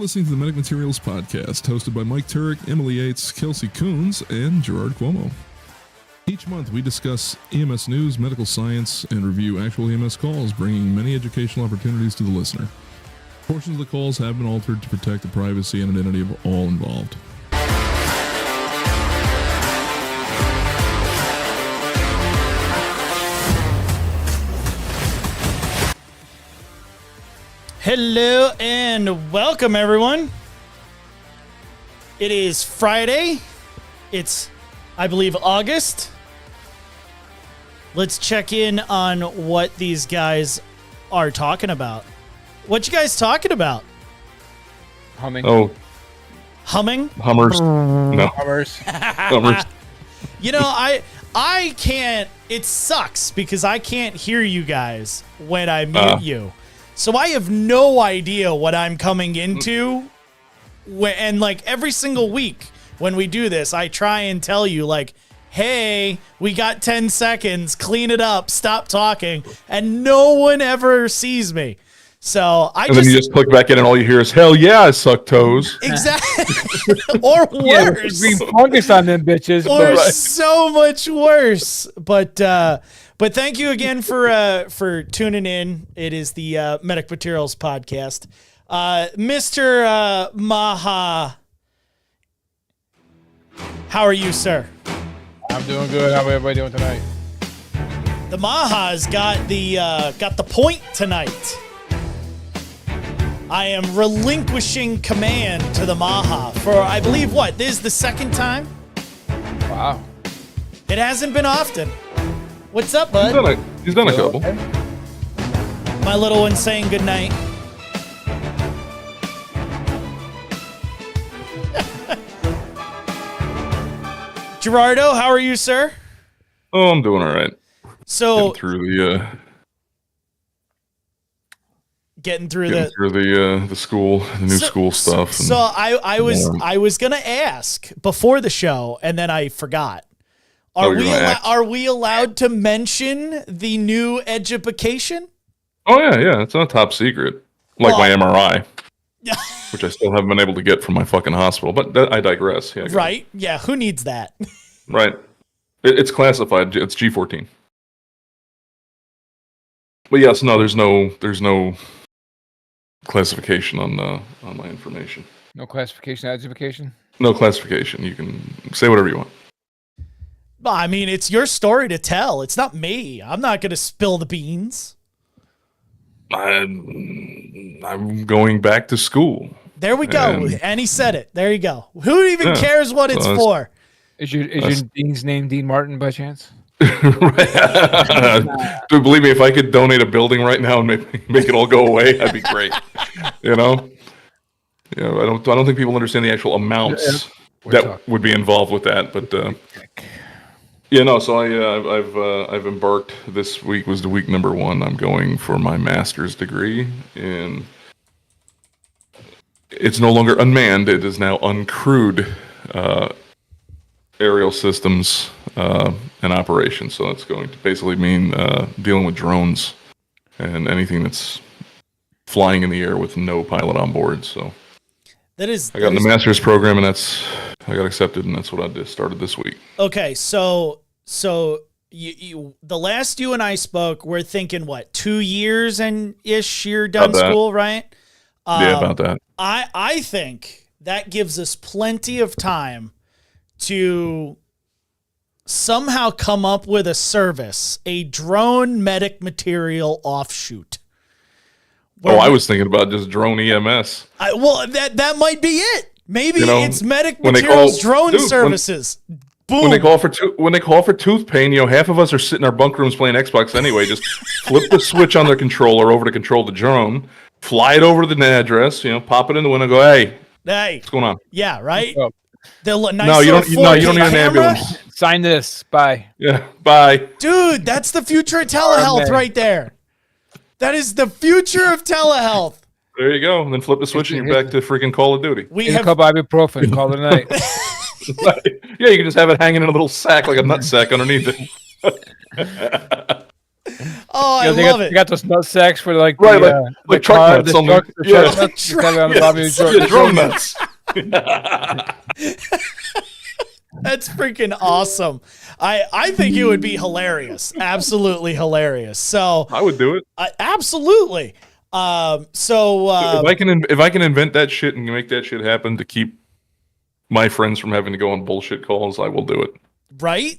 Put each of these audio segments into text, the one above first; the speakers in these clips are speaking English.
listening to the Medic Materials Podcast, hosted by Mike Turek, Emily Yates, Kelsey Coons, and Gerard Cuomo. Each month, we discuss EMS news, medical science, and review actual EMS calls, bringing many educational opportunities to the listener. Portions of the calls have been altered to protect the privacy and identity of all involved. Hello and welcome, everyone. It is Friday. It's, I believe, August. Let's check in on what these guys are talking about. What you guys talking about? Humming. Oh, Humming? Hummers. No. Hummers. Hummers. You know, I can't, it sucks because I can't hear you guys when I mute you. So I have no idea what I'm coming into. And like every single week when we do this, I try and tell you like, hey, we got 10 seconds, clean it up, stop talking. And no one ever sees me. So And then you just click back in and all you hear is, hell yeah, I suck toes. Exactly. Or worse. Green fungus on them bitches. Or so much worse. But thank you again for tuning in. It is the Medic Materials Podcast. Mr. Maha, how are you, sir? I'm doing good. How everybody doing tonight? The Maha's got the point tonight. I am relinquishing command to the Maha for, I believe, what? This is the second time? Wow. It hasn't been often. What's up, bud? He's done a couple. My little one saying goodnight. Gerardo, how are you, sir? Oh, I'm doing all right. So getting through the school, the new school stuff. So I was gonna ask before the show, and then I forgot. Are we allowed to mention the new education? Oh yeah, it's not top secret. Like my MRI, which I still haven't been able to get from my fucking hospital. But I digress. Yeah, right? Yeah. Who needs that? Right. It's classified. It's G14. But yes, no. There's no classification on my information. No classification, education? No classification. You can say whatever you want. I mean, it's your story to tell. It's not me. I'm not going to spill the beans. I'm going back to school. There we go. And he said it. There you go. Who even cares what it's for? Is your dean's name Dean Martin by chance? Dude, believe me, if I could donate a building right now and make it all go away, that'd be great. You know? Yeah, I don't think people understand the actual amounts that would be involved with that, but so I've embarked. This week was the week number 1. I'm going for my master's degree in. It's no longer unmanned. It is now uncrewed aerial systems and operations. So that's going to basically mean dealing with drones and anything that's flying in the air with no pilot on board. So I got in the master's program, and I got accepted, and that's what I just started this week. Okay, so you the last you and I spoke, we're thinking what, 2 years and ish you're done school, right? Yeah, about that. I think that gives us plenty of time to somehow come up with a service, a drone medic material offshoot. I was thinking about just drone EMS. That might be it. Maybe it's medic when materials drone services. Boom. When they call for tooth pain, half of us are sitting in our bunk rooms playing Xbox anyway. Just flip the switch on their controller over to control the drone, fly it over to the address, pop it in the window, and go, hey, what's going on? Yeah, right. No, you don't need an ambulance. Sign this. Bye. Yeah, bye. Dude, that's the future of telehealth right there. That is the future of telehealth. There you go. And then flip the switch and you're back to freaking Call of Duty. We have a couple ibuprofen. Call it a night. Yeah, you can just have it hanging in a little sack like a nut sack underneath it. Oh, I You know, love they it. got those nut sacks for like Right, the, like the truck car, nuts the on the- truck, the yeah. truck nuts. You have it on the bottom of your Truck truck. Drone nuts. That's freaking awesome. I think it would be hilarious. Absolutely hilarious. So I would do it. absolutely. If I can invent that shit and make that shit happen to keep my friends from having to go on bullshit calls, I will do it. Right?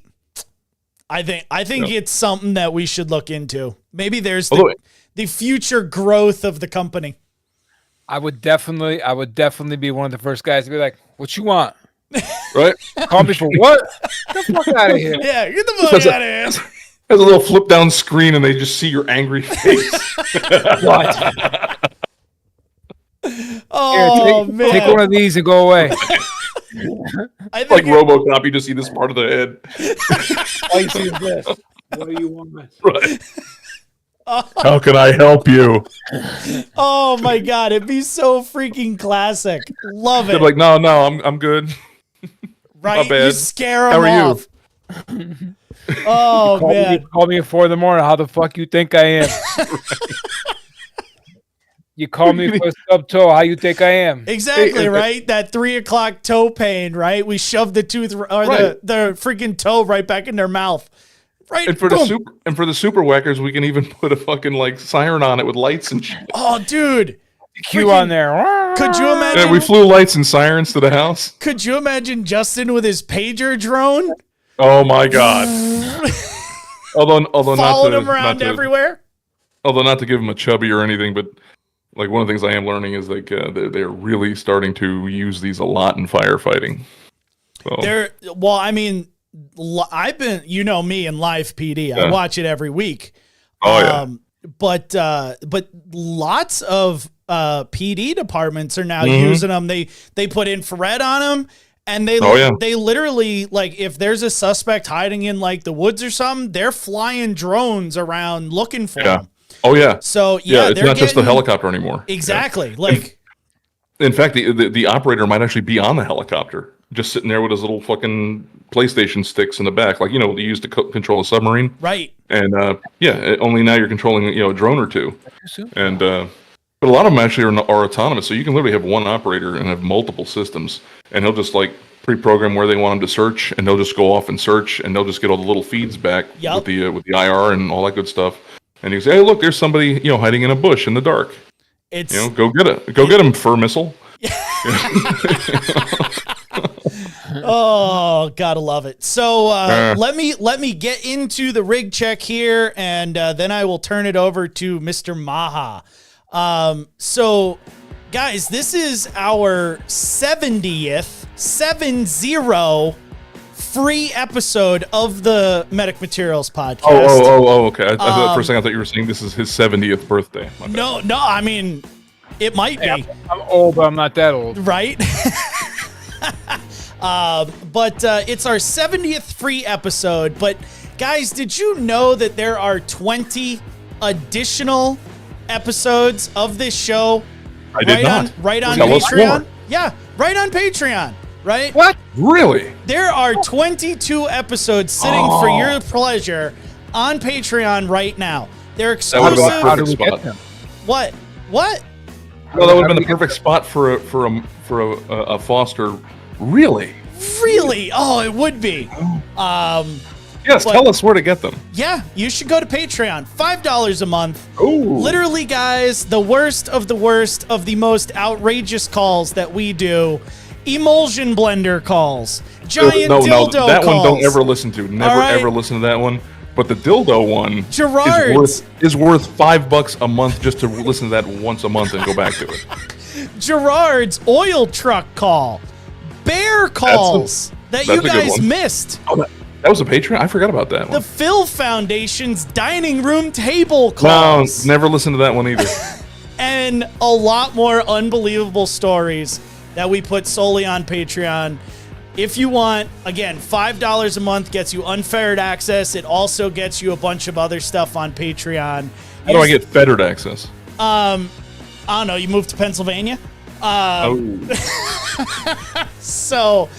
I think it's something that we should look into. Maybe there's Although- the future growth of the company. I would definitely be one of the first guys to be like, "What you want? Right? Call me for what? Get the fuck out of here!" Yeah, get the Just fuck has a- out of here. There's a little flip down screen and they just see your angry face. What? Oh Here, man. take one of these and go away. I think Like RoboCop, you just see this part of the head. All you see is this. What do you want? Right. How can I help you? oh my god, it'd be so freaking classic. Love They're it. like, no, I'm good. right? not bad. You scare How them are you? off. Oh man. Call me at 4 a.m. How the fuck you think I am? You call me for a stub toe. How you think I am? Exactly, Hey, right? That 3 o'clock toe pain, right? We shove the tooth or Right. the freaking toe right back in their mouth. Right. And for boom. the super whackers, we can even put a fucking like siren on it with lights and shit. Oh, dude. Q on there. Could you imagine? Yeah, we flew lights and sirens to the house. Could you imagine Justin with his pager drone Oh my god. although following not him to, around not to, everywhere? although not to give him a chubby or anything, but like one of the things I am learning is like they're really starting to use these a lot in firefighting. So I mean, I've been, you know me in live PD. I Yeah. watch it every week. Oh, yeah. But lots of PD departments are now Mm-hmm. using them. They put infrared on them, and they Oh, yeah. they literally, like, if there's a suspect hiding in like the woods or something, they're flying drones around looking for Yeah. them. Oh yeah. So Yeah, it's they're not just the getting- helicopter anymore. Exactly. Like, In fact, the operator might actually be on the helicopter, just sitting there with his little fucking PlayStation sticks in the back, like they used to control a submarine. right. And only now you're controlling a drone or two. And but a lot of them actually are autonomous, so you can literally have one operator and have multiple systems, and he'll just like pre-program where they want them to search, and they'll just go off and search, and they'll just get all the little feeds back Yup. with the IR and all that good stuff. And you say, hey, look, there's somebody hiding in a bush in the dark. It's Go get him, fur missile. Oh, gotta love it. So let me get into the rig check here, and then I will turn it over to Mr. Maha. So, guys, this is our 70th 70 free episode of the Medic Materials podcast. Okay. I thought for a second I thought you were saying this is his 70th birthday. My bad. No, I mean, it might be. I'm old, but I'm not that old. Right? But it's our 70th free episode. But guys, did you know that there are 20 additional episodes of this show? I did not. Right on Tell us Patreon? more. Yeah, right on Patreon. Right? What? Really? There are 22 episodes sitting for your pleasure on Patreon right now. They're That would've been exclusive. How do we Spot. get them? What? What? Well, that would have been the perfect spot for a Foster. Really? Really? Oh, it would be. Yes. But- Tell us where to get them. Yeah, you should go to Patreon. $5 a month. Ooh. Literally, guys, the worst of the most outrageous calls that we do. Emulsion blender calls. Giant no, dildo that calls. one don't ever listen to. Never All right. ever listen to that one. But the dildo one Gerard's. is worth $5 a month just to listen to that once a month and go back to it. Gerard's oil truck call. Bear calls that you that's a good guys one. missed. Oh, that was a Patreon. I forgot about that The one. Phil Foundation's dining room table No, calls. never listened to that one either. And a lot more unbelievable stories that we put solely on Patreon. If you want, again, $5 a month gets you unfettered access. It also gets you a bunch of other stuff on Patreon. How do I get fettered access? I don't know. You moved to Pennsylvania? So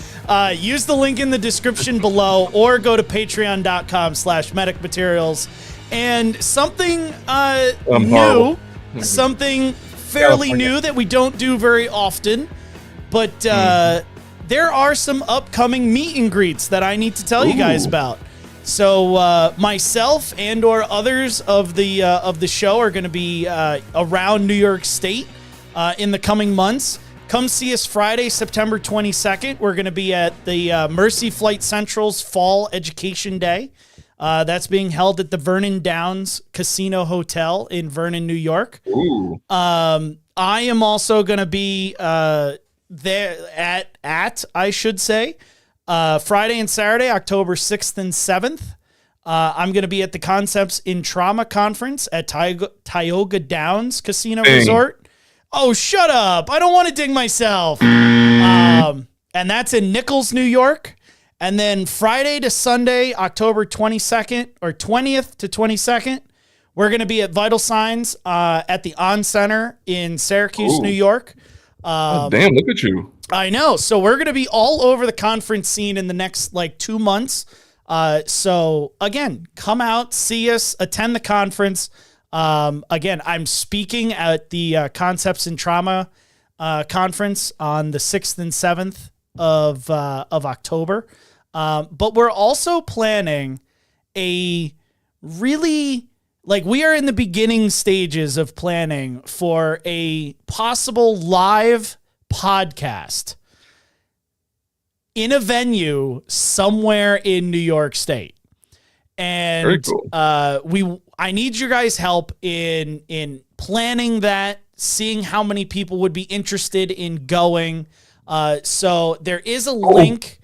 use the link in the description below or go to patreon.com/medicmaterials And something horrible. new, something fairly new that we don't do very often, but there are some upcoming meet and greets that I need to tell you guys about. So myself and or others of the show are going to be around New York State in the coming months. Come see us Friday, September 22nd. We're going to be at the Mercy Flight Central's Fall Education Day. That's being held at the Vernon Downs Casino Hotel in Vernon, New York. Ooh. I am also going to be there I should say, Friday and Saturday, October 6th and 7th. I'm going to be at the Concepts in Trauma Conference at Tioga Downs Casino Resort. Oh, shut up. I don't want to ding myself. And that's in Nichols, New York. And then Friday to Sunday, October 22nd or 20th to 22nd, we're going to be at Vital Signs at the On Center in Syracuse, New York. Damn, look at you. I know. So we're going to be all over the conference scene in the next 2 months. So again, come out, see us, attend the conference. Again, I'm speaking at the Concepts in Trauma conference on the 6th and 7th of October. But we're also planning a really, we are in the beginning stages of planning for a possible live podcast in a venue somewhere in New York State. And very cool. I need your guys' help in planning that, seeing how many people would be interested in going. So there is a link.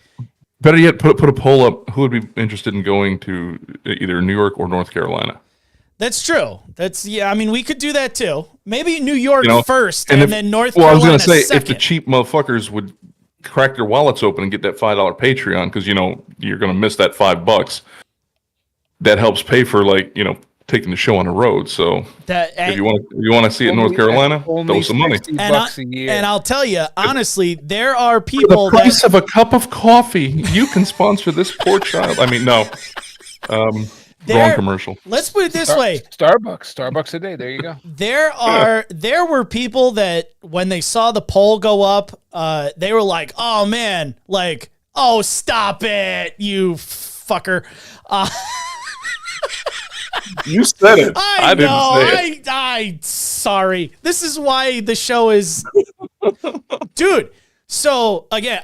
Better yet, put a poll up. Who would be interested in going to either New York or North Carolina? That's true. I mean, we could do that too. Maybe New York first, and then North Carolina. Well, I was going to say, second. if the cheap motherfuckers would crack their wallets open and get that $5 Patreon, because you're going to miss that $5. That helps pay for taking the show on the road. So if you want to see it in North Carolina, throw some money. And I'll tell you honestly, there are For people the price of a cup of coffee, you can sponsor this poor child. I mean, no. Wrong commercial. Let's put it this way. Starbucks a day. There you go. There were people that when they saw the poll go up, they were like, "Oh man, oh stop it, you fucker." You said it. I didn't know. say it. I sorry. This is why the show is, dude. So again,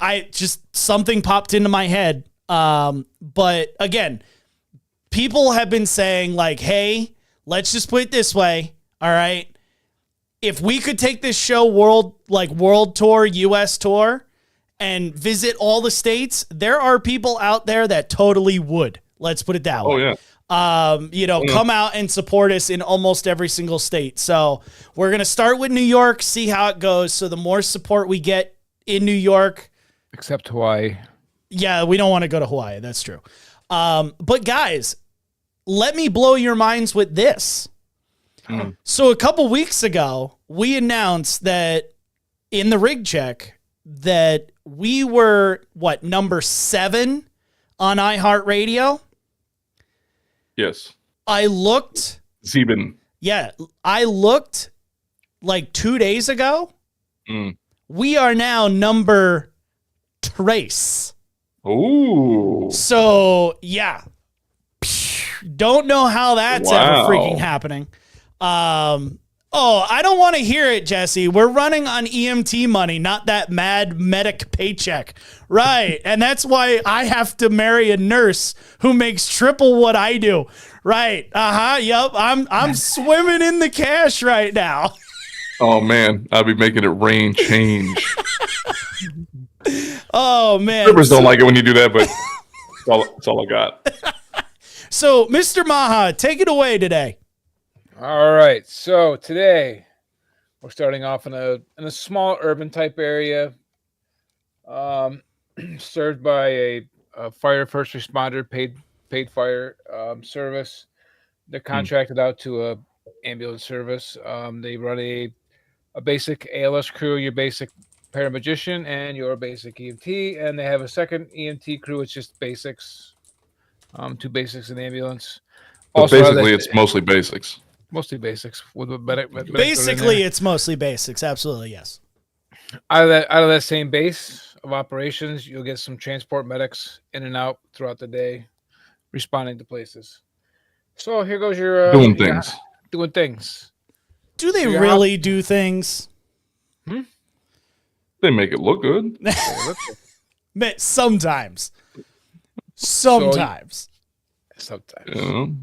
something popped into my head. But again, people have been saying hey, let's just put it this way. All right. If we could take this show world tour, US tour, and visit all the states, there are people out there that totally would. Let's put it that way. Oh yeah. Come out and support us in almost every single state. So we're going to start with New York, see how it goes. So the more support we get in New York, except Hawaii. Yeah, we don't want to go to Hawaii. That's true. But guys, let me blow your minds with this. So a couple weeks ago, we announced that in the rig check that we were number 7 on iHeartRadio. Yes. I looked. Zeben. Yeah. I looked 2 days ago. We are now number trace. Ooh. So, yeah. Don't know how that's ever freaking happening. I don't want to hear it, Jesse. We're running on EMT money, not that mad medic paycheck. Right. And that's why I have to marry a nurse who makes triple what I do. Right. Yep. I'm swimming in the cash right now. Oh man, I'll be making it rain change. Oh man. Strippers don't like it when you do that, but that's all I got. So, Mr. Maha, take it away today. All right. So today we're starting off in a small urban type area, served by a fire first responder paid fire service. They're contracted out to a ambulance service. They run a basic ALS crew, your basic paramagician, and your basic EMT, and they have a second EMT crew. It's just basics, 2 basics in the ambulance. But Also, basically, it's mostly basics. mostly basics with a medic. Basically, it's mostly basics. Absolutely, yes. Out of that same base of operations, you'll get some transport medics in and out throughout the day, responding to places. So here goes your Doing things. Doing things. Do they Yeah. really do things? They make it look good. Sometimes. Sometimes. Sometimes. You know?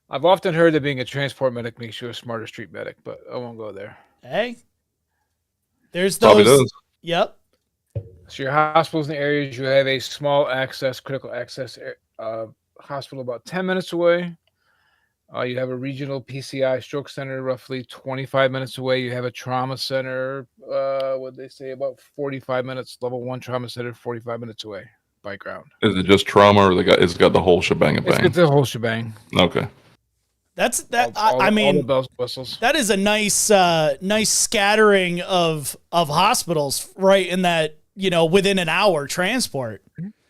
I've often heard that being a transport medic makes you a smarter street medic, but I won't go there. Hey. There's Probably those. does. Yep. So your hospitals and areas, you have a small access, critical access hospital about 10 minutes away. You have a regional PCI stroke center roughly 25 minutes away. You have a trauma center, what they say, about 45 minutes. Level 1 trauma center, 45 minutes away by ground. Is it just trauma, or it's got the whole shebang and It's bang? got the whole shebang. Okay. That's that. All I the mean, bells and whistles. that is a nice, nice scattering of hospitals right in that, within an hour transport.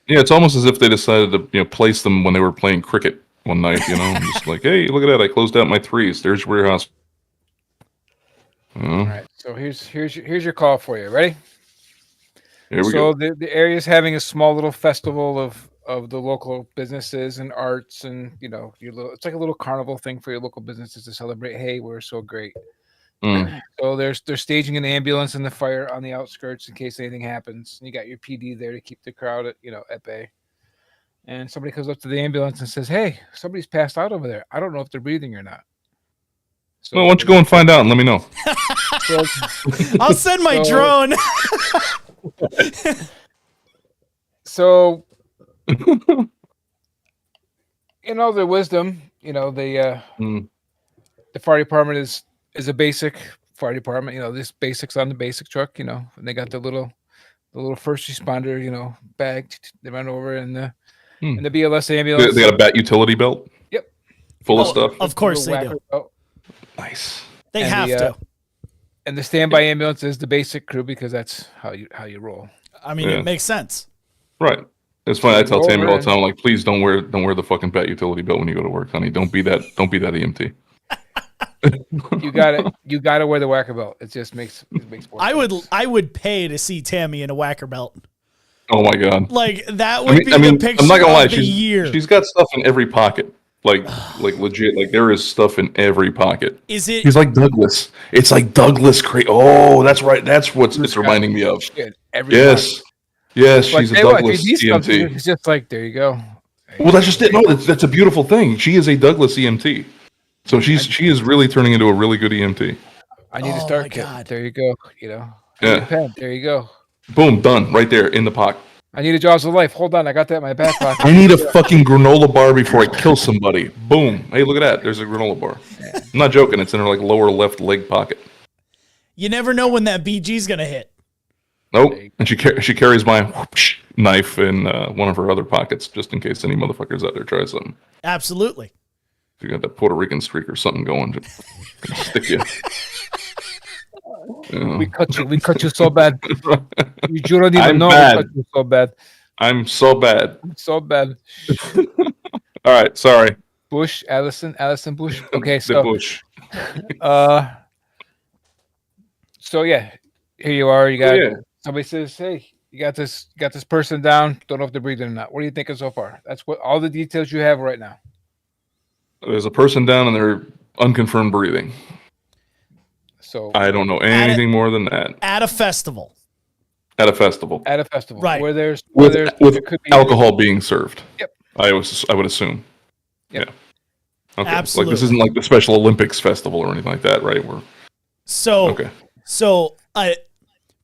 Yeah, it's almost as if they decided to place them when they were playing cricket one night. Just like, hey, look at that! I closed out my threes. There's your house. All right. So here's your call for you. Ready? Here we So go. the area is having a small little festival of the local businesses and arts, and it's like a little carnival thing for your local businesses to celebrate. Hey, we're so great. So they're staging an ambulance and the fire on the outskirts in case anything happens. And you got your PD there to keep the crowd at bay. And somebody comes up to the ambulance and says, "Hey, somebody's passed out over there. I don't know if they're breathing or not." So Well, why don't you go and find out and let me know? I'll send my drone. So, in all their wisdom, the fire department is a basic fire department. This basics on the basic truck. And they got the little first responder, bag. They run over in the BLS ambulance. They got a bat utility belt. Yep. Full of stuff. Of course they Little do. whacker belt. Nice. They And have to. And the standby ambulance is the basic crew because that's how you roll. I mean, Yeah. it makes sense. Right. It's funny. I tell Go Tammy all over the time, like, please don't wear the fucking bat utility belt when you go to work, honey. Don't be that EMT. You gotta wear the whacker belt. It just makes more sense. I would pay to see Tammy in a whacker belt. Oh my god. Like that would be the picture I'm not gonna lie. of the year. She's got stuff in every pocket. Like legit. Like there is stuff in every pocket. Is it? He's like Douglas. It's like Douglas. Oh, that's right. That's what it's reminding me of. Shit, every Yes. Yes, she's a Douglas EMT. It's just like, there you go. Well, that's just it. No, that's a beautiful thing. She is a Douglas EMT. So she is really turning into a really good EMT. I need a Oh, start my kit. God. There you go. I need Yeah. a pen. There you go. Boom, done. Right there in the pocket. I need a Jaws of Life. Hold on, I got that in my back pocket. I need a fucking granola bar before I kill somebody. Boom. Hey, look at that. There's a granola bar. I'm not joking. It's in her lower left leg pocket. You never know when that BG's gonna hit. Nope. And she carries my whoosh knife in one of her other pockets just in case any motherfuckers out there try something. Absolutely. If you got that Puerto Rican streak or something going, just stick you. We cut you so bad. You don't even I'm know bad. we cut you so bad. I'm so bad. So bad. All right, sorry. Bush, Allison Bush. Okay, The so bush. so yeah, here you are. You got Yeah. somebody says, "Hey, you got this person down. Don't know if they're breathing or not." What are you thinking so far? That's what all the details you have right now. There's a person down and they're unconfirmed breathing. So I don't know anything more than that. At a festival. At a festival. at a festival, Right. where there's With there could be alcohol being served. Yep. I would assume. Yep. Yeah. Okay. Absolutely. Like this isn't like the Special Olympics festival or anything like that, right? Okay. So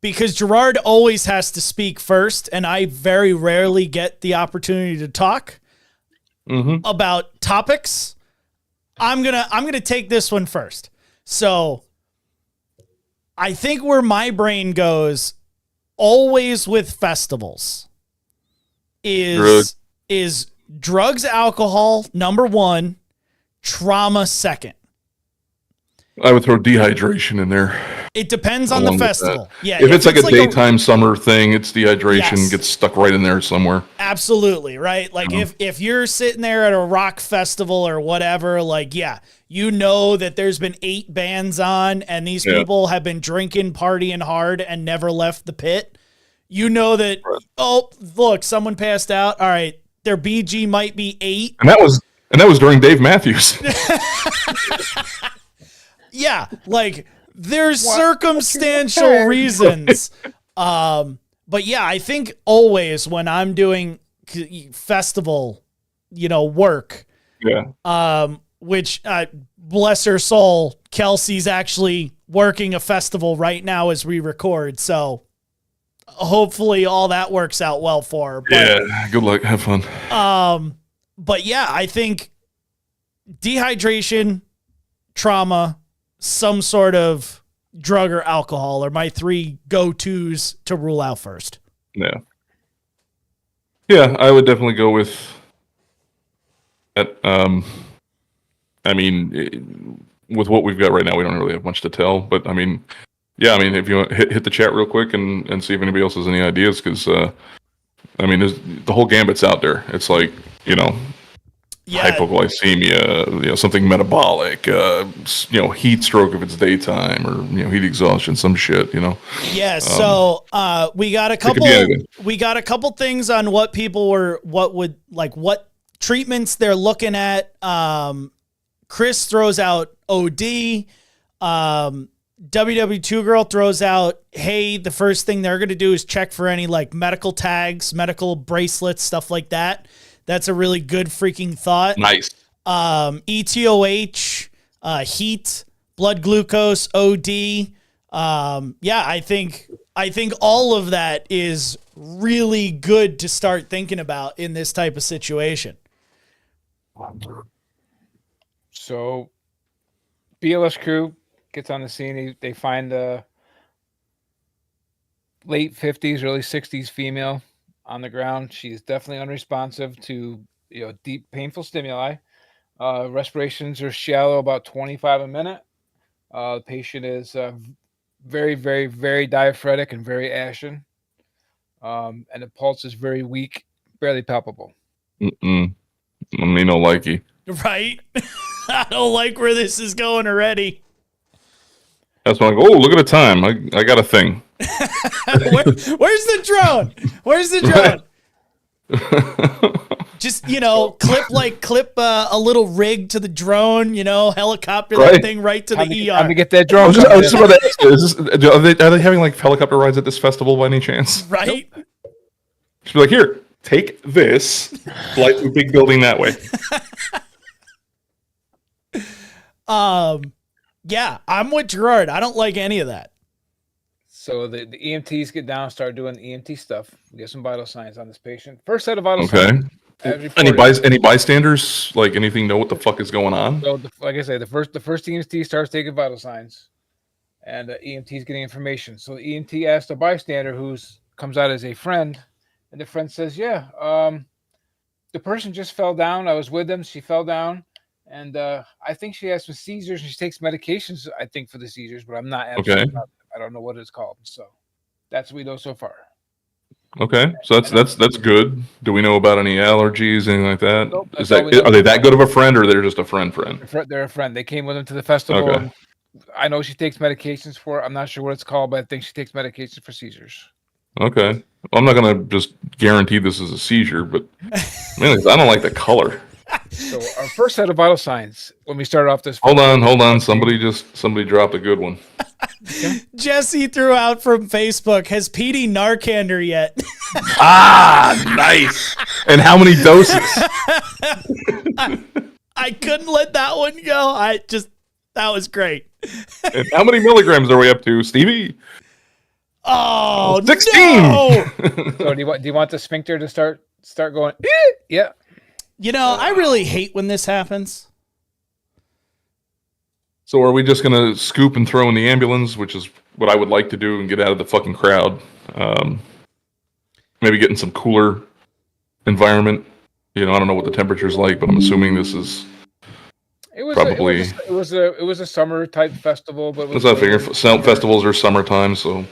because Gerard always has to speak first, and I very rarely get the opportunity to talk about topics, I'm gonna take this one first. So I think where my brain goes always with festivals is drugs, alcohol, number one, trauma second. I would throw dehydration in there. It depends on the Along with festival. Yeah, If it's like a daytime summer thing, it's dehydration Yes. gets stuck right in there somewhere. Absolutely, right? Like Uh-huh. if you're sitting there at a rock festival or whatever, like you know that there's been 8 bands on and these Yeah. people have been drinking, partying hard and never left the pit. You know that oh, look, someone passed out. All right, their BG might be 8. And that was during Dave Matthews. Yeah, like there's circumstantial reasons. But yeah, I think always when I'm doing festival, work, Yeah. which bless her soul, Kelsey's actually working a festival right now as we record. So hopefully all that works out well for her. But, Yeah. Good luck. Have fun. but yeah, I think dehydration, trauma, some sort of drug or alcohol are my 3 go-tos to rule out first. Yeah. Yeah, I would definitely go with that. I mean, with what we've got right now, we don't really have much to tell. But I mean, yeah, I mean, if you want, hit the chat real quick and see if anybody else has any ideas, because I mean, the whole gambit's out there. It's like hypoglycemia, something metabolic, heat stroke if it's daytime, or heat exhaustion, some shit, Yeah. So we got a couple things on what people what treatments they're looking at. Chris throws out OD. WW2 Girl throws out, hey, the first thing they're going to do is check for any like medical tags, medical bracelets, stuff like that. That's a really good freaking thought. Nice. ETOH, heat, blood glucose, OD. I think all of that is really good to start thinking about in this type of situation. So BLS crew gets on the scene. They find a late 50s, early 60s female on the ground. She's definitely unresponsive to deep, painful stimuli. Respirations are shallow, about 25 a minute. The patient is very, very, very diaphoretic and very ashen. And the pulse is very weak, barely palpable. Me no likey. Right? I don't like where this is going already. That's when I go, oh, look at the time. I got a thing. Where's the drone? Where's the drone? Just, clip a little rig to the drone, helicopter that thing right to the ER. Time to get that drone. I was just about to ask, are they having like helicopter rides at this festival by any chance? Right? Nope. Just be like, here, take this, fly through big building that way. Yeah, I'm with Gerard. I don't like any of that. So the EMTs get down and start doing EMT stuff. We get some vital signs on this patient. First set of vital signs. Any bystanders? Like anything know what the fuck is going on? So like I say, the first EMT starts taking vital signs, and EMT is getting information. So the EMT asks a bystander comes out as a friend, and the friend says, "Yeah, the person just fell down. I was with them. She fell down, and I think she has some seizures, and she takes medications. I think for the seizures, but I'm not absolutely Okay. not, I don't know what it's called. So that's what we know so far." Okay, so that's good. Do we know about any allergies, anything like that? Nope, Are they that good of a friend, or they're just a friend? They're a friend. They came with him to the festival. Okay. And I know she takes medications for it. I'm not sure what it's called, but I think she takes medications for seizures. Okay. Well, I'm not gonna just guarantee this is a seizure, but man, I don't like the color. So our first set of vital signs when we started off this. Hold on. Somebody dropped a good one. Jesse threw out from Facebook, has PD Narcander yet? Nice. And how many doses? I couldn't let that one go. That was great. And how many milligrams are we up to, Stevie? Oh, 16. No! So do you want the sphincter to start going? Yeah. I really hate when this happens. So are we just gonna scoop and throw in the ambulance, which is what I would like to do, and get out of the fucking crowd? Maybe get in some cooler environment. I don't know what the temperature's like, but I'm assuming this is Probably. It was a summer type festival, but it was That's what I figure. Sound festivals are summertime, so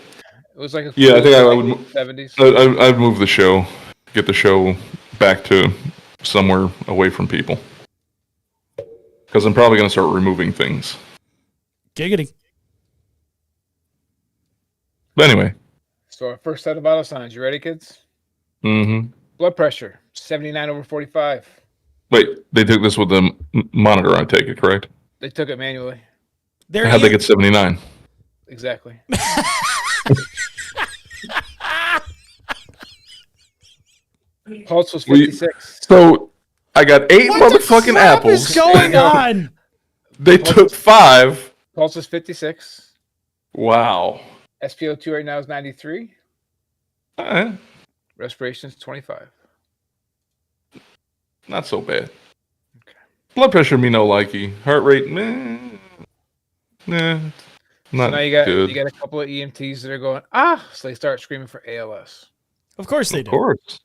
It was like a yeah, I think I would. 70s. I'd move the show, get the show back to somewhere away from people, because I'm probably going to start removing things. Giggity. But anyway. So our first set of vital signs. You ready, kids? Mm-hmm. Blood pressure, 79/45. Wait, they took this with the monitor, I take it, correct? They took it manually. How'd they get 79? Exactly. Pulse was 56. So I got 8 motherfucking apples. What is going on? They took 5. Pulse is 56. Wow. SpO2 right now is 93. Respiration is 25. Not so bad. Okay. Blood pressure, me no likey. Heart rate, not so now you good. You got a couple of EMTs that are going, so they start screaming for ALS. Of course they do. Of course.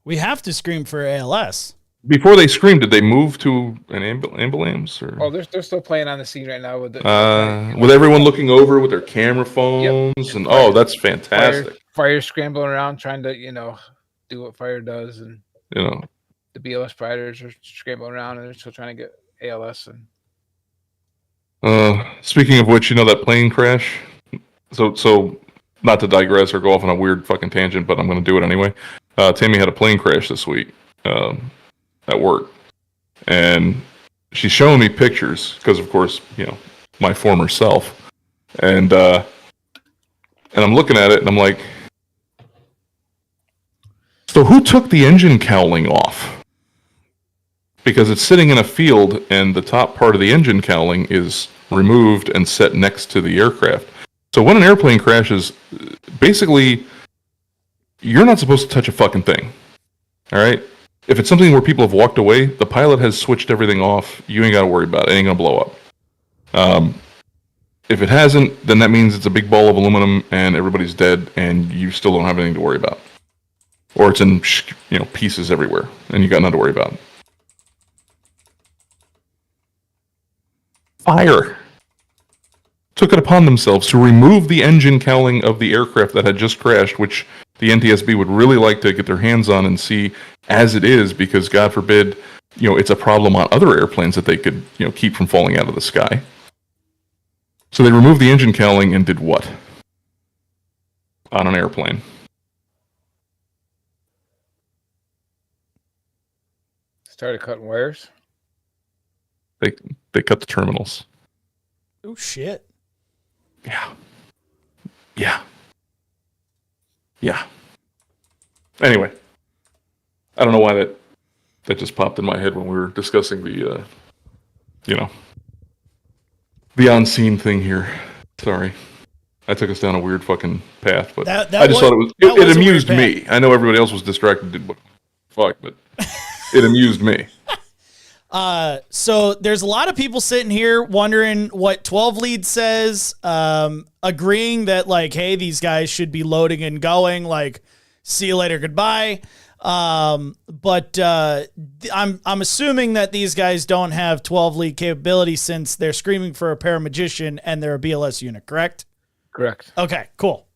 We have to scream for ALS. Before they screamed, did they move to an ambulance? Or? Oh, they're still playing on the scene right now with with everyone looking over with their camera phones, and that's fantastic. Fire scrambling around trying to do what fire does, and the BLS fighters are scrambling around and they're still trying to get ALS. And speaking of which, that plane crash. So not to digress or go off on a weird fucking tangent, but I'm going to do it anyway. Tammy had a plane crash this week at work, and she's showing me pictures because, of course, my former self, and I'm looking at it and I'm like, so who took the engine cowling off? Because it's sitting in a field and the top part of the engine cowling is removed and set next to the aircraft. So when an airplane crashes, basically, you're not supposed to touch a fucking thing. All right? If it's something where people have walked away, the pilot has switched everything off. You ain't got to worry about it. It ain't going to blow up. If it hasn't, then that means it's a big ball of aluminum and everybody's dead and you still don't have anything to worry about. Or it's in pieces everywhere and you got nothing to worry about. Fire took it upon themselves to remove the engine cowling of the aircraft that had just crashed, which the NTSB would really like to get their hands on and see as it is, because God forbid, it's a problem on other airplanes that they could, keep from falling out of the sky. So they removed the engine cowling and did what? On an airplane. Started cutting wires. They cut the terminals. Oh shit. Yeah. Anyway, I don't know why that just popped in my head when we were discussing the the on-scene thing here. Sorry. I took us down a weird fucking path, but I just thought it amused me. I know everybody else was distracted, but it amused me. So there's a lot of people sitting here wondering what 12 lead says, agreeing that hey, these guys should be loading and going, see you later, goodbye. But I'm assuming that these guys don't have 12 lead capability since they're screaming for a paramagician and they're a BLS unit, correct? Correct. Okay, cool.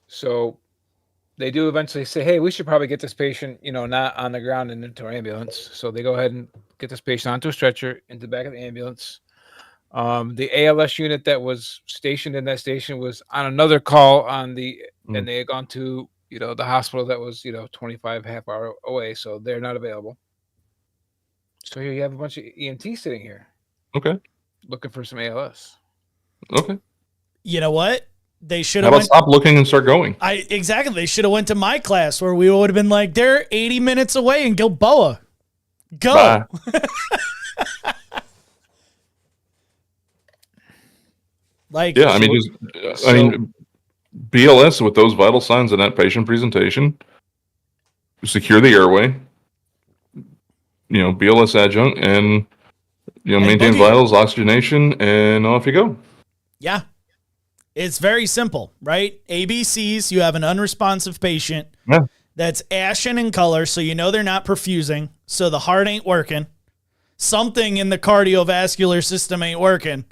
So they do eventually say, hey, we should probably get this patient, not on the ground and into our ambulance. So they go ahead and get this patient onto a stretcher into the back of the ambulance. The ALS unit that was stationed in that station was on another call and they had gone to, the hospital that was, 25 half hour away. So they're not available. So here you have a bunch of EMTs sitting here. Okay. Looking for some ALS. Okay. You know what? They should have stop looking and start going. Exactly. They should have went to my class where we would have been like, they're 80 minutes away in Gilboa. Go. BLS with those vital signs in that patient presentation, secure the airway, BLS adjunct, and maintain vitals, oxygenation, and off you go. Yeah. It's very simple, right? ABCs, you have an unresponsive patient that's ashen in color, so they're not perfusing, so the heart ain't working. something in the cardiovascular system ain't working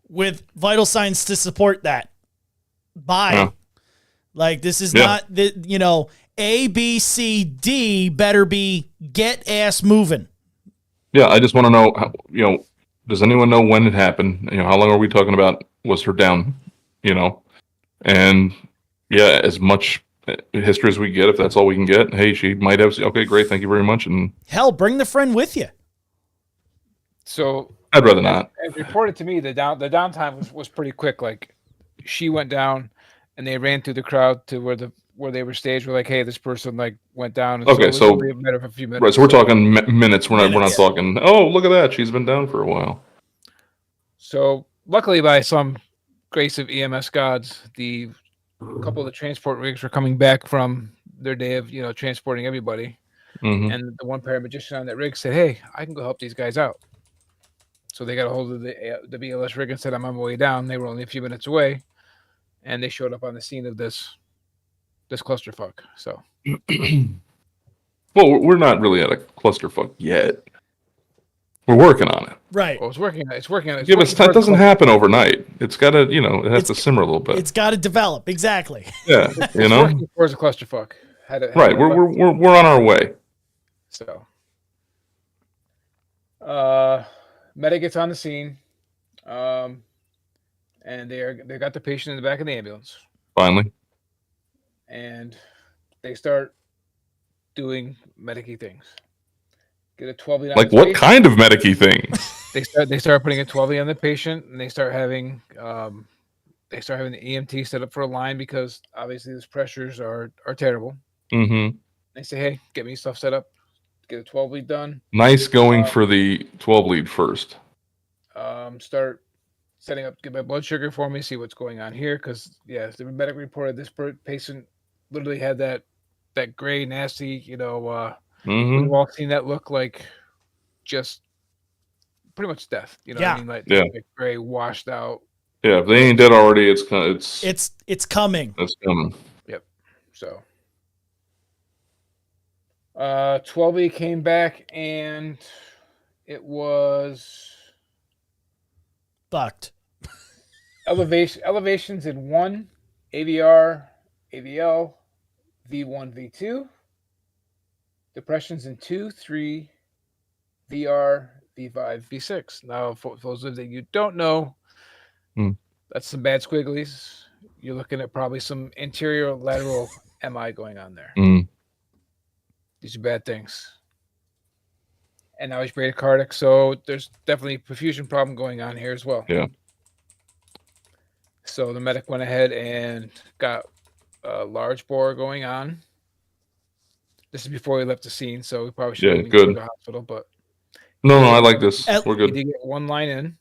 with vital signs to support that. Bye. Yeah. Like, this is not the, A, B, C, D better be get ass moving. Yeah, I just want to know, does anyone know when it happened? How long are we talking about? Was her down? And yeah, as much history as we get, if that's all we can get. Hey, she might have. Okay, great, thank you very much. And hell, bring the friend with you. So I'd rather not. As reported to me, the downtime was pretty quick. Like, she went down, and they ran through the crowd to where they were staged. We're like, hey, this person went down. And Okay, so it was a matter of a few minutes. Right, so we're talking minutes. We're not Minutes. talking. Oh, look at that, she's been down for a while. So luckily, by some grace of EMS gods, a couple of the transport rigs were coming back from their day of transporting everybody, and the one paramagician on that rig said, "Hey, I can go help these guys out." So they got a hold of the BLS rig and said, "I'm on my way down." They were only a few minutes away, and they showed up on the scene of this clusterfuck. So, well, we're not really at a clusterfuck yet. We're working on it. Right. well, it's working. Give us time. It doesn't happen overnight. It's got to, it has to simmer a little bit. It's got to develop. Exactly. Yeah, It's working towards a clusterfuck. Right. We're on our way. So, medic gets on the scene, and they got the patient in the back of the ambulance, Finally. and they start doing medic-y things. Get a 12 lead on Like the what patient. kind of medic-y thing? They start putting a 12 lead on the patient, and they start having the EMT set up for a line because obviously these pressures are terrible. Mm-hmm. They say, hey, get me stuff set up, get a 12 lead done. Nice going for the 12 lead first. Start setting up, get my blood sugar for me, see what's going on here. Because the medic reported this patient literally had that gray, nasty, we've all seen that look like just pretty much death. What I mean? Like gray, washed out. Yeah, if they ain't dead already, it's coming. It's coming. It's coming. Yep. So 12E came back and it was Fucked. elevations in 1, AVR, AVL, V1, V2, depressions in 2, 3, VR, V5, V6. Now, for those of you that you don't know, that's some bad squigglies. You're looking at probably some anterior lateral MI going on there. These are bad things. And now he's bradycardic, so there's definitely a perfusion problem going on here as well. Yeah. So the medic went ahead and got a large bore going on. This is before he left the scene, so we probably should go to the hospital. But no, I like this. We're good. He did get one line in.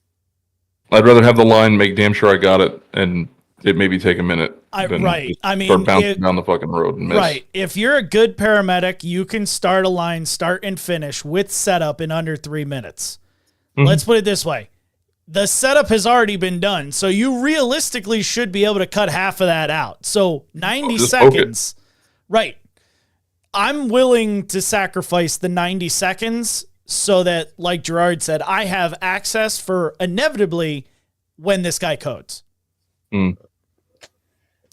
I'd rather have the line, make damn sure I got it, and it maybe take a minute. Right. I mean, start bouncing down the fucking road and miss. Right. If you're a good paramedic, you can start a line, start and finish with setup in under 3 minutes. Let's put it this way. The setup has already been done, so you realistically should be able to cut half of that out. So 90 seconds. Right. I'm willing to sacrifice the 90 seconds so that, like Gerard said, I have access for inevitably when this guy codes.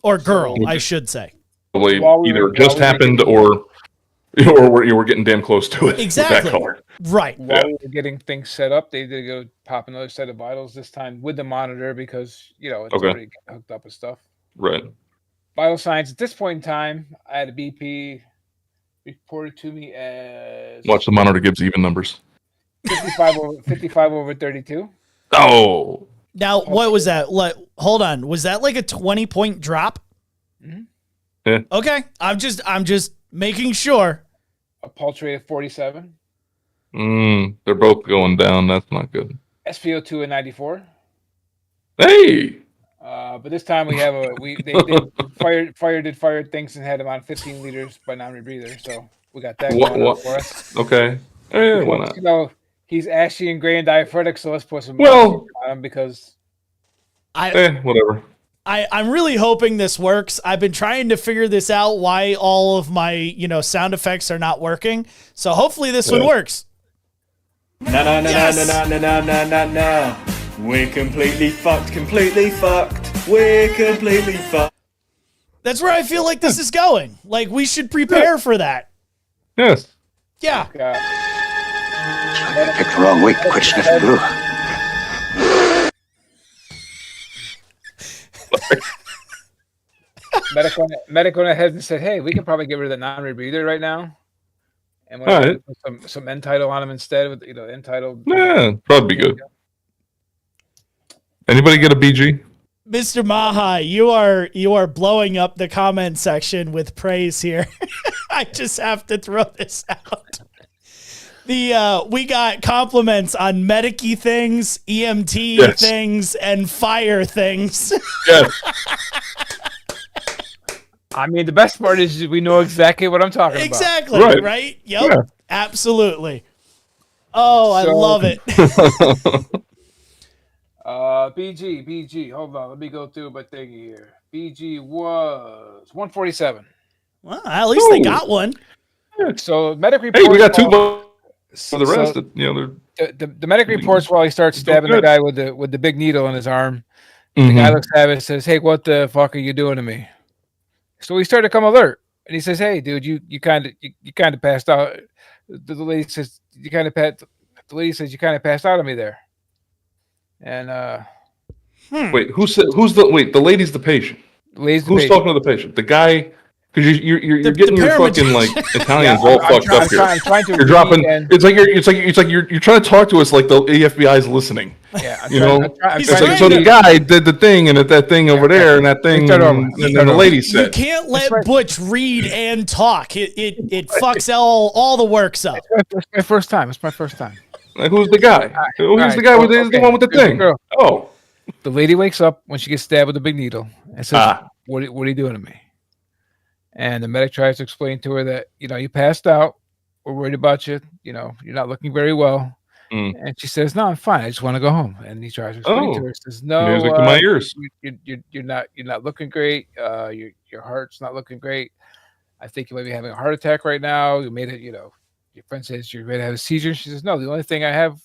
Or girl, I should say. Probably either just happened or we're getting damn close to it. Exactly. With that color. Right. While we were getting things set up, they did go pop another set of vitals, this time with the monitor because, it's already hooked up with stuff. Right. Vital signs at this point in time, I had a BP reported to me as... Watch the monitor gives even numbers. 55 over 32. Oh. Now, what was that? Hold on. Was that like a 20-point drop? Yeah. Okay. I'm just making sure. A pulse rate of 47. They're both going down. That's not good. SpO2 at 94. Hey. But this time we have they fired things and had him on 15 liters by non-rebreather. So we got that going on for us. Okay. Yeah, why not? He's ashy and gray and diaphoretic, so let's put some on him because whatever. I'm really hoping this works. I've been trying to figure this out, why all of my, sound effects are not working. So hopefully this one works. No, no, no, Yes! no, no, no, no, no, no, no. We're completely fucked, completely fucked. We're completely fucked. That's where I feel like this is going. Like, we should prepare for that. Yes. Yeah. God. I picked the wrong week to quit sniffing glue. Medic went ahead and said, "Hey, we can probably get rid of the non-rebreather right now, and we'll All right. put some end title on him instead with end title." Yeah, probably be good. Anybody get a BG? Mr. Maha, you are blowing up the comment section with praise here. I just have to throw this out. We got compliments on medic-y things, EMT things, and fire things. Yes. I mean, the best part is we know exactly what I'm talking Exactly, Right. right? Yep, Yeah. absolutely. Oh, I So- love it. about. BG. Hold on, let me go through my thing here. BG was 147. Well, at least they got one. So medic reports. Hey, we got two while- votes for the rest. so the medic Doing- reports while he starts doing stabbing the good. guy with the big needle in his arm. Mhm. The guy looks at it and says, "Hey, what the fuck are you doing to me?" So we start to come alert, and he says, "Hey, dude, you kind of passed out." The lady says, "You kind of passed." The lady says, "You kind of passed out on me there." And Wait, the lady's the patient. the lady's the Who's patient. talking to the patient? The guy, because you're The getting your fucking paramedic. like Italians all I'm fucked trying- up here. I'm trying to You're read dropping. and- It's like you're trying to talk to us like the FBI is listening. Yeah, I'm You trying- know, I'm trying- I'm He's It's trying like, to- so the guy did the thing, and at that thing over there, and that thing, start over. and then the lady You said, can't let right. Butch read and talk. It fucks all the works up. It's my first time. It's my first time. like, "Who's the guy? Who's right, the guy with okay. the one with the Here's the thing?" girl. Oh, The lady wakes up when she gets stabbed with a big needle and says, Ah. what are you doing to me?" And the medic tries to explain to her that, you passed out. We're worried about you. You're not looking very well. Mm. And she says, "No, I'm fine. I just want to go home." And he tries to explain to Oh. her. Says, "No, music to my ears. you're not looking great. Your heart's not looking great. I think you might be having a heart attack right now. You made it, your friend says you're ready to have a seizure." She says, "No, the only thing I have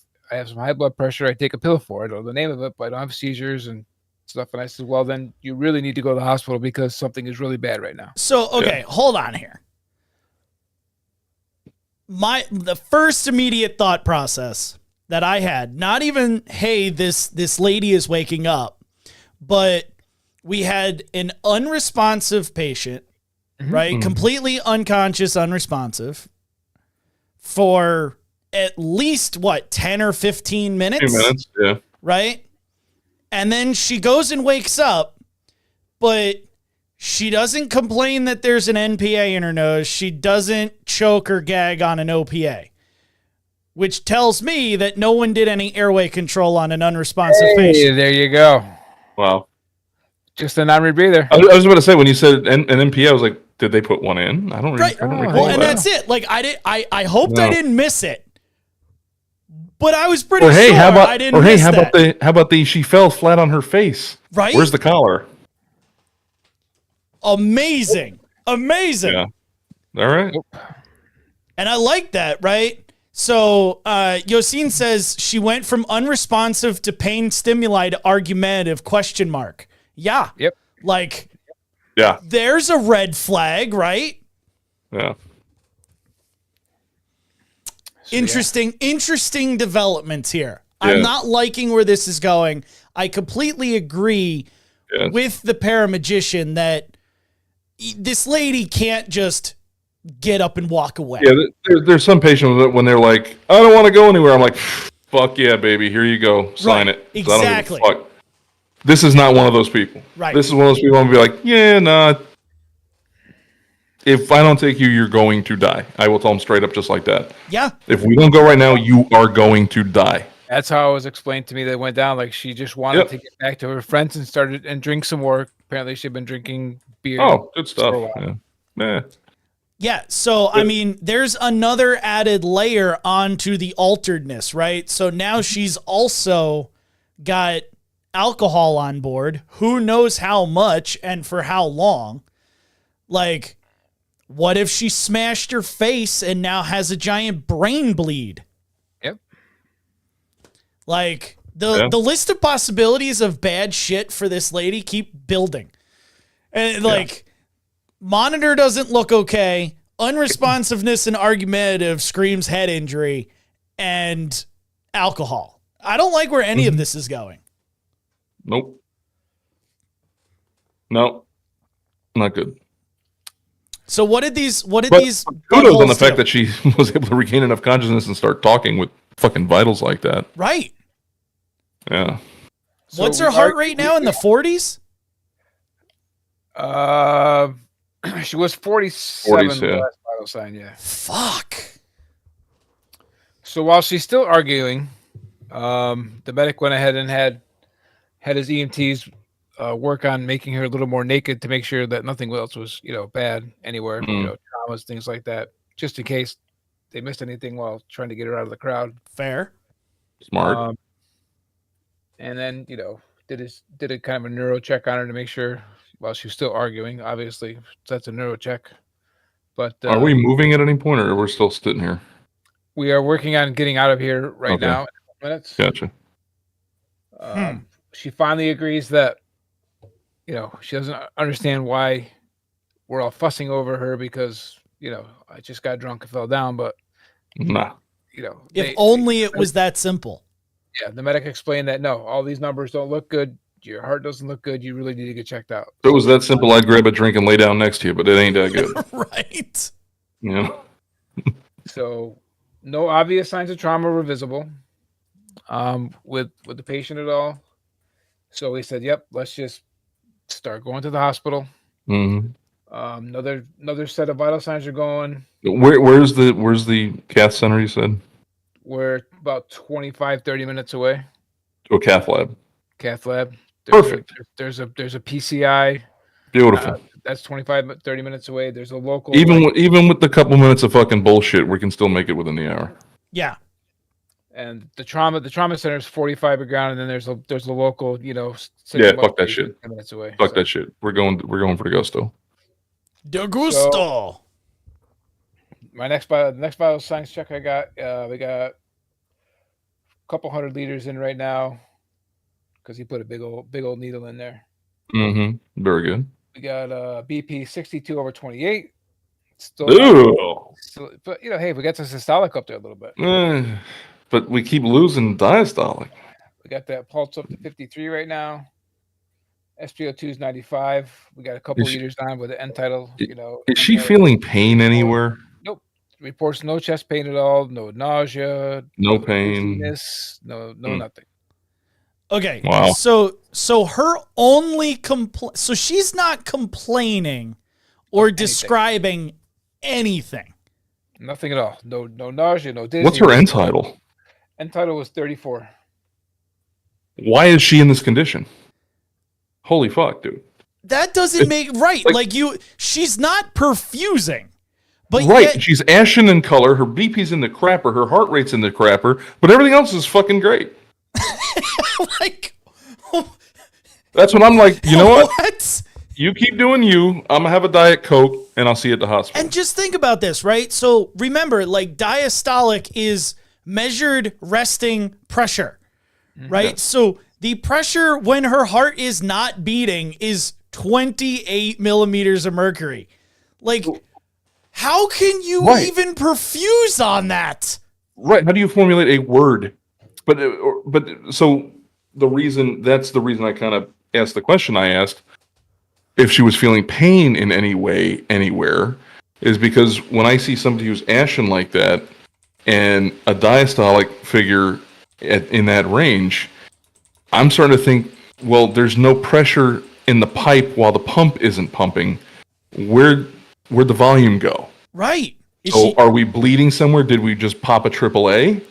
some high blood pressure. I take a pill for it. I don't know the name of it, but I don't have seizures and stuff." And I said, "Well, then you really need to go to the hospital because something is really bad right now." So, okay, hold on here. The first immediate thought process that I had, not even, hey, this lady is waking up, but we had an unresponsive patient, right? Completely unconscious, unresponsive for at least 10 or 15 minutes? 2 minutes. Yeah. Right? And then she goes and wakes up, but she doesn't complain that there's an NPA in her nose. She doesn't choke or gag on an OPA, which tells me that no one did any airway control on an unresponsive Hey, patient. there you go. Wow. Just a non-rebreather. I was about to say, when you said an NPA, I was like, did they put one in? I don't Right. recall Well, and that. that's it. Like I hoped I No. didn't miss it, but I was pretty Or hey, sure how about I didn't miss that. how about the she fell flat on her face? Right? Where's the collar? Amazing. Yeah. All right. And I like that, right? So Yosin says she went from unresponsive to pain stimuli to argumentative ? Yeah. Yep. Like Yeah. there's a red flag, right? Yeah. Interesting developments here. Yeah. I'm not liking where this is going. I completely agree Yes. with the paramagician that this lady can't just get up and walk away. Yeah. There's some patients that when they're like, I don't want to go anywhere. I'm like, fuck yeah, baby. Here you go. Sign Right. it. 'Cause I don't give a Exactly. fuck. This is not one of those people. Right. This is one of those people I'm going to be like, yeah, nah. If I don't take you, you're going to die. I will tell them straight up just like that. Yeah. If we don't go right now, you are going to die. That's how it was explained to me that it went down. Like she just wanted Yep. to get back to her friends and started and drink some more. Apparently she'd been drinking beer. Oh, good stuff. for a while. Yeah. Yeah, so I mean, there's another added layer onto the alteredness, right? So now she's also got alcohol on board. Who knows how much and for how long? Like, what if she smashed her face and now has a giant brain bleed? Yep. Like the list of possibilities of bad shit for this lady keep building. And like monitor doesn't look okay. Unresponsiveness and argumentative screams head injury and alcohol. I don't like where any of this is going. Nope. No. Not good. So what did these Kudos on buttholes the fact do? that she was able to regain enough consciousness and start talking with fucking vitals like that. Right. Yeah. What's her heart rate now, in the 40s? She was 47 40s, the yeah. last vital sign, yeah. Fuck. So while she's still arguing, the medic went ahead and had his EMTs work on making her a little more naked to make sure that nothing else was, bad anywhere, traumas, things like that, just in case they missed anything while trying to get her out of the crowd. Fair. Smart. And then, did a kind of a neuro check on her to make sure while she was still arguing. Obviously, that's a neuro check. But Are we moving at any point, or we're still sitting here? we are working on getting out of here right Okay. now in a couple minutes. Gotcha. She finally agrees that, she doesn't understand why we're all fussing over her because, I just got drunk and fell down. But, Nah. If only it was that simple. Yeah, the medic explained that, no, all these numbers don't look good. Your heart doesn't look good. You really need to get checked out. If it was that simple, I'd grab a drink and lay down next to you, but it ain't that good. Right. You know? So no obvious signs of trauma were visible with the patient at all. So we said, yep, let's just start going to the hospital. Mm-hmm. Another set of vital signs are going. Where's the cath center, you said? We're about 25, 30 minutes away. To a cath lab. Cath lab. Perfect. There's a PCI. Beautiful. That's 25, 30 minutes away. There's a local. Even with the couple minutes of fucking bullshit, we can still make it within the hour. Yeah. And the trauma center is 45 a ground, and then there's a local, Fuck that shit. 10 minutes away. Fuck that shit. We're going for the Gusto. De Gusto. My next vital signs check we got a couple 100 liters in right now because he put a big old needle in there. Mm-hmm. Very good. We got BP 62 over 28. Ooh. But hey, we got some systolic up there a little bit. But we keep losing diastolic. We got that pulse up to 53 right now. SpO2 is 95. We got a couple liters on with the end tidal. Is she feeling pain anywhere? Nope. Reports no chest pain at all. No nausea. No pain. Dizziness, no nothing. Okay. Wow. So her only so she's not complaining or describing anything. Nothing at all. No nausea. No dizziness. What's her end tidal? End tidal was 34. Why is she in this condition? Holy fuck, dude. That doesn't make right. She's not perfusing. But right, yet, she's ashen in color. Her BP's in the crapper. Her heart rate's in the crapper. But everything else is fucking great. That's when I'm like, you know what? You keep doing you. I'm gonna have a Diet Coke, and I'll see you at the hospital. And just think about this, right? So remember, diastolic is measured resting pressure, right? Yeah. So the pressure when her heart is not beating is 28 millimeters of mercury. How can you even perfuse on that? Right. How do you formulate a word? But so that's the reason I kind of asked the question I asked, if she was feeling pain in any way, anywhere, is because when I see somebody who's ashen like that and a diastolic figure in that range, I'm starting to think, well, there's no pressure in the pipe while the pump isn't pumping. Where'd the volume go? Right. Are we bleeding somewhere? Did we just pop a AAA?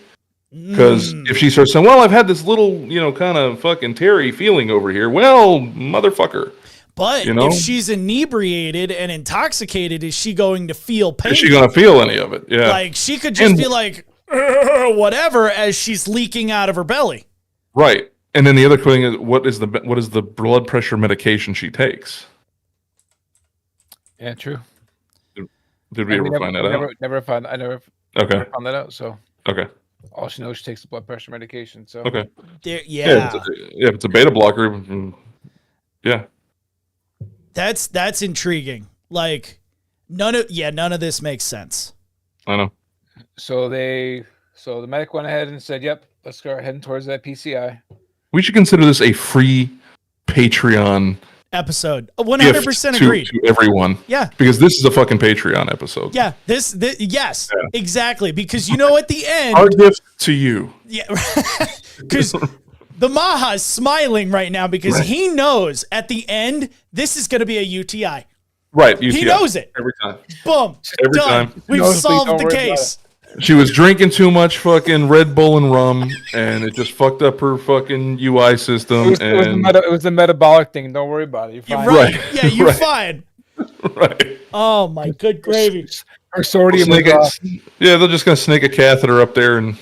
Because if she starts saying, well, I've had this little, kind of fucking Terry feeling over here. Well, motherfucker. But if she's inebriated and intoxicated, is she going to feel pain? Is she going to feel any of it? Yeah. She could just be like, whatever, as she's leaking out of her belly. Right. And then the other thing is, what is the blood pressure medication she takes? Yeah, true. Did we ever find that out? I never found that out. So okay. All she knows, she takes the blood pressure medication. So Okay. Yeah, If it's a beta blocker, yeah. that's intriguing. Like none of this makes sense. I know. So the medic went ahead and said, "Yep, let's go heading towards that PCI." We should consider this a free Patreon Episode gift 100% agreed. to everyone. Yeah. Because this is a fucking Patreon episode. Yeah, this yes, exactly. Because you know, at the end, Our gift to you. yeah, because the Maha's smiling right now because he knows at the end this is going to be a UTI. Right. UTI. He knows it. Every time. Boom, Every done. time. We've Honestly, solved don't the worry about case. She was drinking too much fucking Red Bull and rum, and it just fucked up her fucking UI system. It was the metabolic thing. Don't worry about it. You're You're fine. right. Right. Yeah, you're Right. fine. Right. Oh my good gravy. Her sodium was off. Yeah, they're just gonna snake a catheter up there and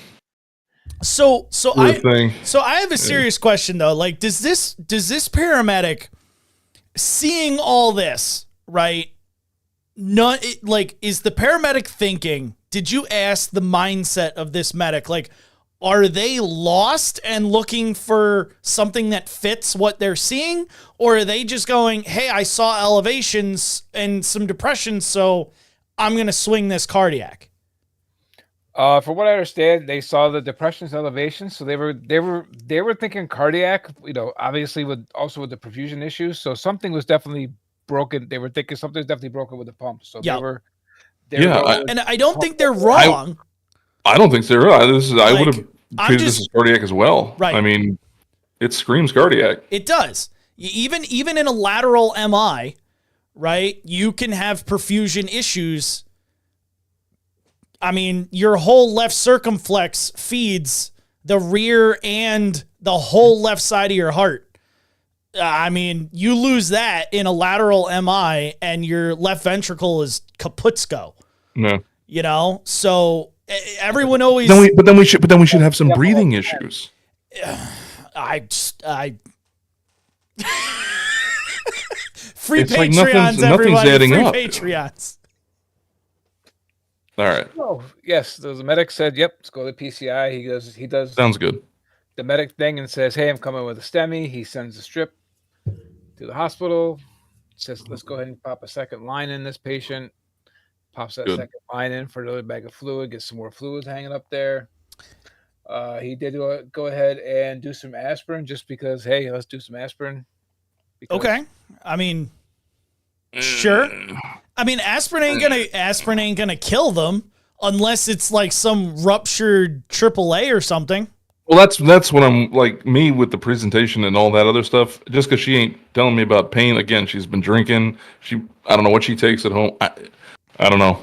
So do the thing. I have a serious question though. Like, does this paramedic seeing all this, right? Is the paramedic thinking, did you ask the mindset of this medic? Like, are they lost and looking for something that fits what they're seeing? Or are they just going, hey, I saw elevations and some depression, so I'm going to swing this cardiac? From what I understand, they saw the depressions elevations, so they were thinking cardiac. You know, obviously with the perfusion issues, so something was definitely broken. They were thinking something's definitely broken with the pump. So Yeah. they were And I don't think they're wrong. I don't think so. I Like, would have I'm treated just- this as cardiac as well. Right. I mean, it screams cardiac. It does. Even in a lateral MI, right? You can have perfusion issues. I mean, your whole left circumflex feeds the rear and the whole left side of your heart. I mean, you lose that in a lateral MI and your left ventricle is kaputsko, No. you know? So everyone always But then we should have some breathing issues. free It's like Patreons, nothing's everybody. adding Free up. Patreons. All right. Oh yes, the medic said, "Yep, let's go to PCI." He does Sounds good. the medic thing and says, "Hey, I'm coming with a STEMI." He sends a strip to the hospital. Says, "Let's go ahead and pop a second line in this patient." Pops that Good. second line in for another bag of fluid. Gets some more fluids hanging up there. He did go ahead and do some aspirin just because. Hey, let's do some aspirin. Because- Okay. I mean, sure. I mean, aspirin ain't gonna kill them unless it's like some ruptured AAA or something. Well, that's what I'm like, me with the presentation and all that other stuff. Just because she ain't telling me about pain again, she's been drinking. I don't know what she takes at home. I don't know.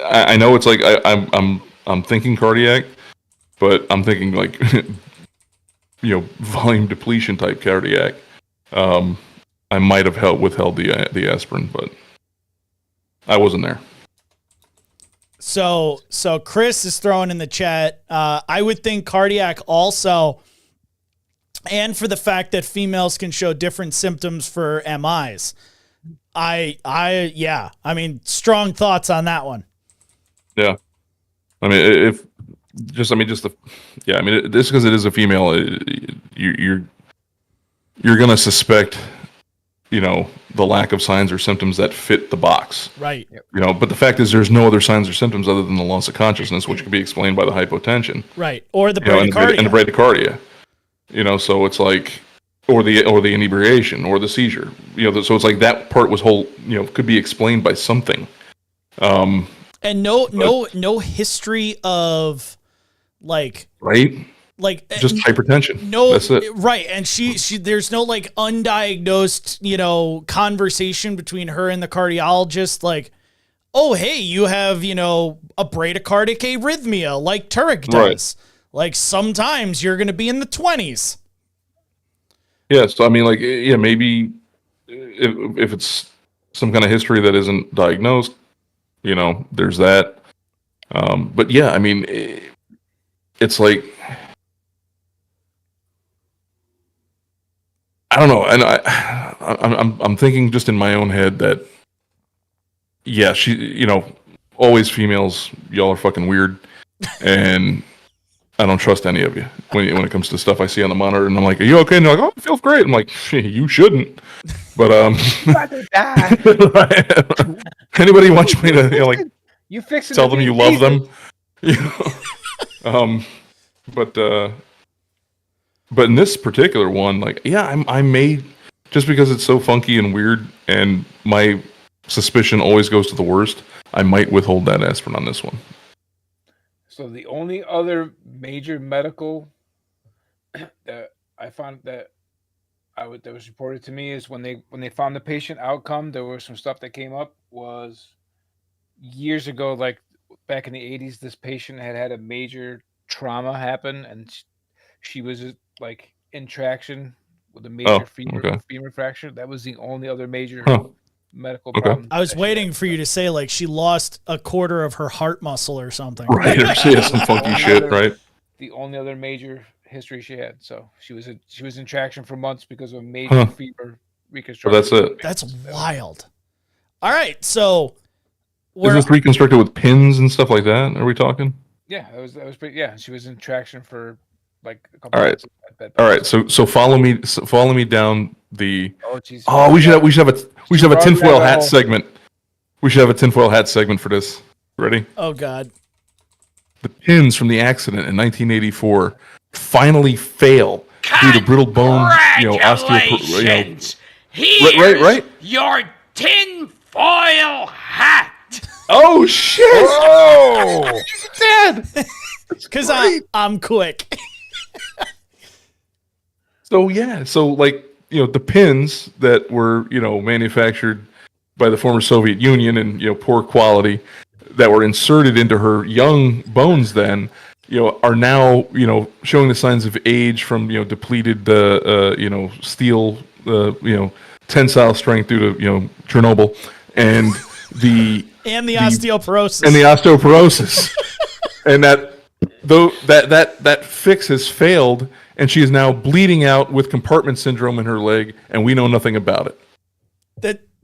I know it's like I'm thinking cardiac, but I'm thinking like volume depletion type cardiac. I might have withheld the aspirin, but I wasn't there. So Chris is throwing in the chat. I would think cardiac also, and for the fact that females can show different symptoms for MIs. I mean, strong thoughts on that one. Yeah, I mean, this because it is a female, you're gonna suspect, the lack of signs or symptoms that fit the box. Right. But the fact is, there's no other signs or symptoms other than the loss of consciousness, which could be explained by the hypotension. Right. Or the And bradycardia. the bradycardia. So it's like, or the inebriation or the seizure. So it's like that part was could be explained by something. And no history of like Right. Just hypertension. No, That's it. right. And she there's no like undiagnosed, conversation between her and the cardiologist. Like, oh, hey, you have, a bradycardic arrhythmia like Turek does. Right. Like sometimes you're going to be in the 20s. Yeah. So, I mean, like, yeah, maybe if it's some kind of history that isn't diagnosed, there's that. But yeah, I mean, it's like, I don't know, and I'm thinking just in my own head that, yeah, she, always females, y'all are fucking weird, and I don't trust any of you when it comes to stuff I see on the monitor. And I'm like, "Are you okay?" And they're like, "Oh, it feels great." I'm like, "You shouldn't." But anybody wants me to like you fix it. tell them you love them, you know? But in this particular one, like, yeah, I may, just because it's so funky and weird, and my suspicion always goes to the worst, I might withhold that aspirin on this one. So the only other major medical that I found that was reported to me is when they found the patient outcome, there was some stuff that came up was years ago, like back in the 80s, this patient had a major trauma happen, and she was like in traction with a major femur fracture. That was the only other major medical problem. I was waiting for you to say like she lost a quarter of her heart muscle or something. Right, or she has some funky shit, right? The only other major history she had. So she was in traction for months because of a major femur reconstruction. Well, that's it. That's wild. All right, so is this reconstructed with pins and stuff like that? Are we talking? Yeah, that was pretty. Yeah, she was in traction for like a couple. All right, all right. So follow me down the. We should have a tinfoil hat segment. We should have a tinfoil hat segment for this. Ready? Oh God. The pins from the accident in 1984 finally fail due to brittle bone, Congratulations! Right. Your tinfoil hat. Oh shit! Oh, Dad. Because I'm quick. So like, the pins that were, manufactured by the former Soviet Union and, poor quality that were inserted into her young bones then, are now, showing the signs of age from, depleted, steel, tensile strength due to, Chernobyl and the osteoporosis. And that fix has failed, and she is now bleeding out with compartment syndrome in her leg, and we know nothing about it.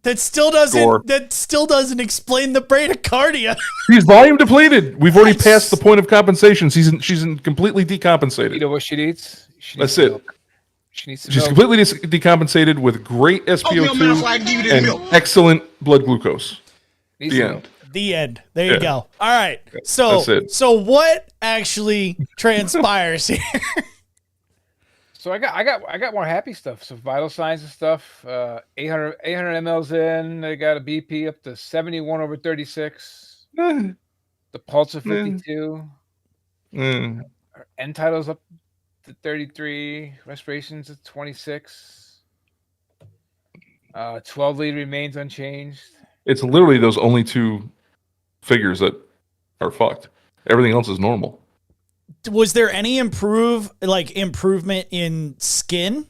That still doesn't explain the bradycardia. She's volume depleted. We've already passed the point of compensation. She's completely decompensated. You know what she needs? That's it. Milk. She's completely decompensated with great SpO2 and excellent blood glucose. The end. The end. There you go. All right. So what actually transpires here? So I got more happy stuff. So vital signs and stuff. 800 mLs in. They got a BP up to 71/36. The pulse of 52. End titles up to 33. Respirations at 26. 12 lead remains unchanged. It's literally those only two figures that are fucked. Everything else is normal. Was there any improvement in skin?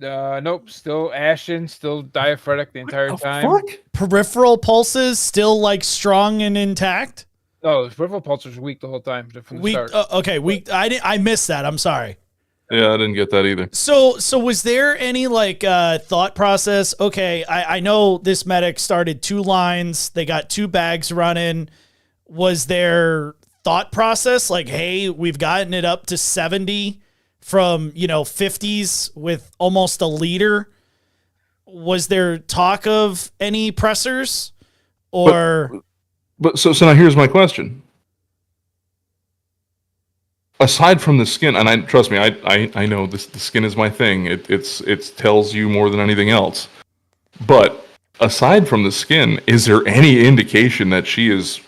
Nope. Still ashen, still diaphoretic the entire time. Fuck? Peripheral pulses still strong and intact? No, the peripheral pulses were weak the whole time from the start. Okay, weak. I missed that. I'm sorry. Yeah, I didn't get that either. So was there any thought process? Okay, I know this medic started 2 lines. They got 2 bags running. Was there thought process hey, we've gotten it up to 70 from 50s with almost a liter? Was there talk of any pressers or? But so now here's my question. Aside from the skin, and trust me, I know this. The skin is my thing. It tells you more than anything else. But aside from the skin, is there any indication that she is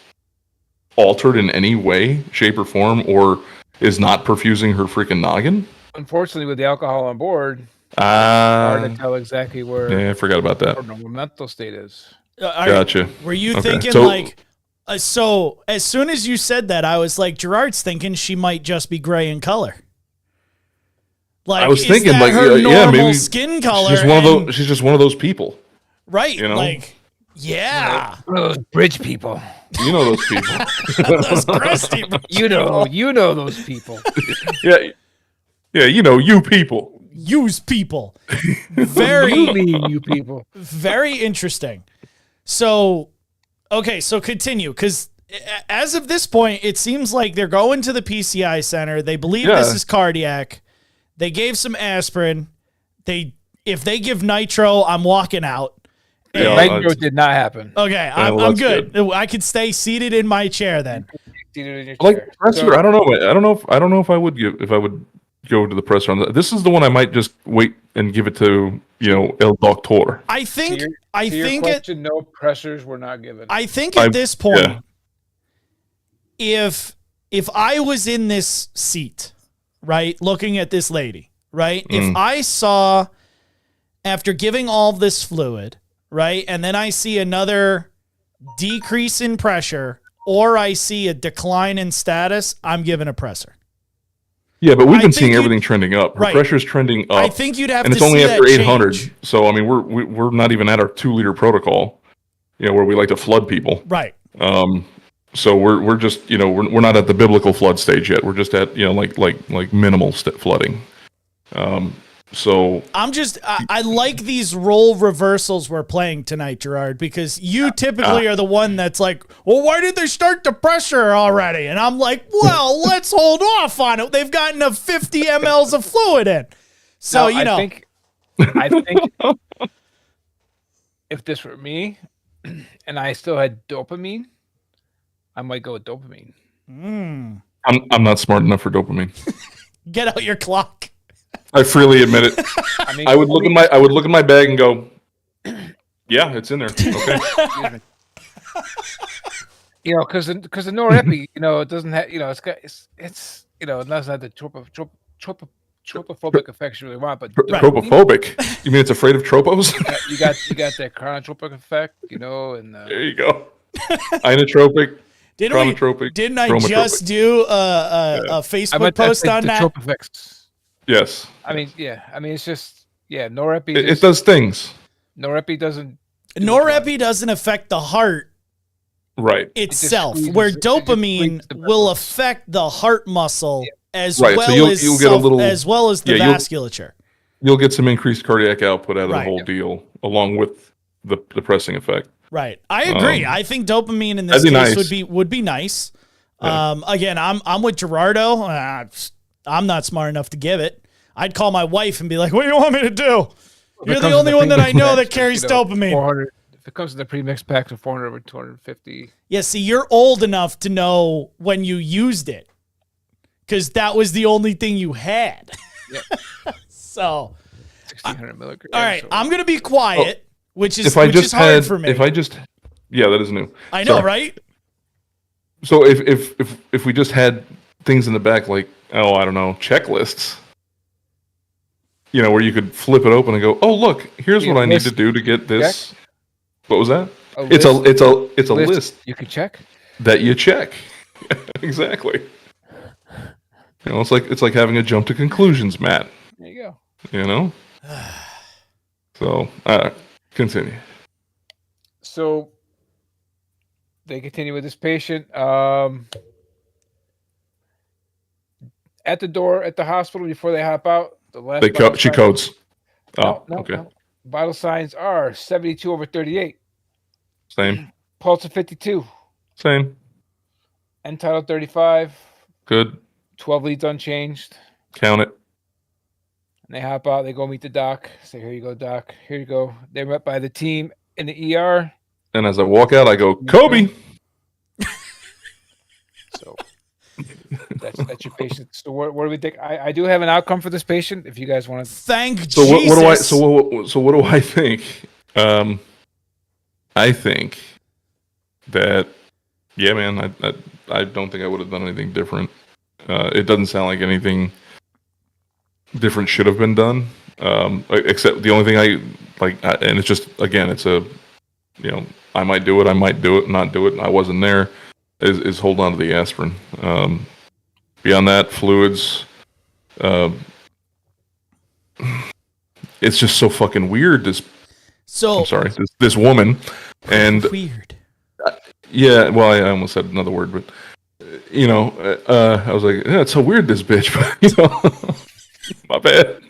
altered in any way, shape, or form, or is not perfusing her freaking noggin? Unfortunately, with the alcohol on board, hard to tell exactly where. Yeah, I forgot about that. Her normal mental state is. Gotcha. Were you thinking so as soon as you said that, I was like, Gerard's thinking she might just be gray in color. I was thinking her normal maybe skin color. She's just one of those people. Right. One of those bridge people. You know those people. Those crusty you know those people. Yeah, you people. Use people. You people. Very interesting. So, okay, so continue, because as of this point, it seems like they're going to the PCI center. They believe Yeah. this is cardiac. They gave some aspirin. If they give nitro, I'm walking out. Yeah, Nitro did not happen. Okay, I'm well, that's good. I could stay seated in my chair then. Seated in your Like chair. presser, So- I don't know if I would go to the presser on that. This is the one I might just wait and give it to El Doctor. I think To I your think question, no pressures were not given. at this point, yeah. if I was in this seat, right, looking at this lady, right, if I saw after giving all this fluid, right, and then I see another decrease in pressure or I see a decline in status, I'm giving a presser. Yeah, but we've I been think seeing you'd- everything trending up. Her Right. pressure's trending up. I think you'd have and to it's only see after that 800. change. So I mean, we're not even at our 2-liter protocol, where we like to flood people. Right. So we're just we're not at the biblical flood stage yet. We're just at like minimal flooding. So I like these role reversals we're playing tonight, Gerard, because you typically are the one that's like, well, why did they start the pressure already? And I'm like, well, let's hold off on it. They've gotten a 50 mLs of fluid in. So, Now, I think if this were me and I still had dopamine, I might go with dopamine. I'm not smart enough for dopamine. Get out your clock. I freely admit it. I mean, I would look at my bag and go, yeah, it's in there. Okay. because the norepi, it doesn't have, it's it doesn't have the tropophobic effects you really want, but dopamine, Tropophobic. You mean it's afraid of tropos? you got that chronotropic effect, and There you go. Inotropic. Chronotropic. Didn't I chromotropic. just do a I Facebook meant post on the that? trope effects. Yes. I mean, it's just norepi. It does things. Norepi doesn't. Norepi doesn't affect the heart Right. itself, squeezes where it just dopamine squeezes the will vessels. affect the heart muscle as Right, so well you'll as get a little- as well as the yeah, vasculature. You'll get some increased cardiac output out of Right. the whole deal, along with the pressing effect. Right. I agree. I think dopamine in this that'd case be nice. would be nice. Again, I'm with Gerardo. I'm not smart enough to give it. I'd call my wife and be like, "What do you want me to do? You're the only one that I know that carries dopamine." 400. If it comes in the pre-mix packs of 400 or 250. Yeah, see, you're old enough to know when you used it, because that was the only thing you had. Yeah. So, 1600 milligrams. all right, so- I'm gonna be quiet, which is If I which just is hard had, for me. yeah, that is new. I know, Sorry. right? So if we just had things in the back like, oh, I don't know, checklists, where you could flip it open and go, oh, look, here's Yeah, what I need list. to do to get this. What was that? A It's list. a list You can check. that you check. Exactly. It's like having a jump to conclusions, Matt. There you go. So, continue. So they continue with this patient. At the door at the hospital before they hop out, the last She codes. Oh, No, okay. no. Vital signs are 72/38, Same. pulse of 52, Same. end tidal 35, Good. 12 leads unchanged. Count it. And they hop out. They go meet the doc. Say, "Here you go, doc. Here you go." They're met by the team in the ER. And as I walk out, I go, Kobe. So that's your patient. So what do we think? I do have an outcome for this patient. If you guys want to, Thank So Jesus. what do I think? I think that, yeah, man, I don't think I would have done anything different. It doesn't sound like anything different should have been done. Except the only thing and it's just, again, it's I might do it, not do it. I wasn't there. Is hold on to the aspirin. Beyond that, fluids. It's just so fucking weird. I'm sorry, this woman, and weird. yeah. Well, I almost said another word, but I was like, yeah, it's so weird, this bitch. My bad.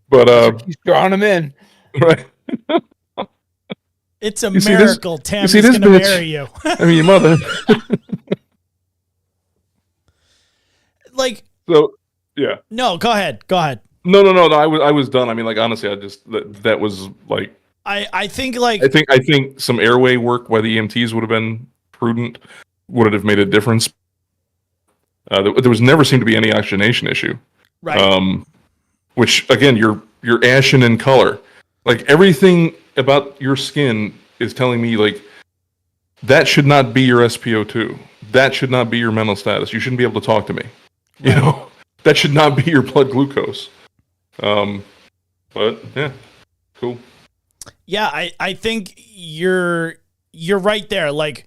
But he's drawing them in. right. It's a You see this- miracle you Tammy's see this going to bitch? marry you. I mean, your mother. Like, So, yeah. no, go ahead. Go ahead. No. I was done. I mean, like, honestly, I just that was like. I think like I think some airway work by the EMTs would have been prudent. Would it have made a difference? There was never seemed to be any oxygenation issue. right. Which again, you're ashen in color. Like everything about your skin is telling me like that should not be your SpO2. That should not be your mental status. You shouldn't be able to talk to me. You know, that should not be your blood glucose. But yeah, cool. Yeah, I think you're right there. Like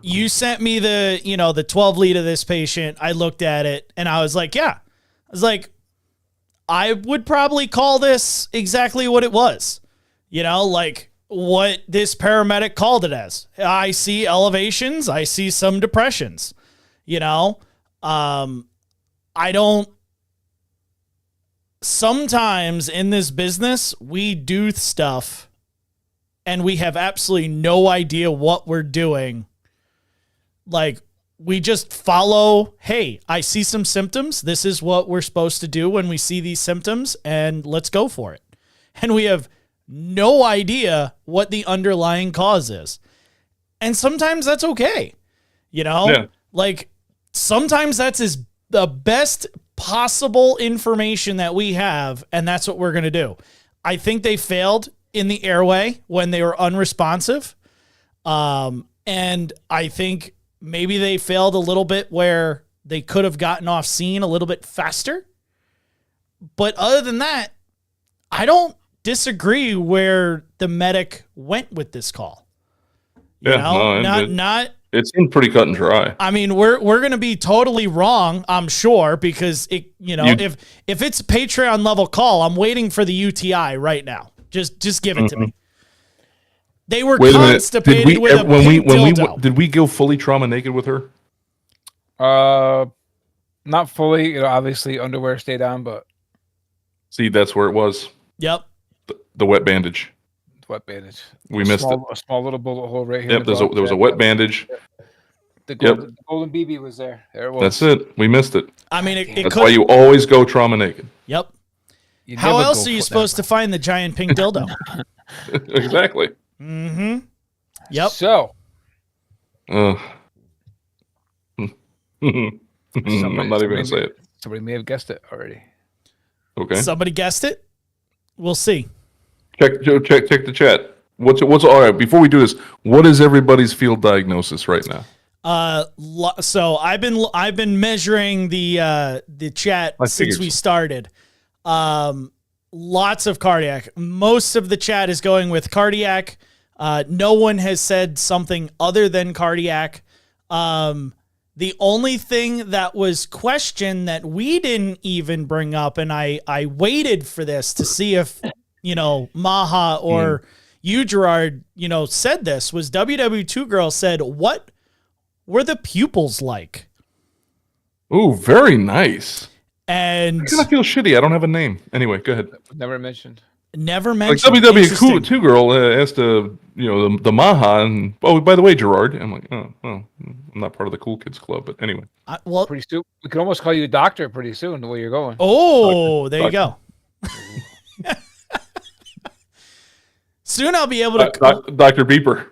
you sent me the 12 lead of this patient. I looked at it and I was like, yeah. I was like, I would probably call this exactly what it was. Like what this paramedic called it as. I see elevations, I see some depressions. I don't. Sometimes in this business, we do stuff and we have absolutely no idea what we're doing. Like, we just follow, hey, I see some symptoms. This is what we're supposed to do when we see these symptoms, and let's go for it. And we have no idea what the underlying cause is. And sometimes that's okay. Yeah. Like, sometimes that's the best possible information that we have, and that's what we're going to do. I think they failed in the airway when they were unresponsive. And I think maybe they failed a little bit where they could have gotten off scene a little bit faster. But other than that, I don't disagree where the medic went with this call. It seemed pretty cut and dry. I mean, we're going to be totally wrong, I'm sure, because if it's a Patreon level call, I'm waiting for the UTI right now. Just give it to me. They were constipated with a pink dildo. Did we go fully trauma naked with her? Not fully. Obviously underwear stayed on, but See, that's where it was. Yep. The wet bandage. wet bandage. We missed it. A small little bullet hole right here. Yep, there was a wet bandage. The golden BB was there. There it was. That's it. We missed it. I mean, it That's could. why you always go trauma naked. Yep. You How never else go are you for supposed to find the giant pink dildo? Exactly. Mm-hmm. Yep. So, I'm not even gonna say it. Somebody may have guessed it already. Okay. Somebody guessed it. We'll see. Check the chat. What's all right? Before we do this, what is everybody's field diagnosis right now? So I've been measuring the chat since we started. Lots of cardiac. Most of the chat is going with cardiac. No one has said something other than cardiac. The only thing that was questioned that we didn't even bring up, and I waited for this to see if, Maha or you, Gerard, said this, was WW2 Girl said, what were the pupils like? Ooh, very nice. And I kind of feel shitty. I don't have a name. Anyway, go ahead. Never mentioned. Never Like mentioned. WW2 Girl asked the Maha, and by the way, Gerard. I'm like, oh, well, I'm not part of the cool kids club, but anyway. Well, Pretty soon, we can almost call you a doctor pretty soon. The way you're going. oh, there you go. Soon I'll be able to. Dr. Beeper.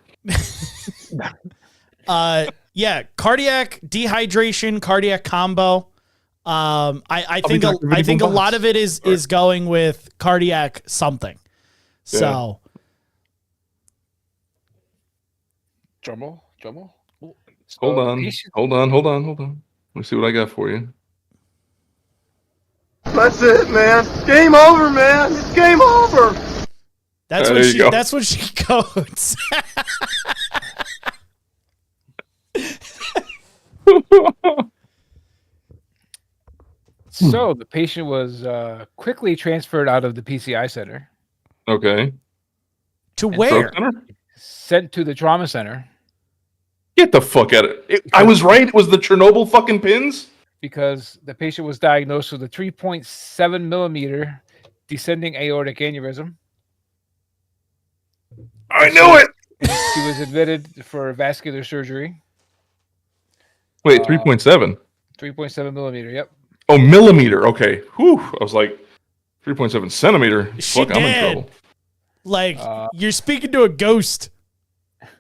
Yeah, cardiac dehydration, cardiac combo. I think a lot of it is going with cardiac something. Yeah. So Drummel. Hold on. Let me see what I got for you. That's it, man. Game over, man. It's game over. that's There what you she go. that's what she codes. So the patient was quickly transferred out of the PCI center, Okay. To And where? Stroke center? sent to the trauma center Get the fuck out of it. I was right. It was the Chernobyl fucking pins. because the patient was diagnosed with a 3.7 millimeter descending aortic aneurysm. I knew it. She was admitted for vascular surgery. Wait, 3.7. 3.7 millimeter. Yep. Oh, millimeter. Okay. Whew. I was like, 3.7 centimeter. She Fuck, I'm in did. trouble. Like, you're speaking to a ghost.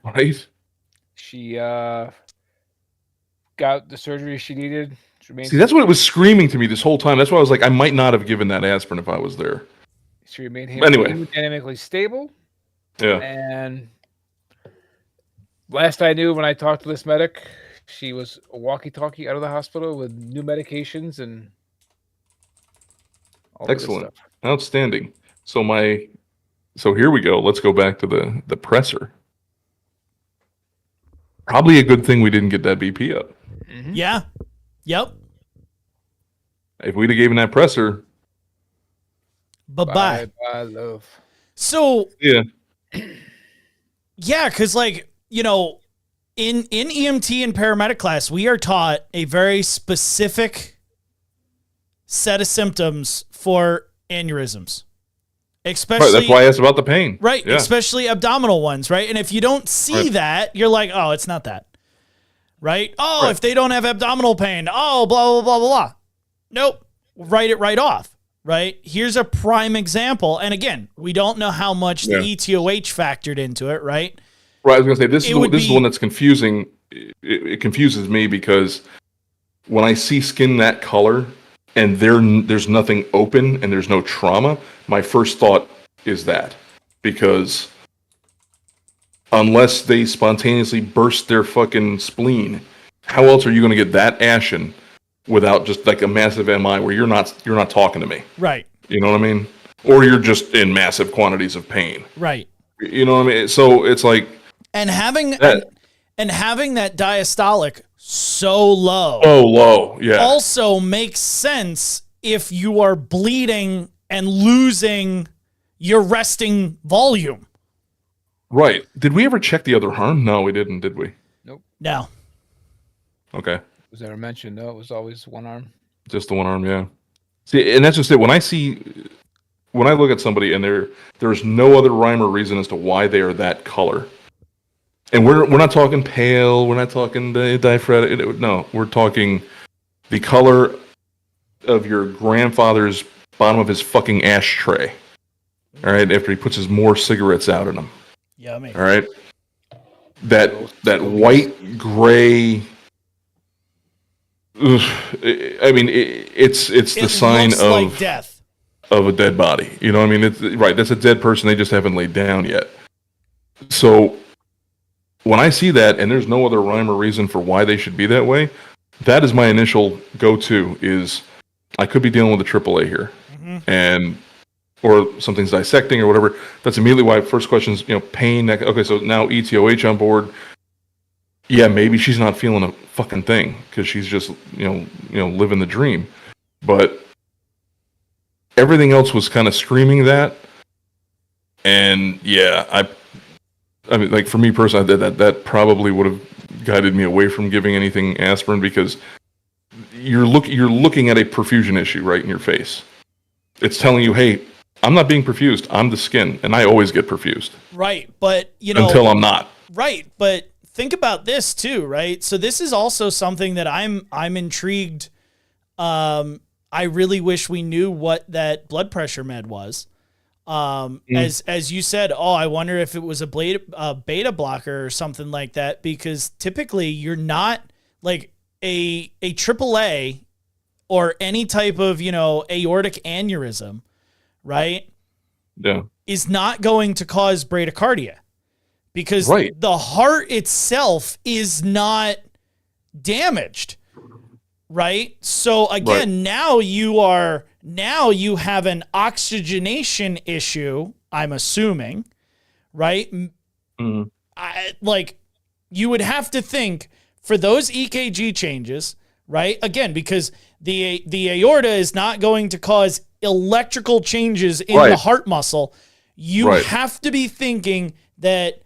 Right? She got the surgery she needed. See, that's what it was screaming to me this whole time. That's why I was like, I might not have given that aspirin if I was there. She remained hemodynamically stable. Yeah. And last I knew, when I talked to this medic, she was a walkie-talkie out of the hospital with new medications and all the good Excellent. stuff. Outstanding. So here we go. Let's go back to the presser. Probably a good thing we didn't get that BP up. Mm-hmm. Yeah. Yep. If we'd have given that presser, Bye-bye. Bye, love. So, yeah. yeah, because, like, you know, in EMT and paramedic class, we are taught a very specific set of symptoms for aneurysms. Especially, Right, that's why I asked about the pain. Right, Yeah. especially abdominal ones, right? And if you don't see that, you're like, oh, it's not that. Right? Oh, if they don't have abdominal pain, oh, blah, blah, blah, blah, blah. Nope. Write it right off, right? Here's a prime example. And again, we don't know how much the ETOH factored into it, right? Right, I was going to say, this is the one that's confusing. It confuses me because when I see skin that color and there's nothing open and there's no trauma, my first thought is that. Because unless they spontaneously burst their fucking spleen, how else are you going to get that ashen without just like a massive MI where you're not talking to me? Right. You know what I mean? Or you're just in massive quantities of pain. Right. You know what I mean? So it's like, and having that diastolic so low. Oh, low, yeah. Also makes sense if you are bleeding and losing your resting volume. Right. Did we ever check the other arm? No, we didn't, did we? Nope. No. Okay. Was ever mentioned? No, it was always one arm. Just the one arm, yeah. See, and that's just it. When I look at somebody and there's no other rhyme or reason as to why they are that color. And we're not talking pale, we're not talking the diaphoretic. No, we're talking the color of your grandfather's bottom of his fucking ashtray. All right, after he puts his more cigarettes out in them. Yummy. All right. That white gray. I mean, it's the sign looks of like death. Of a dead body. You know what I mean? It's right. That's a dead person. They just haven't laid down yet. So when I see that and there's no other rhyme or reason for why they should be that way, that is my initial go-to is I could be dealing with a AAA here. And or something's dissecting or whatever. That's immediately why first question is, pain. Okay, so now ETOH on board. Yeah, maybe she's not feeling a fucking thing because she's just, living the dream. But everything else was kind of screaming that. And yeah, I mean, like for me personally, that probably would have guided me away from giving anything aspirin because you're looking at a perfusion issue right in your face. It's telling you, hey, I'm not being perfused. I'm the skin, and I always get perfused. Right, but until I'm not. Right, but think about this too, right? So this is also something that I'm intrigued. I really wish we knew what that blood pressure med was. As you said, I wonder if it was a beta blocker or something like that, because typically you're not like a AAA or any type of, aortic aneurysm, right? Yeah. Is not going to cause bradycardia because the heart itself is not damaged. Right. So again, now you have an oxygenation issue, I'm assuming, right? Mm-hmm. You would have to think for those EKG changes, right? Again, because the aorta is not going to cause electrical changes in the heart muscle. You have to be thinking that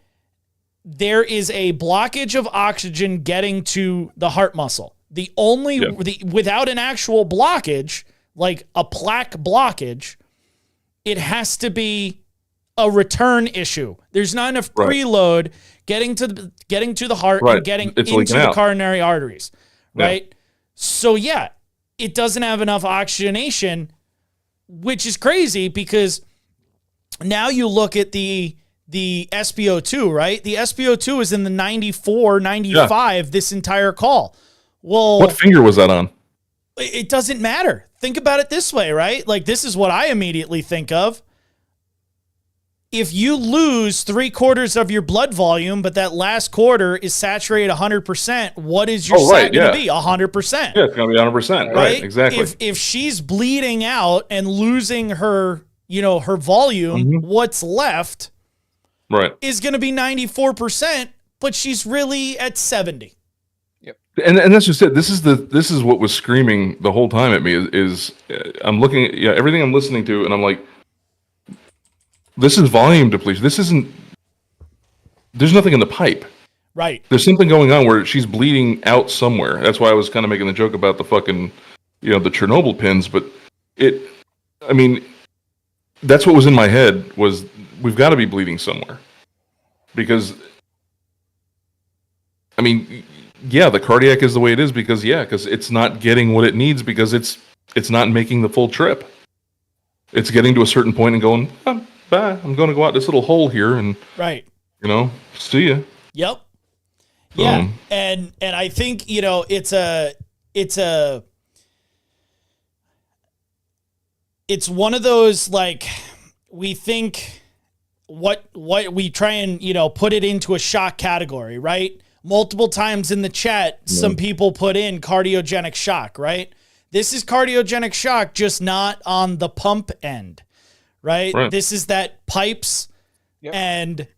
there is a blockage of oxygen getting to the heart muscle. The only without an actual blockage, like a plaque blockage, it has to be a return issue. There's not enough preload getting to the heart and getting into the coronary arteries, right? So yeah, it doesn't have enough oxygenation, which is crazy because now you look at the SpO2, right? The SpO2 is in the 94, 95 this entire call. Well, what finger was that on? It doesn't matter. Think about it this way, right? Like, this is what I immediately think of. If you lose 3/4 of your blood volume, but that last quarter is saturated 100%, what is your sat going to be? 100%. Yeah, it's going to be 100%. Right, exactly. If she's bleeding out and losing her, her volume, what's left is going to be 94%, but she's really at 70. And that's just it. This is what was screaming the whole time at me is I'm looking at everything I'm listening to, and I'm like, this is volume depletion. There's nothing in the pipe. Right. There's something going on where she's bleeding out somewhere. That's why I was kind of making the joke about the fucking, the Chernobyl pins. But that's what was in my head was we've got to be bleeding somewhere. Because, the cardiac is the way it is because it's not getting what it needs because it's not making the full trip. It's getting to a certain point and going, bye. I'm going to go out this little hole here and see ya. Yep. Yeah, and I think it's one of those, like, we think what we try and put it into a shock category, right? Multiple times in the chat, some people put in cardiogenic shock, right? This is cardiogenic shock, just not on the pump end, right? This is that pipes and,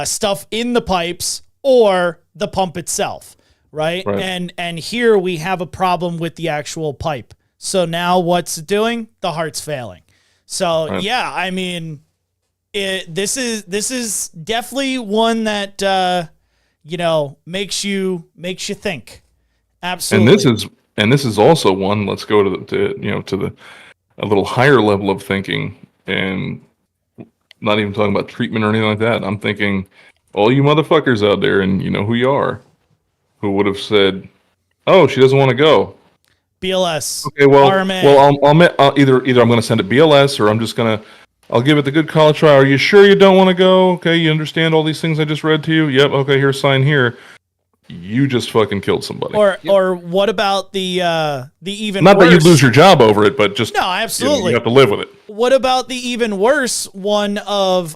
stuff in the pipes or the pump itself, right? And here we have a problem with the actual pipe. So now what's it doing? The heart's failing. So, this is definitely one that, makes you think. Absolutely. And this is also one. Let's go to a little higher level of thinking, and not even talking about treatment or anything like that. I'm thinking, all you motherfuckers out there, and you know who you are, who would have said, "Oh, she doesn't want to go." BLS. Okay, I'll either I'm going to send it BLS or I'll give it the good college try. Are you sure you don't want to go? Okay, you understand all these things I just read to you? Yep. Okay, here's sign here. You just fucking killed somebody. Or what about the even not worse? That you'd lose your job over it, but just no, absolutely you have to live with it. What about the even worse one of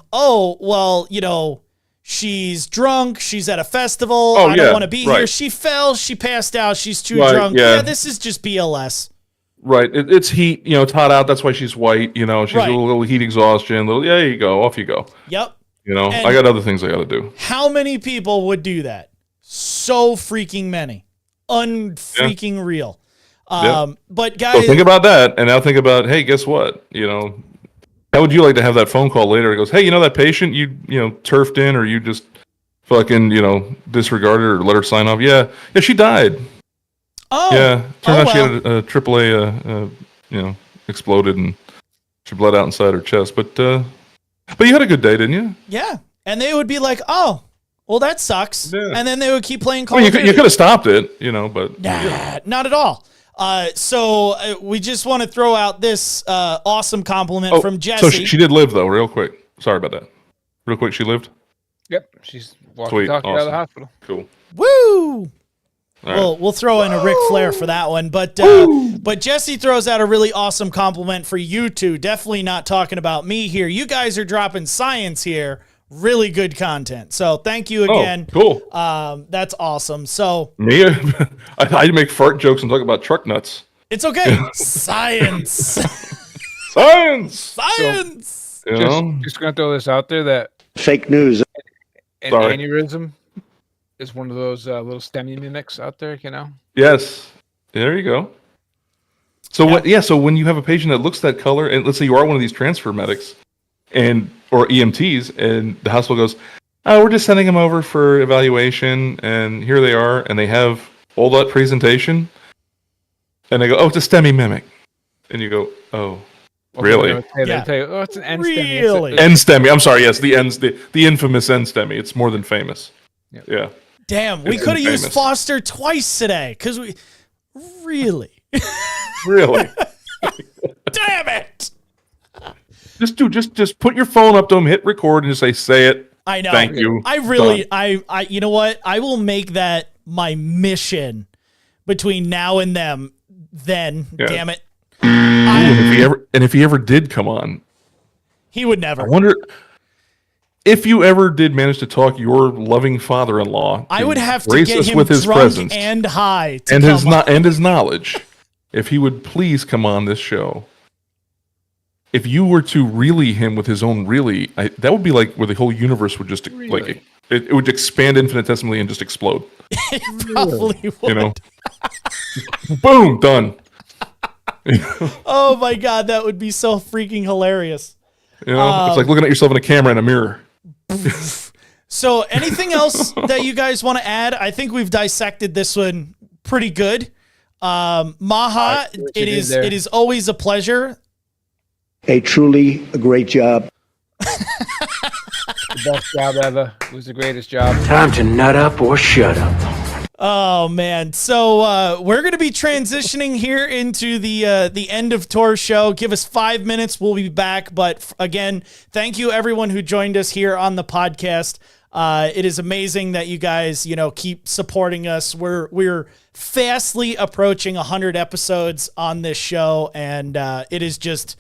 she's drunk, she's at a festival, I don't want to be here. She fell, she passed out, she's too drunk. Yeah, this is just BLS. Right. It's heat, it's hot out, that's why she's white, she's a little heat exhaustion, there you go, off you go. Yep. I got other things I got to do. How many people would do that? So freaking many. Unfreaking real. But guys, so think about that, and now think about, hey, guess what? How would you like to have that phone call later? It goes, hey, that patient you turfed in, or you just fucking disregarded or let her sign off? Yeah, she died. Oh, yeah. Turned out she had a AAA, exploded and she bled out inside her chest. But you had a good day, didn't you? Yeah, and they would be like, oh. Well, that sucks. Yeah. And then they would keep playing Call of Duty. You could have stopped it, but... Not at all. So we just want to throw out this awesome compliment from Jesse. So she did live, though, real quick. Sorry about that. Real quick, she lived? Yep. She's talking out of the hospital. Cool. Woo! Right. We'll throw in a Ric Flair for that one. But Jesse throws out a really awesome compliment for you two. Definitely not talking about me here. You guys are dropping science here. Really good content. So thank you again. Oh, cool. That's awesome. So me, I make fart jokes and talk about truck nuts. It's okay. Science. Science. Science. So, just gonna throw this out there that fake news. An aneurysm is one of those little STEMI mimics out there. Yes. There you go. So So when you have a patient that looks that color, and let's say you are one of these transfer medics, or EMTs, and the hospital goes, oh, we're just sending them over for evaluation, and here they are, and they have all that presentation, and they go, oh, it's a STEMI mimic. And you go, oh, Really? They tell you, oh, it's an NSTEMI. Really? NSTEMI. I'm sorry. Yes, the infamous NSTEMI. It's more than famous. Yeah. Damn, we It's could have used infamous. Foster twice today because we really. Really. Damn it! Just put your phone up to him, hit record, and just say it. I know. Thank you. I really, Done. I, you know what? I will make that my mission between now and them. Then, Yeah. damn it, And if he ever did come on, he would never. I wonder if you ever did manage to talk your loving father-in-law. I would have to grace get us him with his drunk presence and high to and come his on. and his knowledge. If he would please come on this show. If you were to really him with his own really, that would be like where the whole universe would just like it would expand infinitesimally and just explode. It probably would. You know, boom, done. Oh my god, that would be so freaking hilarious. You know, it's like looking at yourself in a camera in a mirror. So, anything else that you guys want to add? I think we've dissected this one pretty good. Maha, it is always a pleasure. A truly great job. The best job ever. It was the greatest job. Time to nut up or shut up. Oh man! So we're gonna be transitioning here into the end of tour show. Give us 5 minutes, we'll be back. But again, thank you everyone who joined us here on the podcast. It is amazing that you guys, keep supporting us. We're fastly approaching 100 episodes on this show, and it is just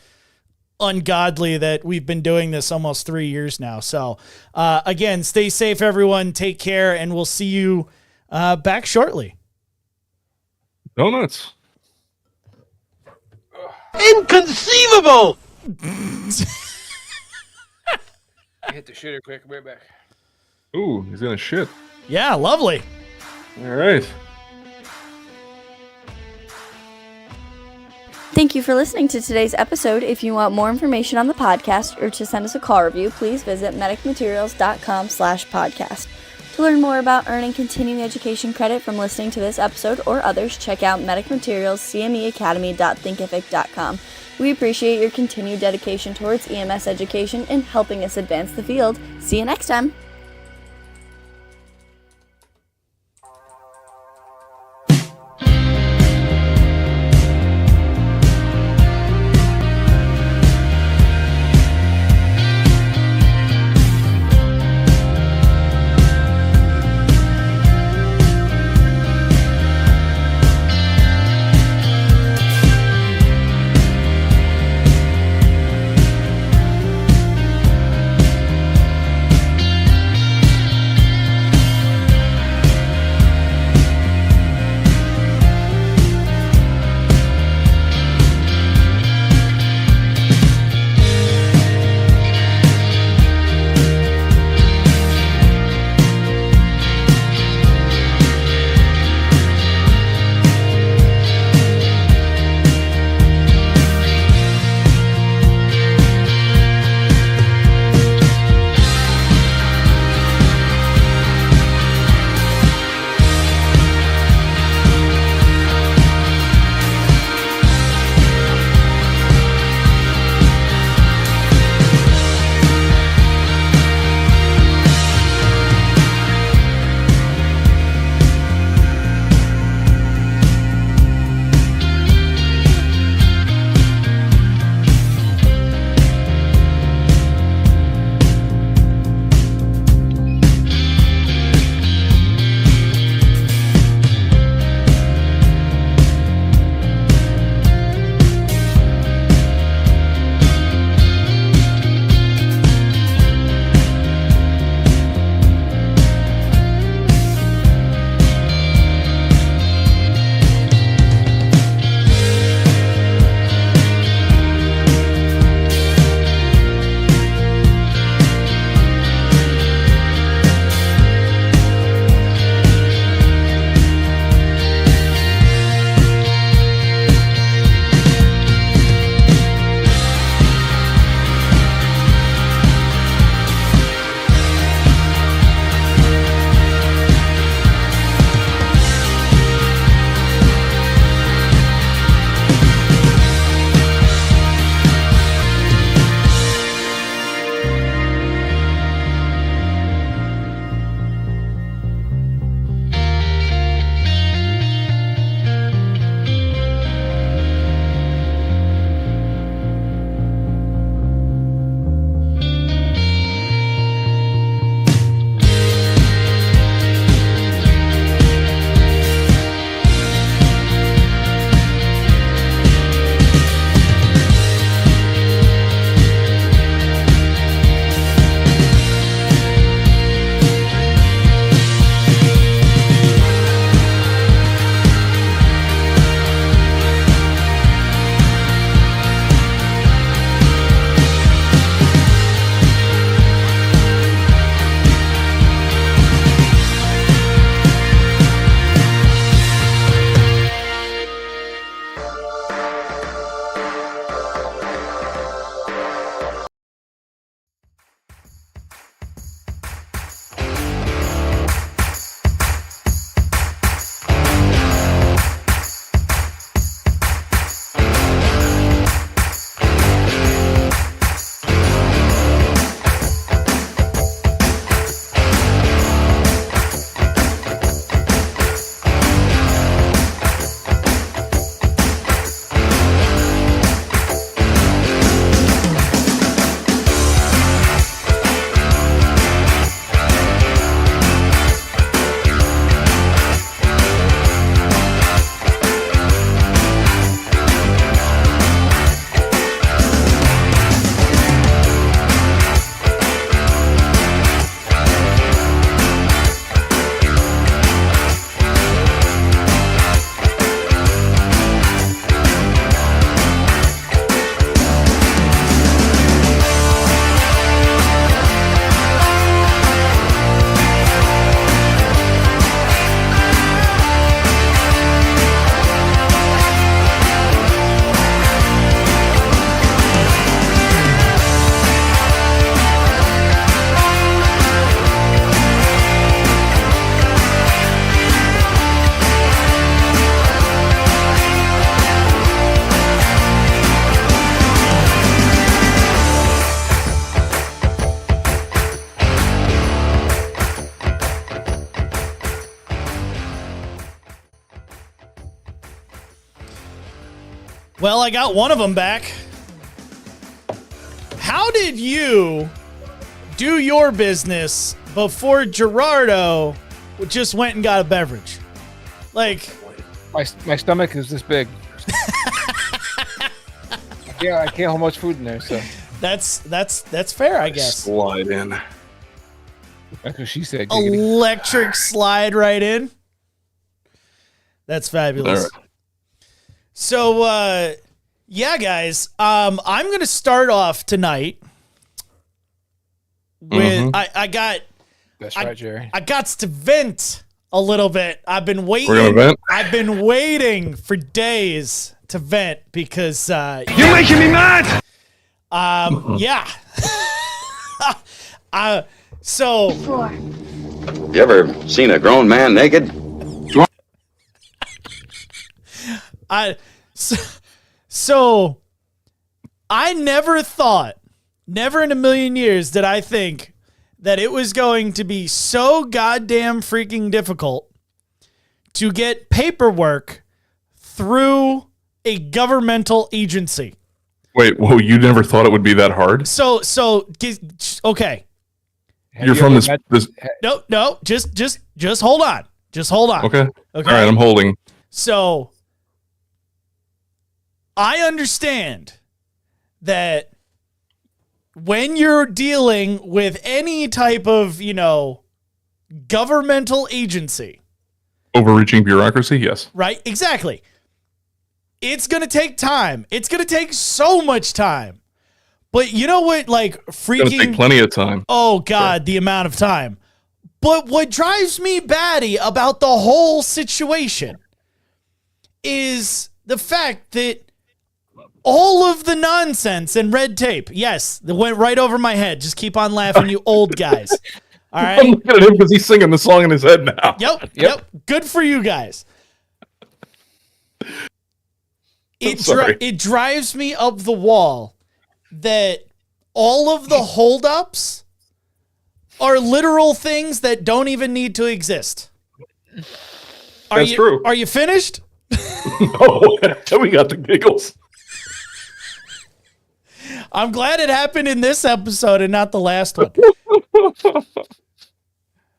ungodly that we've been doing this almost 3 years now. So again, stay safe, everyone. Take care, and we'll see you back shortly. Donuts. Inconceivable! Hit the shitter quick. Right back. Ooh, he's gonna shit. Yeah, lovely. All right. Thank you for listening to today's episode. If you want more information on the podcast or to send us a car review, please visit medicmaterials.com/podcast. To learn more about earning continuing education credit from listening to this episode or others, check out Medic Materials CMEacademy.thinkific.com. We appreciate your continued dedication towards EMS education and helping us advance the field. See you next time. Well, I got one of them back. How did you do your business before Gerardo just went and got a beverage? Like, my stomach is this big. Yeah, I can't hold much food in there, so that's fair, I guess. Slide in. that's what she said. Giggity. Electric slide right in. That's fabulous. All right. So, yeah, guys, I'm going to start off tonight with, I got, That's right, Jerry. I got to vent a little bit. I've been waiting. We're gonna vent? I've been waiting for days to vent because, You're making me mad! yeah. So, You ever seen a grown man naked? So I never thought, never in a million years did I think that it was going to be so goddamn freaking difficult to get paperwork through a governmental agency. Wait, whoa, you never thought it would be that hard? Okay. You're from this. No, just hold on. Just hold on. Okay. All right, I'm holding. So I understand that when you're dealing with any type of, governmental agency, Overreaching bureaucracy, yes. right? Exactly. It's going to take time. It's going to take so much time. But you know what, like, It's gonna take freaking, plenty of time. oh God, the amount of time. But what drives me batty about the whole situation is the fact that all of the nonsense and red tape, yes, that went right over my head. Just keep on laughing, you old guys. All I'm right? looking at him because he's singing the song in his head now. Yep. Good for you guys. Sorry. It drives me up the wall that all of the holdups are literal things that don't even need to exist. That's true. Are you finished? Oh, we got the giggles. I'm glad it happened in this episode and not the last one.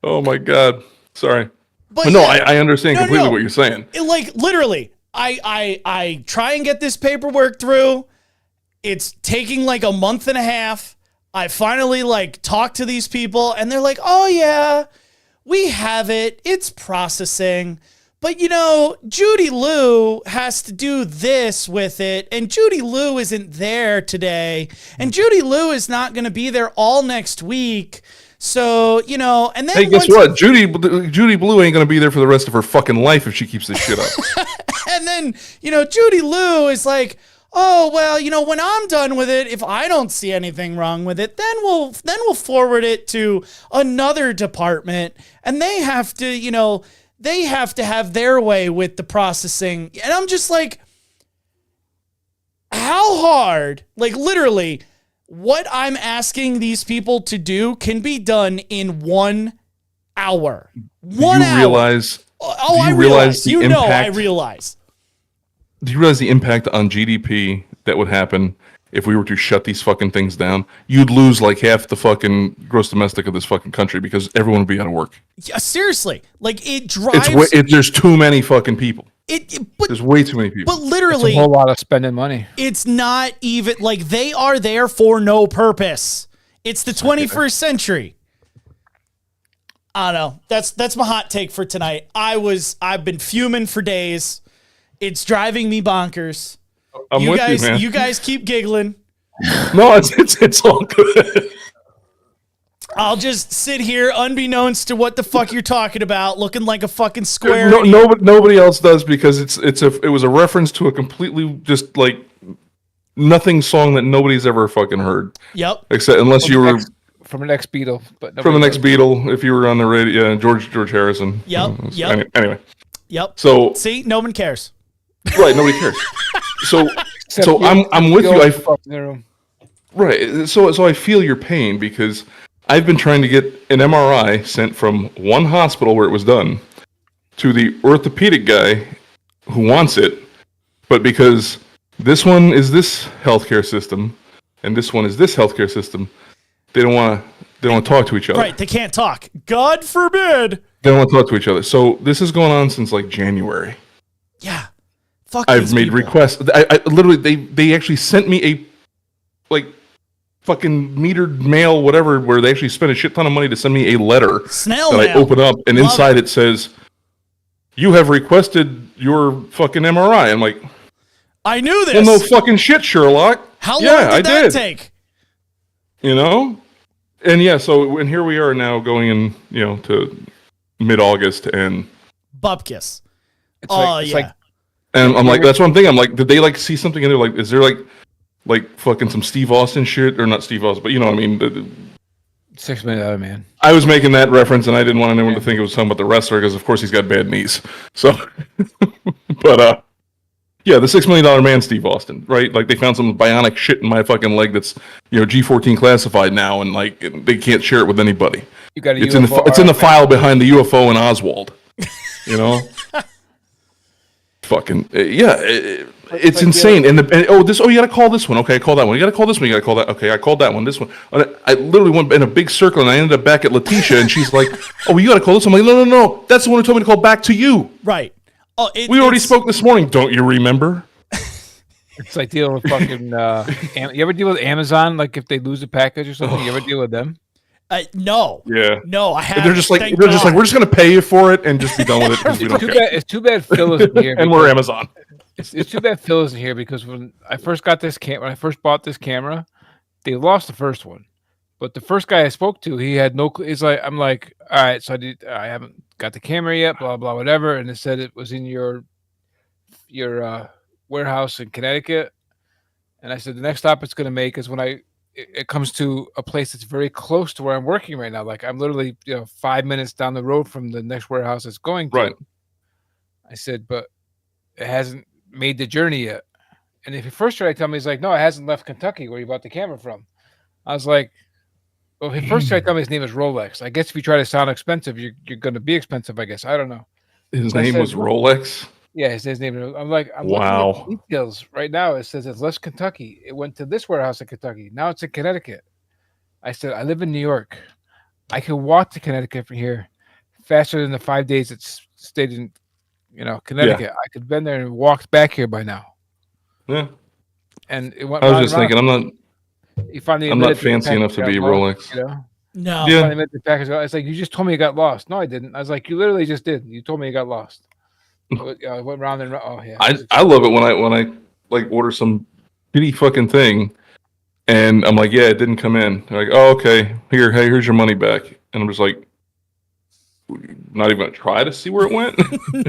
Oh my God. Sorry. But no, yeah, I understand No, completely no. what you're saying. like literally, I try and get this paperwork through. It's taking like a month and a half. I finally talk to these people and they're like, "Oh yeah, we have it. It's processing." But Judy Lou has to do this with it, and Judy Lou isn't there today, and Judy Lou is not going to be there all next week. So, and then Hey, guess what? Judy Blue ain't gonna be there for the rest of her fucking life if she keeps this shit up. And then, Judy Lou is like, "Oh, well, when I'm done with it, if I don't see anything wrong with it, then we'll forward it to another department, and they have to, they have to have their way with the processing." And I'm just like, how hard, literally, what I'm asking these people to do can be done in 1 hour. 1 hour. Realize? Oh, I realize realize. the I impact? realize. Do you realize the impact on GDP that would happen if we were to shut these fucking things down? You'd lose like half the fucking gross domestic of this fucking country because everyone would be out of work. Yeah, seriously. It drives. There's too many fucking people. But There's way too many people. But literally, It's a whole lot of spending money. it's not even they are there for no purpose. It's the 21st century. I don't know. That's my hot take for tonight. I've been fuming for days. It's driving me bonkers. I'm with guys, you, man. You guys keep giggling. No, it's all good. I'll just sit here unbeknownst to what the fuck you're talking about, looking like a fucking square. Nobody else does because it was a reference to a completely just nothing song that nobody's ever fucking heard. Yep. Except unless you were From the next Beatle, but from the next Beatle, if you were on the radio, George Harrison. Yep. Anyway. Yep. So see, no one cares. right, nobody cares. So I'm with you. Right. So I feel your pain because I've been trying to get an MRI sent from one hospital where it was done to the orthopedic guy who wants it, but because this one is this healthcare system, and this one is this healthcare system. They don't want to talk to each other. Right, they can't talk. God forbid. They don't want to talk to each other. So this is going on since like January. Yeah. Fuck I've these made people. requests. I literally they actually sent me a like fucking metered mail, whatever, where they actually spent a shit ton of money to send me a letter Snail that mail. I open up, and Love inside it says, "You have requested your fucking MRI." I'm like, I knew this. well, no fucking shit, Sherlock. How long Yeah, did that take? You know? And yeah, and here we are now going in, to mid-August, and Bupkis. It's Yeah. like and I'm like, that's what I'm thinking. I'm like, did they like see something in there? Like, is there like fucking some Steve Austin shit, or not Steve Austin, but you know what I mean? $6 million man. I was making that reference, and I didn't want anyone to think it was talking about the wrestler, because of course he's got bad knees. So, but yeah, the $6 million man, Steve Austin, right? Like, they found some bionic shit in my fucking leg that's G14 classified now, and like they can't share it with anybody. You got a It's UFO in the artifact. file behind the UFO and Oswald. You know, fucking yeah, it's insane. And you got to call this one. Okay, I call that one. You got to call this one. You got to call that. Okay, I called that one. This one. And I literally went in a big circle, and I ended up back at Letitia, and she's like, "Oh, well, you got to call this one." I'm like, no, that's the one who told me to call back to you. Right. Oh, We already spoke this morning. Don't you remember? It's like dealing with fucking. You ever deal with Amazon? Like if they lose a package or something, you ever deal with them? No. Yeah. No, I haven't. They're just like Thank we're God. just going to pay you for it and just be done with it, because we don't care. It's too bad Phil isn't here. And we're Amazon. It's too bad Phil isn't here, because when I first got this when I first bought this camera, they lost the first one. But the first guy I spoke to, he had no. It's like I'm like, all right, so I haven't got the camera yet, blah blah whatever, and it said it was in your warehouse in Connecticut, and I said the next stop it's going to make is when it comes to a place that's very close to where I'm working right now. Like I'm literally 5 minutes down the road from the next warehouse it's going to. Right. I said, but it hasn't made the journey yet. And if he first tried to tell me, he's like, no, it hasn't left Kentucky where you bought the camera from. I was like, well, he first tried to tell me his name is Rolex. I guess if you try to sound expensive, you're going to be expensive, I guess. I don't know. His I name said, was Rolex. Yeah, his name. I'm like, I'm Wow. looking at the details right now. It says it's left Kentucky. It went to this warehouse in Kentucky. Now it's in Connecticut. I said, I live in New York. I can walk to Connecticut from here faster than the 5 days it's stayed in, Connecticut. I could have been there and walked back here by now. Yeah. And it went. I was round just and thinking, round. You finally I'm not admitted the fancy enough to package be got lost, Rolex. No. Yeah. Finally admitted the package. It's like, you just told me it got lost. No, I didn't. I was like, you literally just did. You told me it got lost. I went round and round. Oh yeah. I love it when I like order some shitty fucking thing, and I'm like, yeah, it didn't come in. They're like, oh, okay, here's your money back, and I'm just like, not even gonna try to see where it went.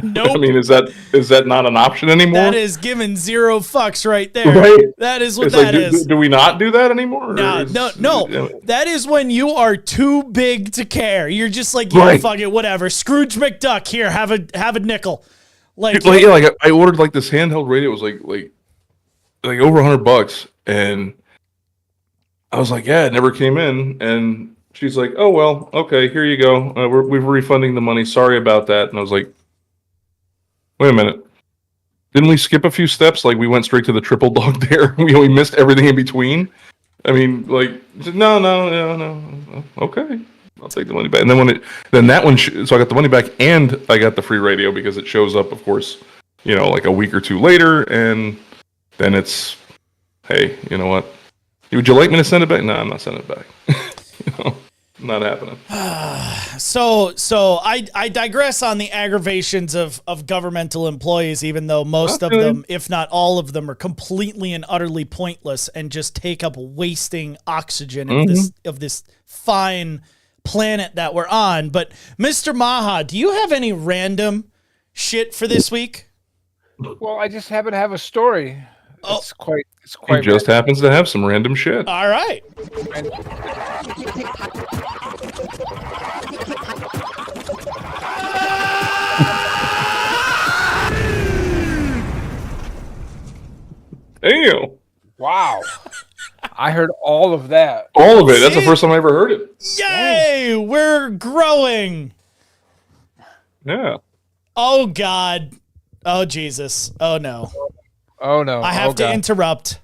Nope. I mean, is that not an option anymore? That is giving zero fucks right there. Right. That is what It's that like, is. do we not do that anymore? No, no. That is when you are too big to care. You're just like, yeah, Right. fuck it, whatever. Scrooge McDuck, here, have a nickel. Like, I ordered like this handheld radio. It was like over $100, and I was like, yeah, it never came in. And she's like, oh well, okay, here you go. We're refunding the money. Sorry about that. And I was like, wait a minute, didn't we skip a few steps? Like we went straight to the triple dog dare. we missed everything in between. I mean, like, no. Okay, I'll take the money back. And then that one, so I got the money back, and I got the free radio because it shows up, of course, like a week or two later, and then it's, hey, you know what? Would you like me to send it back? No, I'm not sending it back. Not happening. So I digress on the aggravations of governmental employees, even though most of them, if not all of them, are completely and utterly pointless and just take up wasting oxygen of this fine planet that we're on. But Mr. Maha, do you have any random shit for this week? Well, I just happen to have a story. It's quite. He just happens to have some random shit. All right. Damn. Wow. I heard all of that. All of it. That's the first time I ever heard it. Yay! We're growing. Yeah. Oh God. Oh Jesus. Oh no. Oh no! I have to God. interrupt.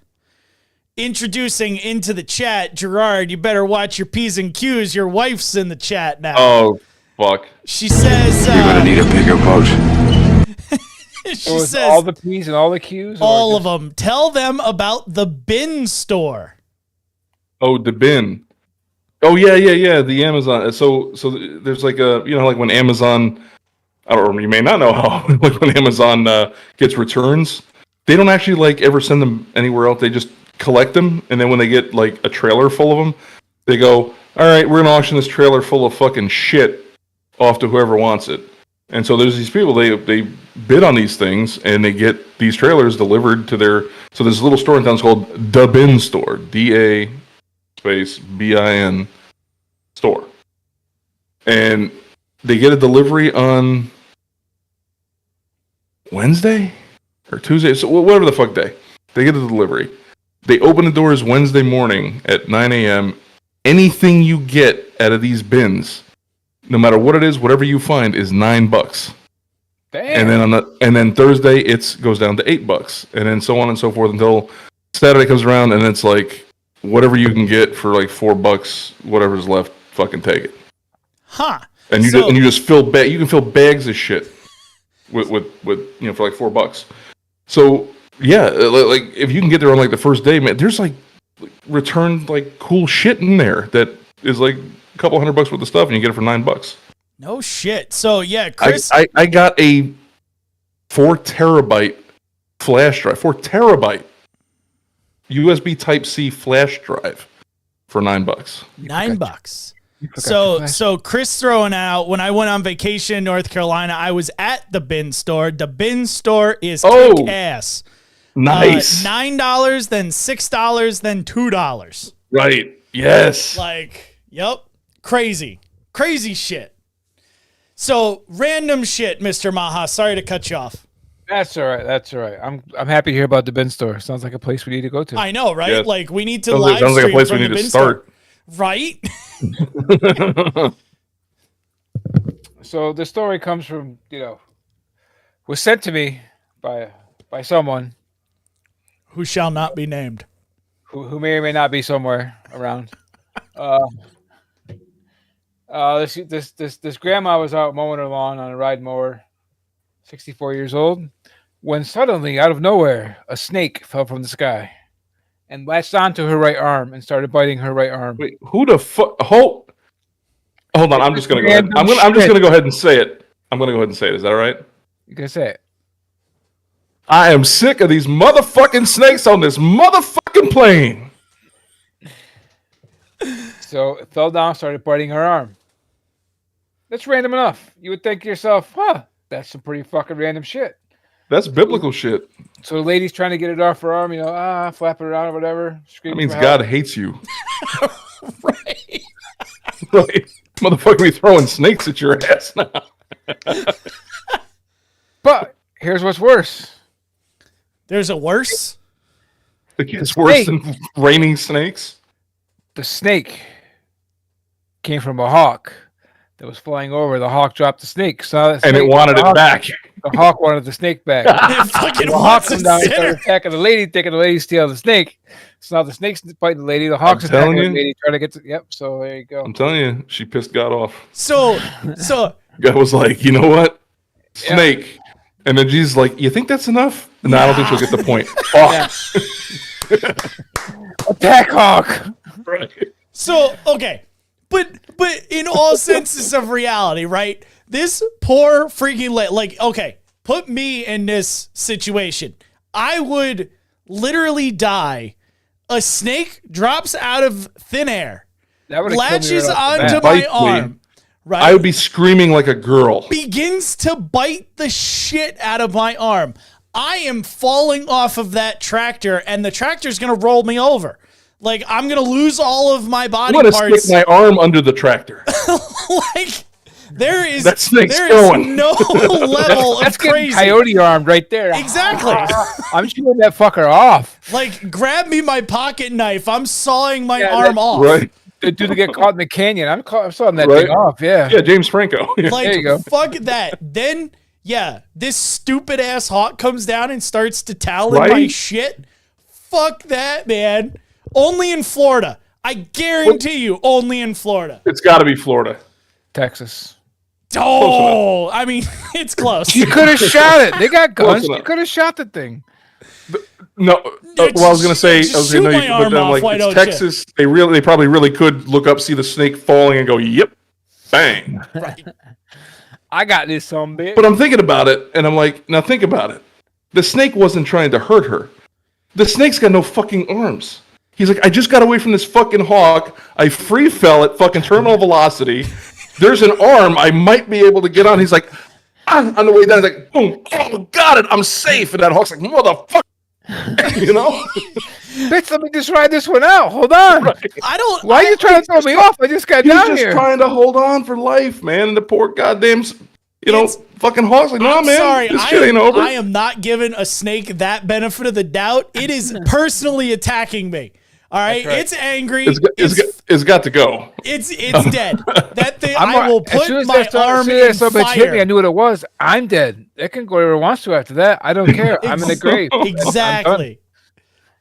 Introducing into the chat, Gerard, you better watch your P's and Q's. Your wife's in the chat now. Oh, fuck. She says, You're gonna need a bigger boat. she So it's says, all the P's and all the Q's. all of them. Tell them about the bin store. Oh, the bin. Oh, yeah. The Amazon. So there's like a, like when Amazon, I don't know, you may not know how, like when Amazon gets returns, they don't actually like ever send them anywhere else. They just collect them, and then when they get like a trailer full of them, they go, all right, we're gonna auction this trailer full of fucking shit off to whoever wants it. And so there's these people, they bid on these things, and they get these trailers delivered to their, so there's a little store in town called The Bin Store, DA space BIN store. And they get a delivery on Wednesday or Tuesday, so whatever the fuck day. They get a delivery. They open the doors Wednesday morning at 9 a.m. Anything you get out of these bins, no matter what it is, whatever you find, is $9. Damn. And then and then Thursday it goes down to $8, and then so on and so forth until Saturday comes around, and it's like whatever you can get for like $4, whatever's left, fucking take it. Huh. And you So- and you just fill you can fill bags of shit with for like $4. So yeah, like if you can get there on like the first day, man, there's like returned like cool shit in there that is like a couple $100 worth of stuff, and you get it for $9. No shit. So yeah, Chris. I got a 4 terabyte flash drive, 4 terabyte USB Type C flash drive for $9. $9. So Chris throwing out, when I went on vacation in North Carolina, I was at the bin store. The bin store is kick ass. Nice. $9, then $6, then $2. Right. Yes. Like, yep. Crazy shit. So random shit, Mr. Maha. Sorry to cut you off. That's all right. I'm happy to hear about the bin store. Sounds like a place we need to go to. I know, right? Yes. Like we need to Sounds live like a stream place from we the need to bin start. store. Right? So the story comes from, was sent to me by someone Who shall not be named. who may or may not be somewhere around. This grandma was out mowing her lawn on a ride mower, 64 years old, when suddenly, out of nowhere, a snake fell from the sky and latched onto her right arm and started biting her right arm. Wait, who the fuck? Hold on. I'm just gonna go ahead. I'm just gonna go ahead and say it. I'm gonna go ahead and say it. Is that all right? You can say it. I am sick of these motherfucking snakes on this motherfucking plane. So it fell down, started biting her arm. That's random enough. You would think to yourself, that's some pretty fucking random shit. That's biblical shit. So the lady's trying to get it off her arm, flap it around or whatever. That Screaming means for God help. hates you. Right. Right. Motherfucker be throwing snakes at your ass now. But here's what's worse. There's a worse? It's worse than raining snakes. The snake came from a hawk that was flying over. The hawk dropped the snake. And it wanted it back. The hawk wanted the snake back. It fucking The hawk wants come a down and sinner. started attacking the lady, thinking the lady steal the snake. So now the snake's biting the lady. The hawk's attacking telling the you. lady, trying to get to. Yep. So there you go. I'm telling you, she pissed God off. So God was like, you know what? Snake. And then Jesus like, you think that's enough? No, I don't think she'll get the point. Attack hawk. Right. So okay, but in all senses of reality, right? This poor freaking okay, put me in this situation. I would literally die. A snake drops out of thin air, That would've killed me latches right off the onto bat. my Bite me. arm, right? I would be screaming like a girl. Begins to bite the shit out of my arm. I am falling off of that tractor, and the tractor's gonna roll me over. Like I'm gonna lose all of my I'm body going to parts. stick my arm under the tractor. Like there is That snake's there going. is no level That's of getting crazy. coyote armed right there. Exactly. I'm shooting that fucker off. Like grab me my pocket knife. I'm sawing my Yeah, arm off. Right. The dude to get caught in the canyon. I'm sawing that Right. thing off. Yeah. Yeah, James Franco. Like There you go. fuck that. Then Yeah, this stupid ass hawk comes down and starts to talon my Right? shit. Fuck that, man. Only in Florida. I guarantee you, only in Florida. It's got to be Florida. Texas. Oh, I mean, it's close. You could have shot it. They got Close guns. You enough. could have shot the thing. No, well, I was gonna say, Just shoot my arm but then, off, like, why it's don't you? Texas. They probably really could look up, see the snake falling, and go, "Yep, bang." I got this some bitch. But I'm thinking about it, and I'm like, now think about it. The snake wasn't trying to hurt her. The snake's got no fucking arms. He's like, I just got away from this fucking hawk. I free fell at fucking terminal velocity. There's an arm I might be able to get on. He's like, on the way down, he's like, boom, oh, got it, I'm safe. And that hawk's like, motherfucker. You know? Bitch, let me just ride this one out. Hold on. I don't. Why are you trying to throw me off? I just got He's down just here. trying to hold on for life, man. And the poor goddamn, It's- fucking hawk's like, no, I'm man, sorry, this shit ain't over. I am not giving a snake that benefit of the doubt. It is personally attacking me. All right, That's right. it's angry. It's got to go. It's dead. That thing, I will as put soon as my that started- arm as soon in as that bitch hit me, I fire. knew what it was. I'm dead. It can go wherever it wants to after that. I don't care. I'm in the grave. Exactly.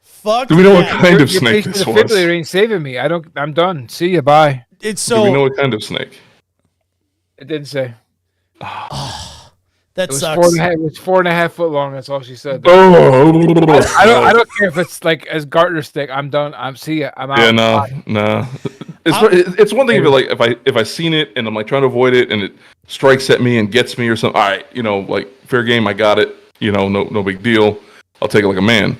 Fuck. Do we know what that. kind of Your snake patient this was? defibrillator ain't saving me. I'm done. See you. Bye. It's Do we know so what kind of snake? It didn't say. that It was sucks. 4.5. It was 4.5 foot long. That's all she said. Oh, I don't care if it's like as Gartner stick. I'm done. See ya. I'm out. Yeah, no. It's one thing if I seen it and I'm like trying to avoid it and it strikes at me and gets me or something. All right, like fair game. I got it. No big deal. I'll take it like a man.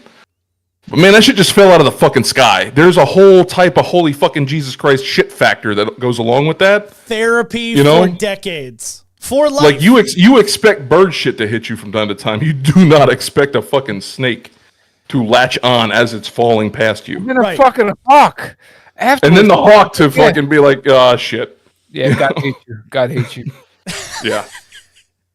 But man, that shit just fell out of the fucking sky. There's a whole type of holy fucking Jesus Christ shit factor that goes along with that. Therapy know? for decades. For life. Like you expect bird shit to hit you from time to time. You do not expect a fucking snake to latch on as it's falling past you. And then a Right. fucking hawk. And then the hawk to fucking be like, shit. Yeah, God hates you. God hates you. Yeah.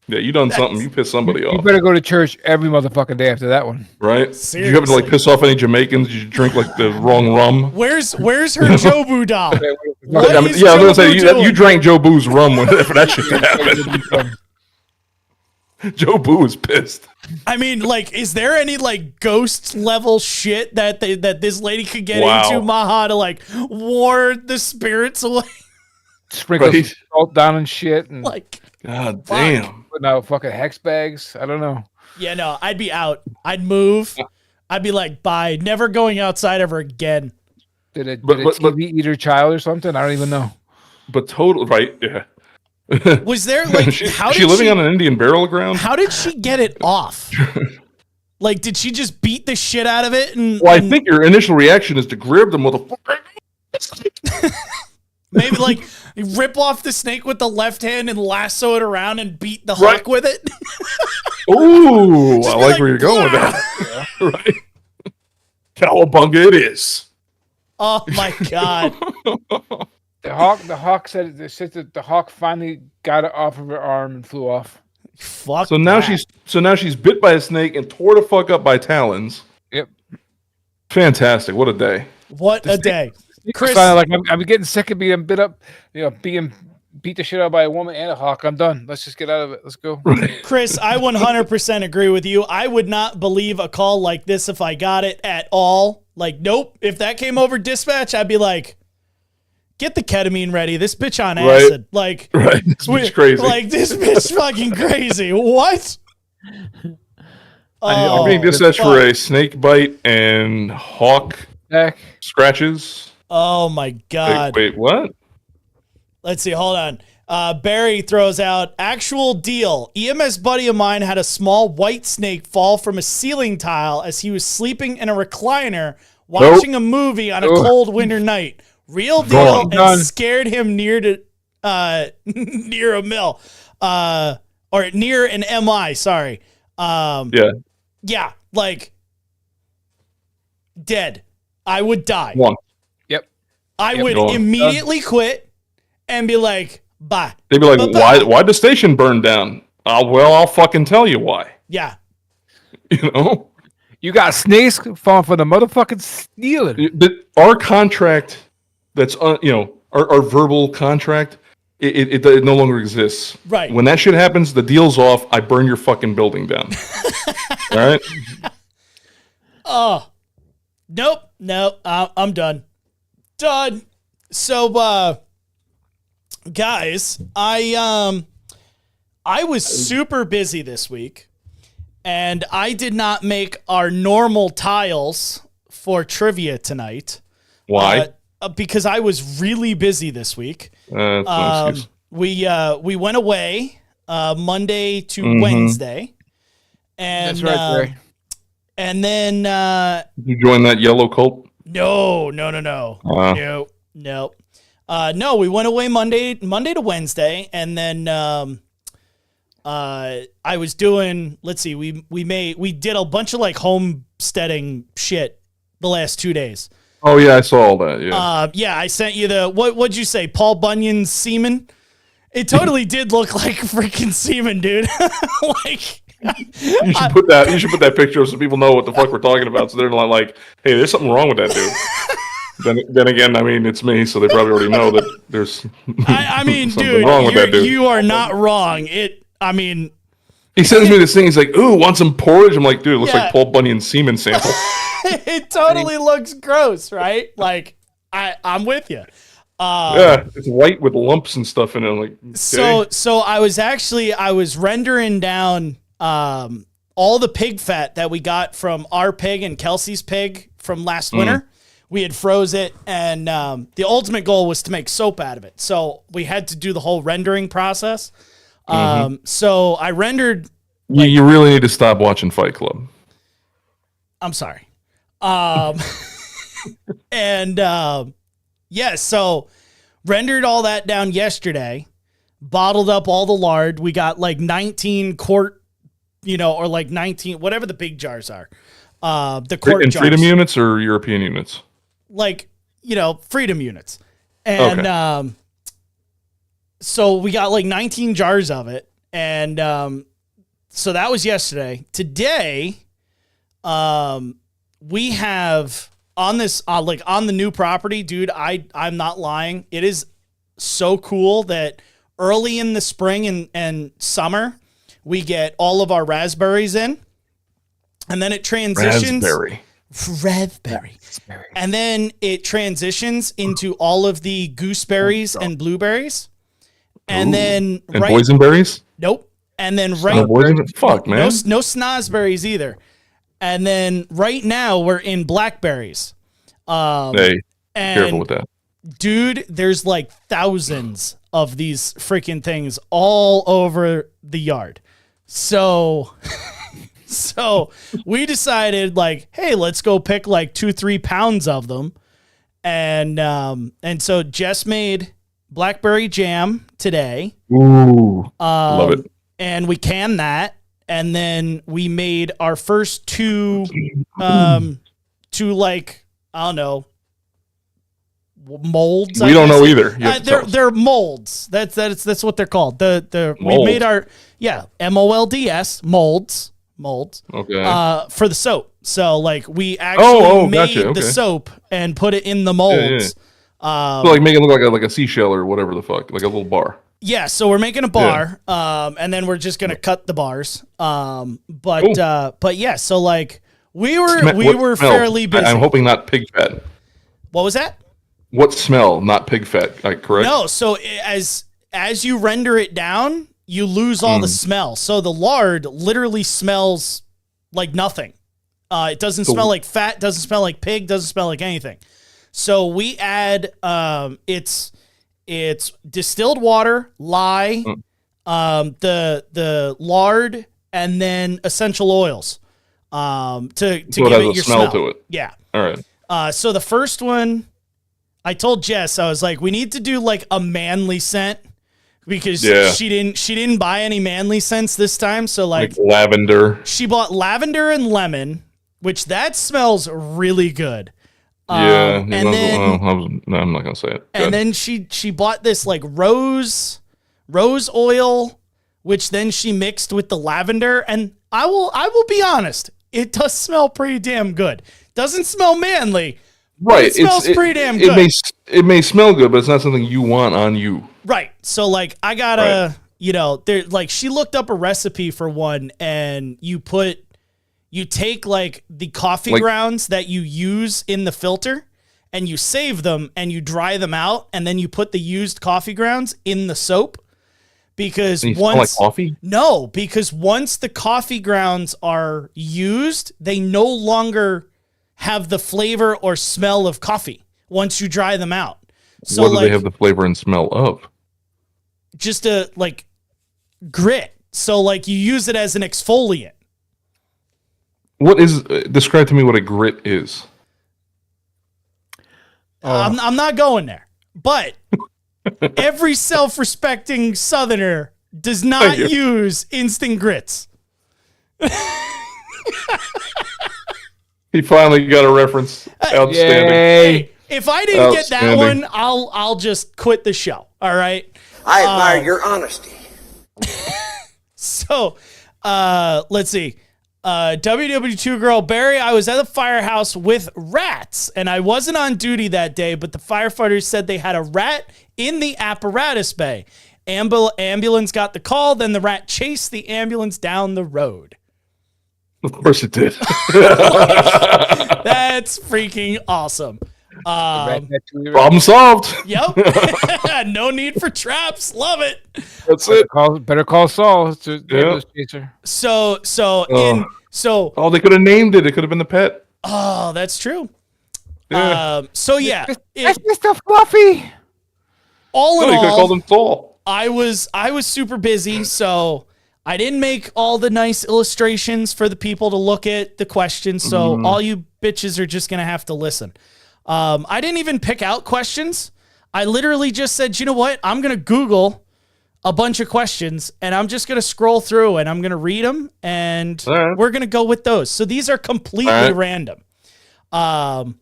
Yeah, you done something. You pissed somebody You off. better go to church every motherfucking day after that one. Right? Did you happen to like Seriously. piss off any Jamaicans? Did you drink like the wrong rum? Where's her Jobu doll? What I mean, is yeah, I was gonna Jobu say doing? you drank Joe Boo's rum for that shit to happen. Joe Boo was pissed. I mean, like, is there any like ghost level shit that this lady could get Wow. into, Maha, to like ward the spirits away? Sprinkle Right. some salt down and shit, and Like, God damn. putting out fucking hex bags. I don't know. yeah, no, I'd be out. I'd move. I'd be like, bye, never going outside ever again. Did a But- TV eat her child or something? I don't even know. But total right, yeah. Was there like Is how she did living she on an Indian burial ground? how did she get it off? Like, did she just beat the shit out of it and, Well, I and think your initial reaction is to grab the motherfucker. maybe like rip off the snake with the left hand and lasso it around and beat the Right. hawk with it? Ooh, I Just be like like, where you're going with that. Right. Cowabunga it is. Oh my god. The hawk said the hawk finally got it off of her arm and flew off. Fuck. So now that. she's bit by a snake and tore the fuck up by talons. Yep. Fantastic. What a day. What a day. Chris, Like I'm getting sick of being bit up, being beat the shit out by a woman and a hawk. I'm done. Let's just get out of it. Let's go. Chris, I 100% agree with you. I would not believe a call like this if I got it at all. Like, nope. If that came over dispatch, I'd be like, get the ketamine ready. This bitch on Right. acid. Like, Right. This bitch crazy. Like, this bitch fucking crazy. What? I'm being dispatched for a snake bite and hawk Back. scratches. Oh my god. Wait, what? Let's see. Hold on. Barry throws out actual deal. EMS buddy of mine had a small white snake fall from a ceiling tile as he was sleeping in a recliner watching a movie on a cold winter night. Real deal, and scared him near near a mill, or near an MI. Sorry. Yeah, like dead. I would die. One. Yep. I would Going. immediately quit and be like, bye. They'd be like, Bye-bye. why'd the station burn down? I'll fucking tell you why. Yeah. You know? You got snakes falling for the motherfucking stealing. Our contract that's, our verbal contract it no longer exists. Right. When that shit happens, the deal's off. I burn your fucking building down. All right. Oh, nope. I'm done. Done. So, guys, I was super busy this week, and I did not make our normal tiles for trivia tonight. Why? Because I was really busy this week. That's no excuse. We went away Monday to Wednesday, and That's right, Barry. and then Did you join that yellow cult? no. No, we went away Monday to Wednesday, and then I was doing. Let's see, we did a bunch of like homesteading shit the last 2 days. Oh yeah, I saw all that. Yeah. Yeah, I sent you the what'd you say, Paul Bunyan's semen? It totally did look like freaking semen, dude. Like You should put that picture up so people know what the fuck we're talking about. So they're not like, hey, there's something wrong with that dude. Then again, I mean, it's me, so they probably already know that there's. I mean, something dude, wrong with that dude. you are not wrong. He sends me this thing. He's like, "Ooh, want some porridge?" I'm like, "Dude, it looks Yeah. like Paul Bunyan's semen sample." It totally looks gross, right? Like I'm with you. Yeah, it's white with lumps and stuff in it. I'm like, okay. So I was rendering down all the pig fat that we got from our pig and Kelsey's pig from last winter. We had froze it, and the ultimate goal was to make soap out of it. So we had to do the whole rendering process. So I rendered. You really need to stop watching Fight Club. I'm sorry. So rendered all that down yesterday, bottled up all the lard. We got like 19 quart, or like 19, whatever the big jars are. The quart jars. Freedom units or European units? Like, Freedom units. And, Okay. So we got like 19 jars of it. And, so that was yesterday. Today, we have on this, on the new property, dude, I'm not lying. It is so cool that early in the spring and summer, we get all of our raspberries in, and then it transitions. Raspberry. And then it transitions into all of the gooseberries and blueberries. And then boysenberries? Nope. And then Fuck, man. No snozberries either. And then right now we're in blackberries. Hey, careful with that. Dude, there's like thousands of these freaking things all over the yard. So we decided like, hey, let's go pick like 2-3 pounds of them. And so Jess made blackberry jam today. Ooh, love it. And we canned that. And then we made our first two like, I don't know, molds. We don't know either. They're molds. That's what they're called. We made our MOLDS molds. Okay. For the soap. So like we actually made gotcha. Okay. the soap and put it in the molds. So like make it look like a seashell or whatever the fuck, like a little bar. Yeah, so we're making a bar, and then we're just gonna cut the bars. But yeah, so like we were fairly busy. I'm hoping not pig fat. What was that? What smell? Not pig fat, correct? No. So as you render it down, you lose all the smell. So the lard literally smells like nothing. It doesn't smell like fat. Doesn't smell like pig. Doesn't smell like anything. So we add it's distilled water, lye, the lard, and then essential oils to give it your smell to it. Yeah. All right. So the first one, I told Jess, I was like, we need to do like a manly scent because she didn't buy any manly scents this time. So like lavender. She bought lavender and lemon, which that smells really good. I'm not gonna say it. And then she bought this like rose oil, which then she mixed with the lavender. And I will be honest, it does smell pretty damn good. Doesn't smell manly, right? It smells pretty damn good. It may smell good, but it's not something you want on you. Right. So like I gotta, there like she looked up a recipe for one, and you take like the coffee grounds that you use in the filter, and you save them and you dry them out, and then you put the used coffee grounds in the soap. Because once once the coffee grounds are used, they no longer have the flavor or smell of coffee once you dry them out. So what do they have the flavor and smell of? Just a grit. So like you use it as an exfoliant. What is describe to me what a grit is? I'm not going there. But every self-respecting Southerner does not use instant grits. He finally got a reference. Outstanding. Hey, if I didn't get that one, I'll just quit the show. All right. I admire your honesty. So, let's see. WW2 girl Barry, I was at the firehouse with rats, and I wasn't on duty that day, but the firefighters said they had a rat in the apparatus bay. Ambulance got the call, then the rat chased the ambulance down the road. Of course it did. That's freaking awesome. Problem solved. Yep. No need for traps. Love it. That's it. Better call Saul. Yeah. So they could have named it. It could have been the pet. Oh, that's true. Yeah. That's Mr. Fluffy. All in you could have all, called him Saul. I was super busy, so I didn't make all the nice illustrations for the people to look at the questions. So all you bitches are just gonna have to listen. I didn't even pick out questions. I literally just said, you know what? I'm going to Google a bunch of questions, and I'm just going to scroll through, and I'm going to read them, and we're going to go with those. So these are completely random. No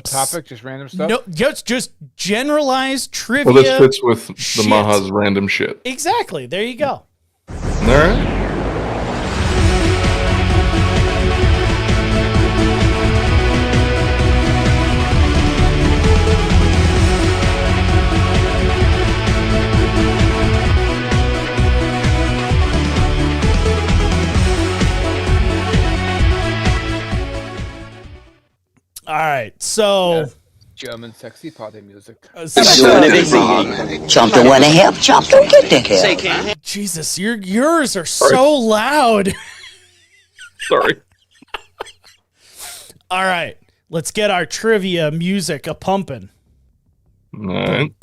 topic, just random stuff? No, just generalized trivia. Well, this fits with the Maha's random shit. Exactly. There you go. All right. All right, so German sexy party music. Chomp don't want to help. Chomp don't get the help. Jesus, yours are so loud. Sorry. All right, let's get our trivia music a pumping. All right.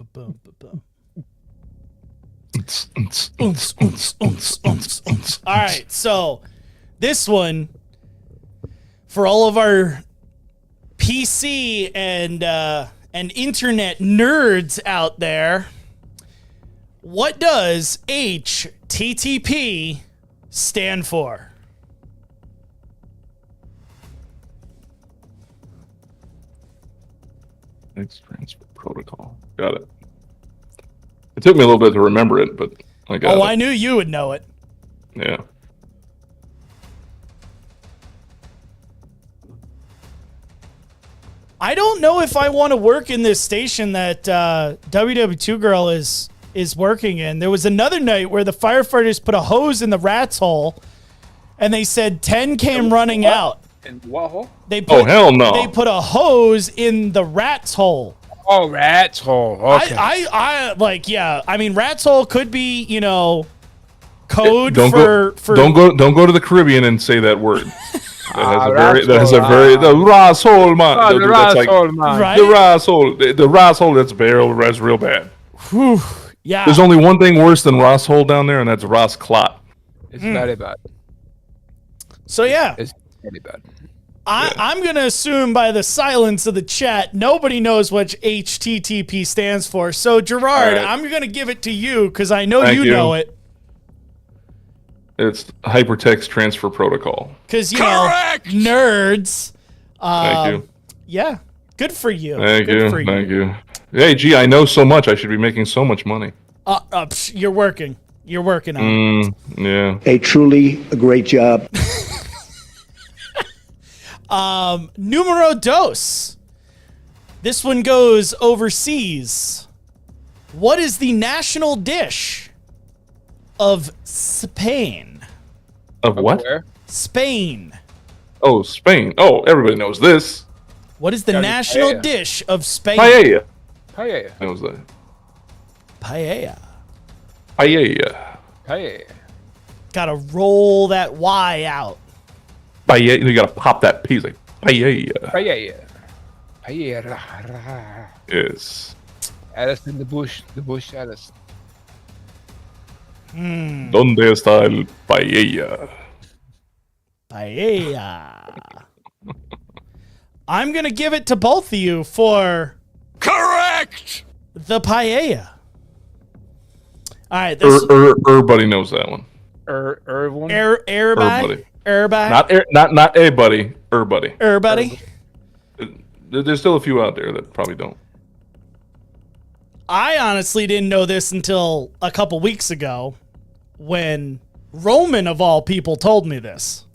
All right, so this one for all of our PC and internet nerds out there. What does HTTP stand for? Text transfer protocol. Got it. It took me a little bit to remember it, but I got it. I knew you would know it. Yeah. I don't know if I want to work in this station that WW2 Girl is working in. There was another night where the firefighters put a hose in the rat's hole, and they said 10 came running out. In what hole? Hell no. They put a hose in the rat's hole. Oh, rat's hole. Okay. I mean, rat's hole could be, code Don't for. Don't go to the Caribbean and say that word. The rasshole, man. Oh, the rasshole, man. Right? The rasshole, that's real bad. Whew, yeah. There's only one thing worse than rasshole down there, and that's Ras Clot. It's very bad. So, yeah. It's very bad. I'm going to assume by the silence of the chat, nobody knows what HTTP stands for. So, Gerard, right. I'm going to give it to you because I know Thank you know it. It's Hypertext Transfer Protocol. Because, nerds. Thank you. Yeah. Good for you. Thank you. Hey, gee, I know so much. I should be making so much money. You're working. You're working on it. Yeah. A truly great job. Numero dos. This one goes overseas. What is the national dish of Spain? Of what? Where? Spain. Oh, Spain. Oh, everybody knows this. What is the Gotta be national paella. dish of Spain? Paella. Paella. Knows that. Paella. Paella. Paella. Gotta roll that Y out. Paella. You gotta pop that P. It's like paella. Paella. Paella. Yes. Alice in the bush. The bush Alice. ¿Dónde está el paella? Paella. I'm gonna give it to both of you for Correct. the paella. All right, this Everybody knows that one. Irvin. everybody, Not everybody. Everybody. everybody. There's still a few out there that probably don't. I honestly didn't know this until a couple weeks ago when Roman, of all people, told me this.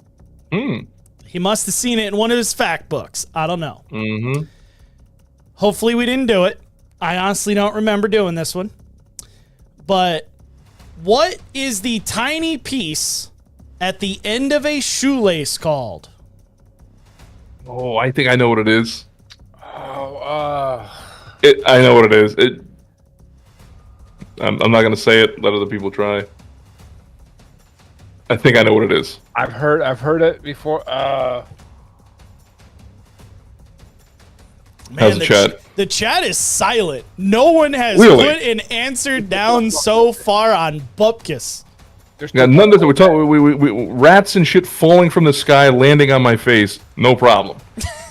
He must have seen it in one of his fact books. I don't know. Mm-hmm. Hopefully we didn't do it. I honestly don't remember doing this one. But what is the tiny piece at the end of a shoelace called? Oh, I think I know what it is. Oh, I know what it is. I'm not gonna say it. Let other people try. I think I know what it is. I've heard it before. How's the chat? The chat is silent. No one has Really? put an answer down so far on Bupkis. Yeah, none of this. We're talking. We rats and shit falling from the sky, landing on my face. No problem.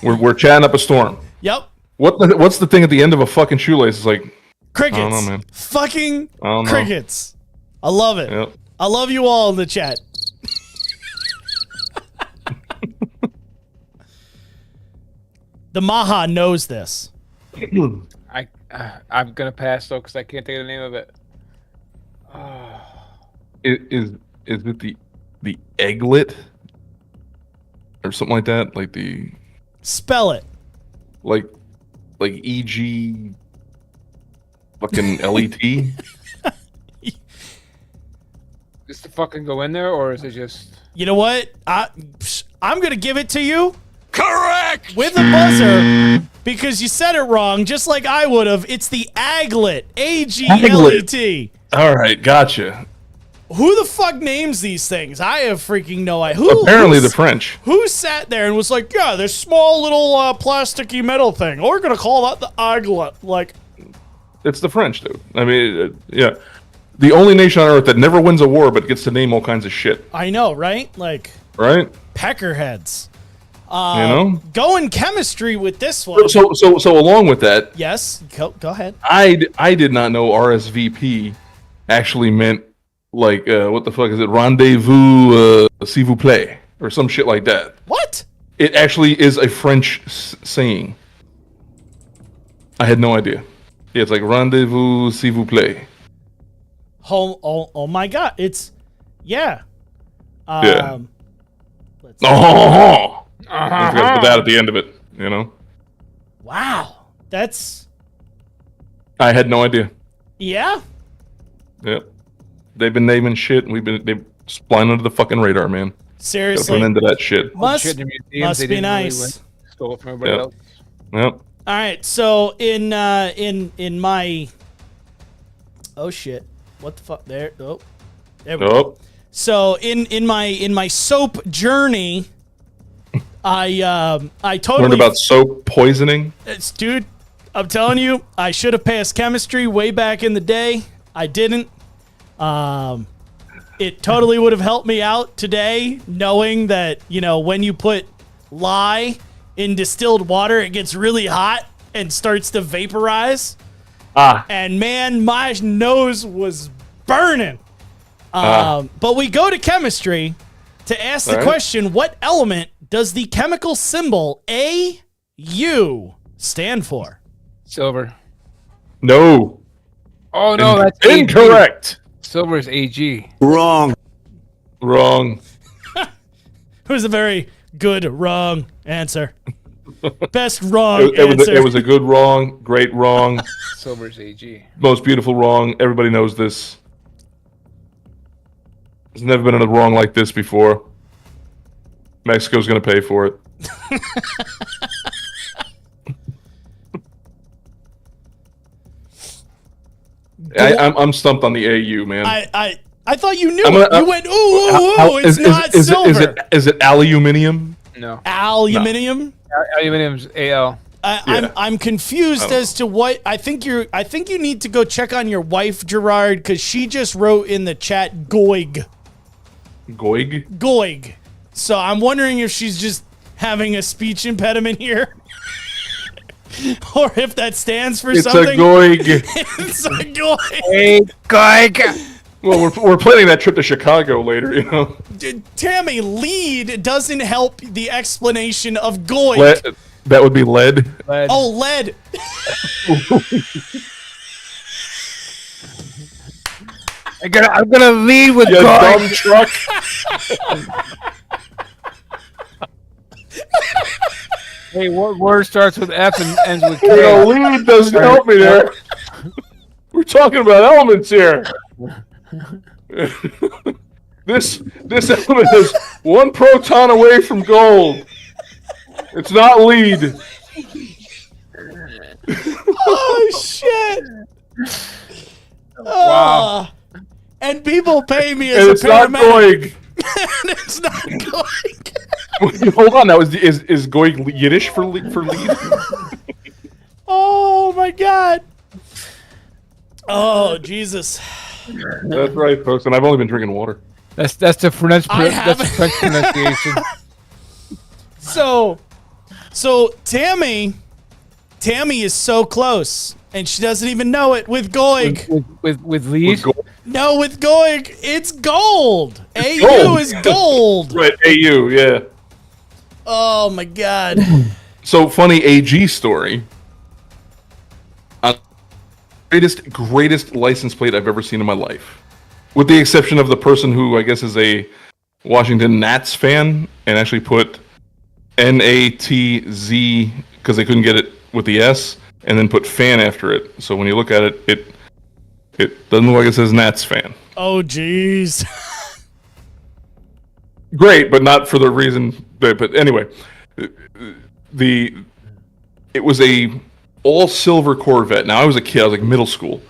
We're chatting up a storm. Yep. What's the thing at the end of a fucking shoelace? It's like Crickets. I don't know, man. Fucking I don't know. crickets. I love it. Yep. I love you all in the chat. The Maha knows this. I'm gonna pass though because I can't think of the name of it. Is it the egglet or something like that? Like the Spell it. like EG fucking LET? Is the fucking go in there or is it just? You know what? I'm going to give it to you. Correct. With a buzzer because you said it wrong, just like I would have. It's the aglet. AGLET. All right, gotcha. Who the fuck names these things? I have freaking no idea. Apparently the French. Who sat there and was like, yeah, this small little plasticky metal thing. We're going to call that the aglet. Like, It's the French, dude. I mean, yeah. The only nation on earth that never wins a war but gets to name all kinds of shit. I know, right? Like, Right? peckerheads. You know? Going chemistry with this one. So along with that, Yes, go ahead. I did not know RSVP actually meant like what the fuck is it? Rendezvous s'il vous plaît or some shit like that. What? It actually is a French saying. I had no idea. Yeah, it's like rendezvous s'il vous plaît. Oh my god, it's yeah. Yeah. Let's see. Oh, I forgot to put that at the end of it. You know, Wow. That's I had no idea. yeah. Yep, they've been naming shit. And they've flying under the fucking radar, man. Gotta put Seriously. an end to that shit. Must Shit in the museums, must they be didn't really nice. stole it from everybody Yep. else. Yep. All right, so in my oh shit, what the fuck there? Oh, there we go. Oh, So in my soap journey, I totally learned about soap poisoning. dude. I'm telling you, I should have passed chemistry way back in the day. I didn't. It totally would have helped me out today, knowing that when you put lye in distilled water, it gets really hot and starts to vaporize. And man, my nose was burning. But we go to chemistry to ask the All right. question, what element does the chemical symbol AU stand for? Silver. No. Oh no, that's AG. incorrect. Silver is AG. Wrong. Wrong. It was a very good wrong answer. Best wrong answer. It was a good wrong, great wrong, Silver's AG. most beautiful wrong. Everybody knows this. There's never been a wrong like this before. Mexico's going to pay for it. I'm stumped on the AU, man. I thought you knew it. You went, ooh, it's not silver. Is it aluminium? No. Aluminium? Aluminium's AL. I'm confused as to what I think you need to go check on your wife, Gerard, because she just wrote in the chat Goig. Goig? So I'm wondering if she's just having a speech impediment here. Or if that stands for something. It's a Goig. It's a Goig. Hey, Goig. Well, we're planning that trip to Chicago later, you know. Tammy, lead doesn't help the explanation of Goig. That would be lead. Oh, lead. I'm gonna lead with you Goig. dumb truck. Hey, what word starts with F and ends with K? The lead doesn't help me there. We're talking about elements here. This element is 1 proton away from gold. It's not lead. Oh shit! Wow. And people pay me And as it's a not paramedic. Goig. And it's not Goig. Hold on, is Goig Yiddish for lead? Oh my god. Oh Jesus. That's right, folks. And I've only been drinking water. That's the French. I That's the French pronunciation. So Tammy is so close, and she doesn't even know it with Goig. With lead. No, with Goig, it's gold. AU gold. is gold. Right, AU, yeah. Oh my god. So funny AG story. Greatest license plate I've ever seen in my life, with the exception of the person who I guess is a Washington Nats fan and actually put NATZ because they couldn't get it with the S, and then put fan after it. So when you look at it, it doesn't look like it says Nats fan. Oh jeez. Great, but not for the reason. But anyway, it was a all silver Corvette. Now I was a kid. I was like middle school.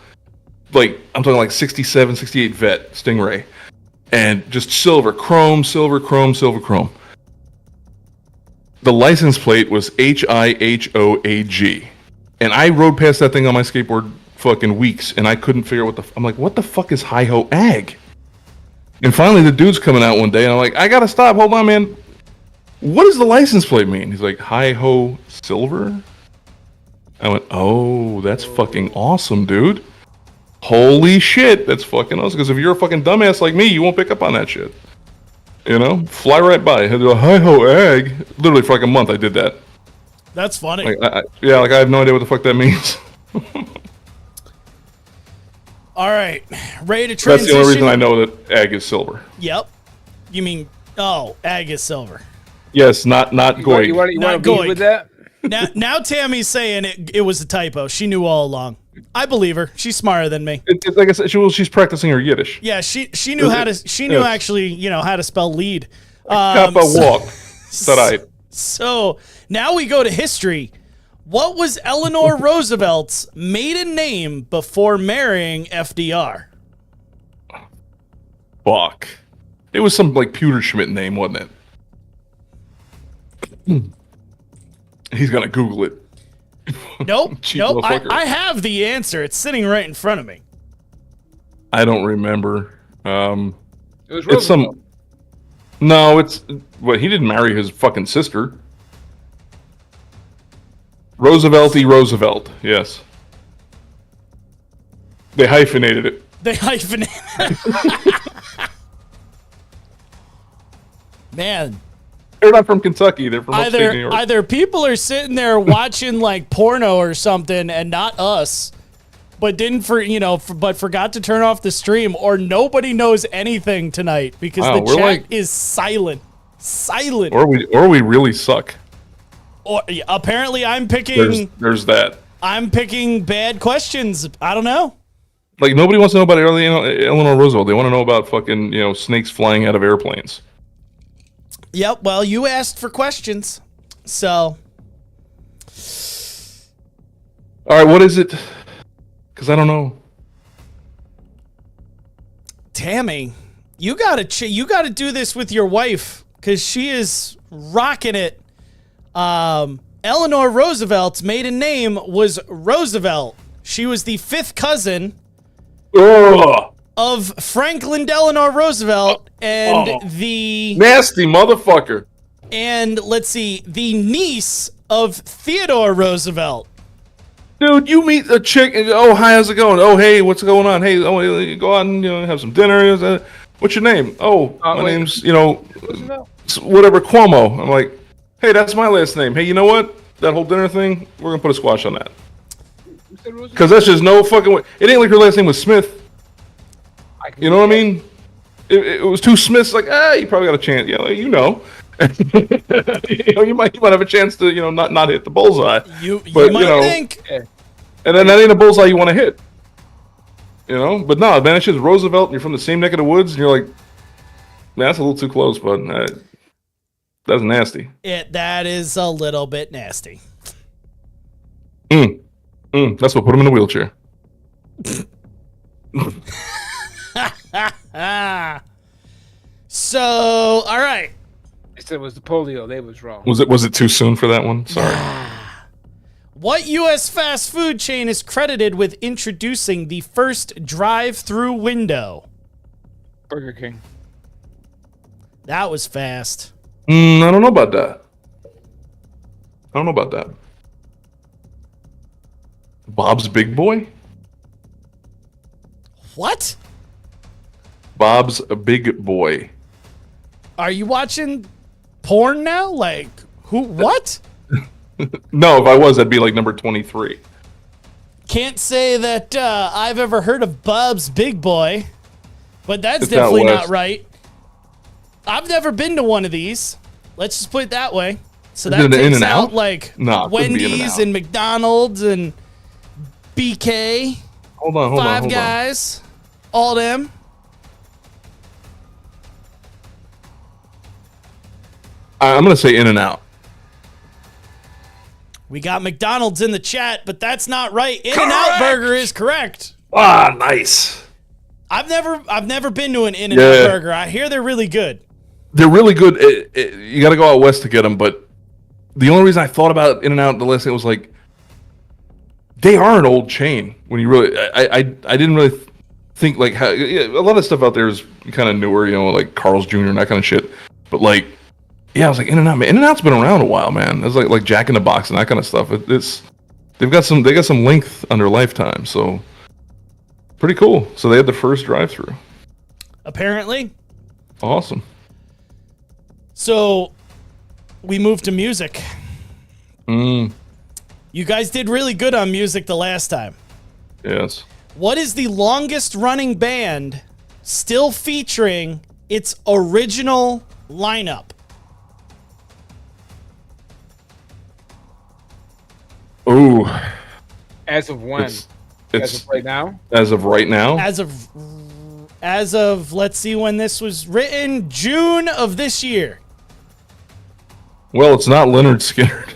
Like I'm talking like 67, 68 Vet Stingray, and just silver, chrome. The license plate was HIHOAG, and I rode past that thing on my skateboard fucking weeks, and I couldn't figure out I'm like, what the fuck is Hi-Ho Ag? And finally, the dude's coming out one day, and I'm like, I gotta stop. Hold on, man. What does the license plate mean? He's like, Hi-Ho Silver? I went, oh, that's fucking awesome, dude. Holy shit, that's fucking awesome. Because if you're a fucking dumbass like me, you won't pick up on that shit. You know? Fly right by. Hi-Ho Ag. Literally for like a month I did that. That's funny. Like, I have no idea what the fuck that means. All right, ready to transition. That's the only reason I know that Ag is silver. Yep. You mean, Ag is silver. Yes, not Goig. You want to Goig. be with that? Now Tammy's saying it was a typo. She knew all along. I believe her. She's smarter than me. It's like I said, she's practicing her Yiddish. Yeah, she knew how to. She knew actually, how to spell lead. Kappa walk. So now we go to history. What was Eleanor Roosevelt's maiden name before marrying FDR? Fuck. It was some like Pewterschmidt name, wasn't it? He's gonna Google it. Nope. Cheap Nope. motherfucker. I have the answer. It's sitting right in front of me. I don't remember. It was It's some. No, it's. Well, he didn't marry his fucking sister. Roosevelt, yes. They hyphenated it. They hyphenated. Man. They're not from Kentucky. They're from upstate New York. Either people are sitting there watching like porno or something, and not us, but but forgot to turn off the stream, or nobody knows anything tonight because the chat is silent. Silent. Or we really suck. Or apparently, I'm picking. There's that. I'm picking bad questions. I don't know. Like, nobody wants to know about early Eleanor Roosevelt. They want to know about fucking, snakes flying out of airplanes. Yep. Well, you asked for questions, so. All right, what is it? Because I don't know. Tammy, you gotta do this with your wife because she is rocking it. Eleanor Roosevelt's maiden name was Roosevelt. She was the 5th cousin of Franklin Delano Roosevelt and the nasty motherfucker. And let's see, the niece of Theodore Roosevelt. Dude, you meet a chick and hi, how's it going? Oh, hey, what's going on? Hey, go out and have some dinner. What's your name? My name's whatever, Cuomo. I'm like, hey, that's my last name. Hey, you know what? That whole dinner thing, we're gonna put a squash on that. Because that's just no fucking way. It ain't like her last name was Smith. You know what I mean? It was two Smiths. Like, you probably got a chance. Yeah, you might have a chance to not hit the bullseye. You might think. And then that ain't a bullseye you want to hit. But no, man, it's just Roosevelt, and you're from the same neck of the woods, and you're like, man, that's a little too close, bud. That's nasty. That is a little bit nasty. That's what put him in a wheelchair. So, all right. They said it was the polio. They was wrong. Was it too soon for that one? Sorry. What U.S. fast food chain is credited with introducing the first drive-through window? Burger King. That was fast. I don't know about that. Bob's Big Boy? What? Bob's a Big Boy. Are you watching porn now? Like, who? What? No, if I was, I'd be like number 23. Can't say that I've ever heard of Bob's Big Boy, but that's It's definitely out not west. right. I've never been to one of these. Let's just put it that way. So Is that it an takes In-N-Out? out like No, it couldn't be Wendy's In-N-Out. and McDonald's and BK, Hold on. Five Guys, all them. I'm going to say In-N-Out. We got McDonald's in the chat, but that's not right. In-N-Out Burger is correct. Ah, nice. I've never been to an In-N-Out Burger. I hear they're really good. They're really good. You got to go out west to get them, but the only reason I thought about In-N-Out the last thing was like, they are an old chain. When you really, I didn't really think like how a lot of stuff out there is kind of newer, like Carl's Jr. and that kind of shit. But like, yeah, I was like In-N-Out. Man, In-N-Out's been around a while, man. It's like Jack in the Box and that kind of stuff. They got some length under lifetime, so pretty cool. So they had the first drive-through. Apparently. Awesome. So we moved to music. You guys did really good on music the last time. Yes. What is the longest running band still featuring its original lineup? Ooh. As of when? As of right now? As of right now? As of let's see when this was written, June of this year. Well, it's not Leonard Skinner.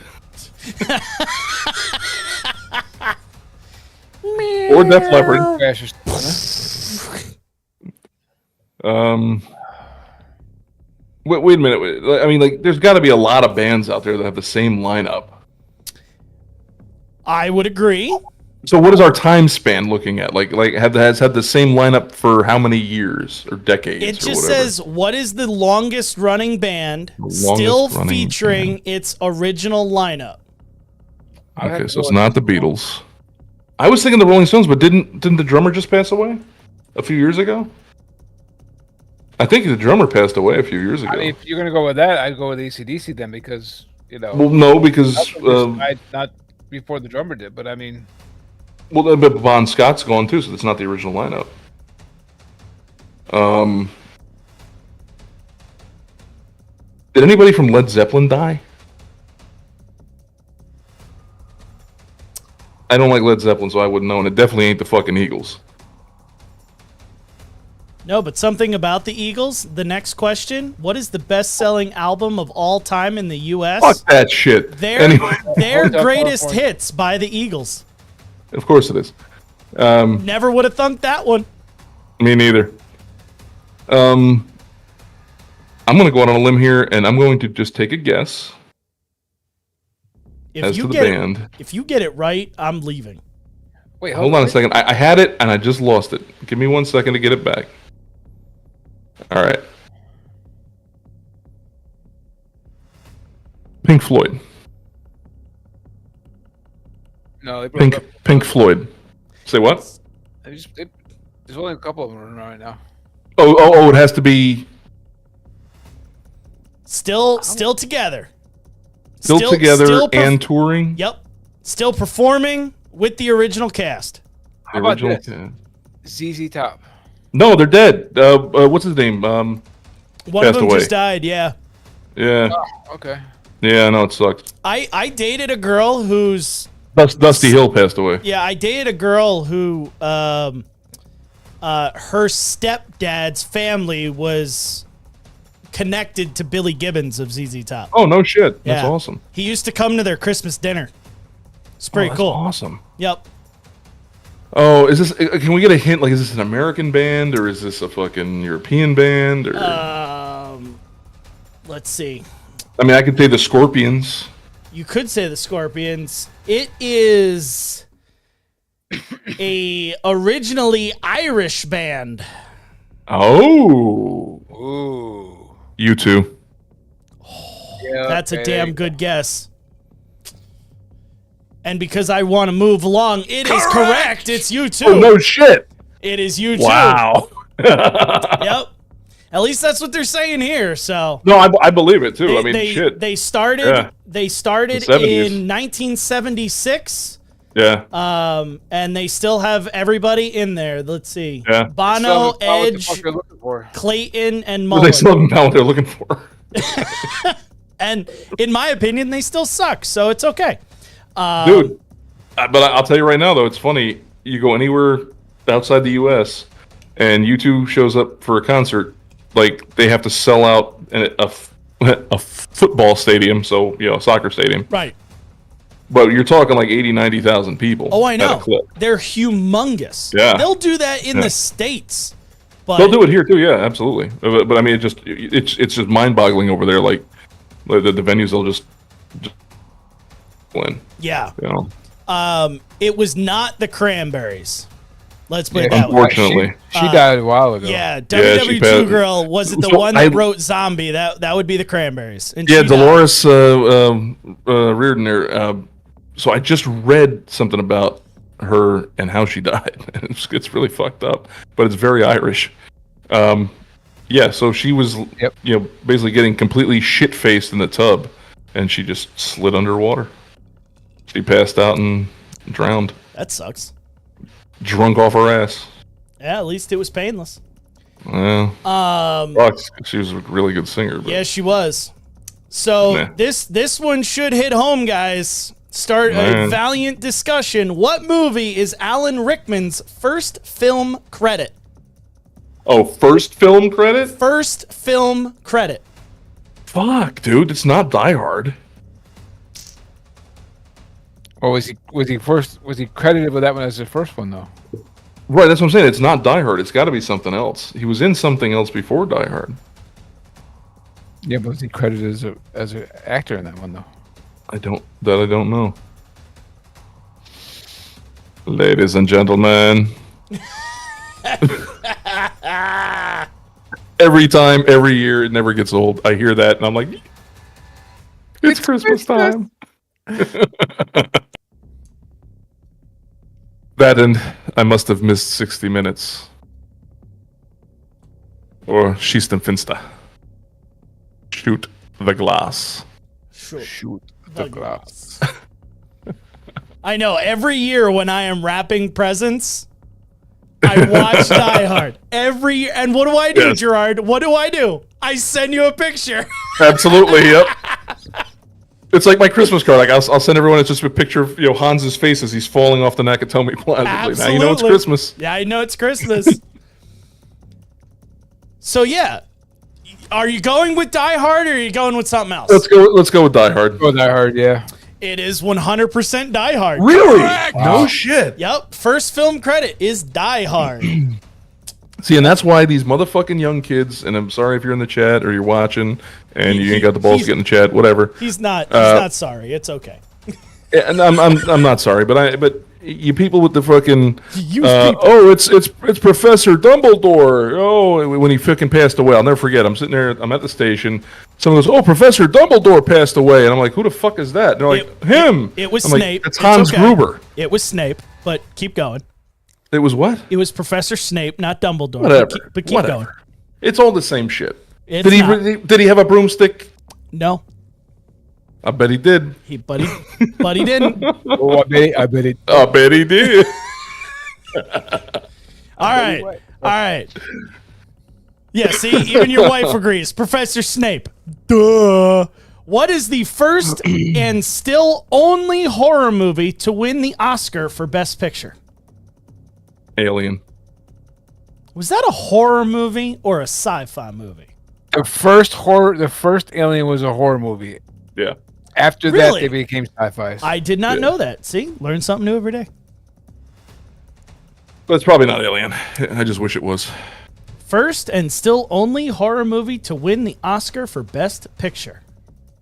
Or Def Leppard. Wait a minute. I mean, like, there's got to be a lot of bands out there that have the same lineup. I would agree. So, what is our time span looking at? Like, has had the same lineup for how many years or decades? It just or whatever? says, what is the longest running band still featuring its original lineup? Okay, so it's not the Beatles. I was thinking the Rolling Stones, but didn't the drummer just pass away a few years ago? I think the drummer passed away a few years ago. I mean, if you're gonna go with that, I'd go with AC/DC then, because Well, no, because not before the drummer did, but I mean. Well, but Bon Scott's gone too, so that's not the original lineup. Did anybody from Led Zeppelin die? I don't like Led Zeppelin, so I wouldn't know, and it definitely ain't the fucking Eagles. No, but something about the Eagles. The next question: what is the best-selling album of all time in the U.S.? Fuck that shit. Their greatest hits by the Eagles. Of course it is. Never would have thunk that one. Me neither. I'm going to go out on a limb here, and I'm going to just take a guess as to the band. If you get it right, I'm leaving. Wait, hold on a second. I had it, and I just lost it. Give me 1 second to get it back. All right. Pink Floyd. No, they broke up. Pink Floyd. Say what? There's only a couple of them running right now. Oh! It has to be Still together. still together still and touring. Yep. Still performing with the original cast. How about Original this? cast. ZZ Top. No, they're dead. What's his name? One of Passed them away. just died. Yeah. Yeah. Oh, okay. Yeah, I know it sucks. I dated a girl who's Dusty Hill passed away. Yeah, I dated a girl who her stepdad's family was connected to Billy Gibbons of ZZ Top. Oh, no shit. That's Yeah. awesome. He used to come to their Christmas dinner. It's pretty That's cool. awesome. Yep. Oh, is this? Can we get a hint? Like, is this an American band or is this a fucking European band? Or Let's see. I mean, I could say the Scorpions. You could say the Scorpions. It is a originally Irish band. Oh, Ooh. U2. Yeah, That's a okay. damn good guess. And because I want to move along, it is correct. It's U2. Oh no shit! It is U2. Wow. Yep. At least that's what they're saying here. So No, I believe it too. I mean, shit. They started. Yeah. They started The 70s. in 1976. Yeah. And they still have everybody in there. Let's see. Yeah. Bono, Still haven't found what the Edge, fuck they're looking for. Clayton, and Well, Mullen. they still haven't found what they're looking for. And in my opinion, they still suck. So it's okay. Dude. But I'll tell you right now, though, it's funny. You go anywhere outside the U.S. and U2 shows up for a concert, like they have to sell out a football stadium, so a soccer stadium. Right. But you're talking like 80, 90,000 people. Oh, I at know. a clip. They're humongous. Yeah. They'll do that in the States. But They'll do it here too. Yeah, absolutely. But I mean, it's just mind-boggling over there. Like the venues, they'll just win. yeah. You know. It was not the Cranberries. Let's put it Yeah, that way. Unfortunately. She died a while ago. Yeah, she WW2 passed. girl wasn't the So one that wrote Zombie. That would be the Cranberries. And Yeah, she died. Dolores Reardon there. So I just read something about her and how she died. It's really fucked up, but it's very Irish. Yeah, so she was, basically getting completely shit-faced in the tub, and she just slid underwater. She passed out and drowned, That sucks. drunk off her ass. Yeah, at least it was painless. Well, sucks. She was a really good singer. But Yeah, she was. So Nah. this one should hit home, guys. Start a Man. valiant discussion. What movie is Alan Rickman's first film credit? Oh, first film credit? First film credit. Fuck, dude, it's not Die Hard. Or was he credited with that one as the first one though? Right, that's what I'm saying. It's not Die Hard. It's got to be something else. He was in something else before Die Hard. Yeah, but was he credited as an actor in that one though? I don't know. Ladies and gentlemen. Every year, it never gets old. I hear that and I'm like, it's Christmas time. That and I must have missed 60 minutes. Or Schießt Finster. Shoot the glass. Shoot the glass. I know. Every year when I am wrapping presents, I watch Die Hard. Every year. And what do I do, Yes. Gerard? What do? I send you a picture. Absolutely, yep. It's like my Christmas card. Like I'll send everyone. It's just a picture of Hans's face as he's falling off the Nakatomi Plaza. Absolutely. Now you know it's Christmas. Yeah, I know it's Christmas. So yeah, are you going with Die Hard or are you going with something else? Let's go with Die Hard. Go Die Hard, yeah. It is 100% Die Hard. Really? Correct. No shit. Yep. First film credit is Die Hard. See, and that's why these motherfucking young kids. And I'm sorry if you're in the chat or you're watching and you ain't got the balls to get in the chat. Whatever. He's not sorry. It's okay. And I'm not sorry, but you people with the fucking people. it's Professor Dumbledore. Oh, when he fucking passed away, I'll never forget. I'm sitting there, I'm at the station. Someone goes, "Oh, Professor Dumbledore passed away," and I'm like, "Who the fuck is that?" And they're like, "Him." It was I'm like, Snape. it's Hans okay. Gruber. It was Snape, but keep going. It was what? It was Professor Snape, not Dumbledore. Whatever. But keep going. It's all the same shit. It's Did he have a broomstick? No. I bet he did. But he didn't. Oh, I bet it. I bet he did. All right. Yeah, see, even your wife agrees. Professor Snape. Duh. What is the first and still only horror movie to win the Oscar for Best Picture? Alien. Was that a horror movie or a sci-fi movie? The first Alien was a horror movie. Yeah. After Really? that, they became sci-fi. I did not know that. See, learn something new every day. But it's probably not Alien. I just wish it was. First and still only horror movie to win the Oscar for Best Picture.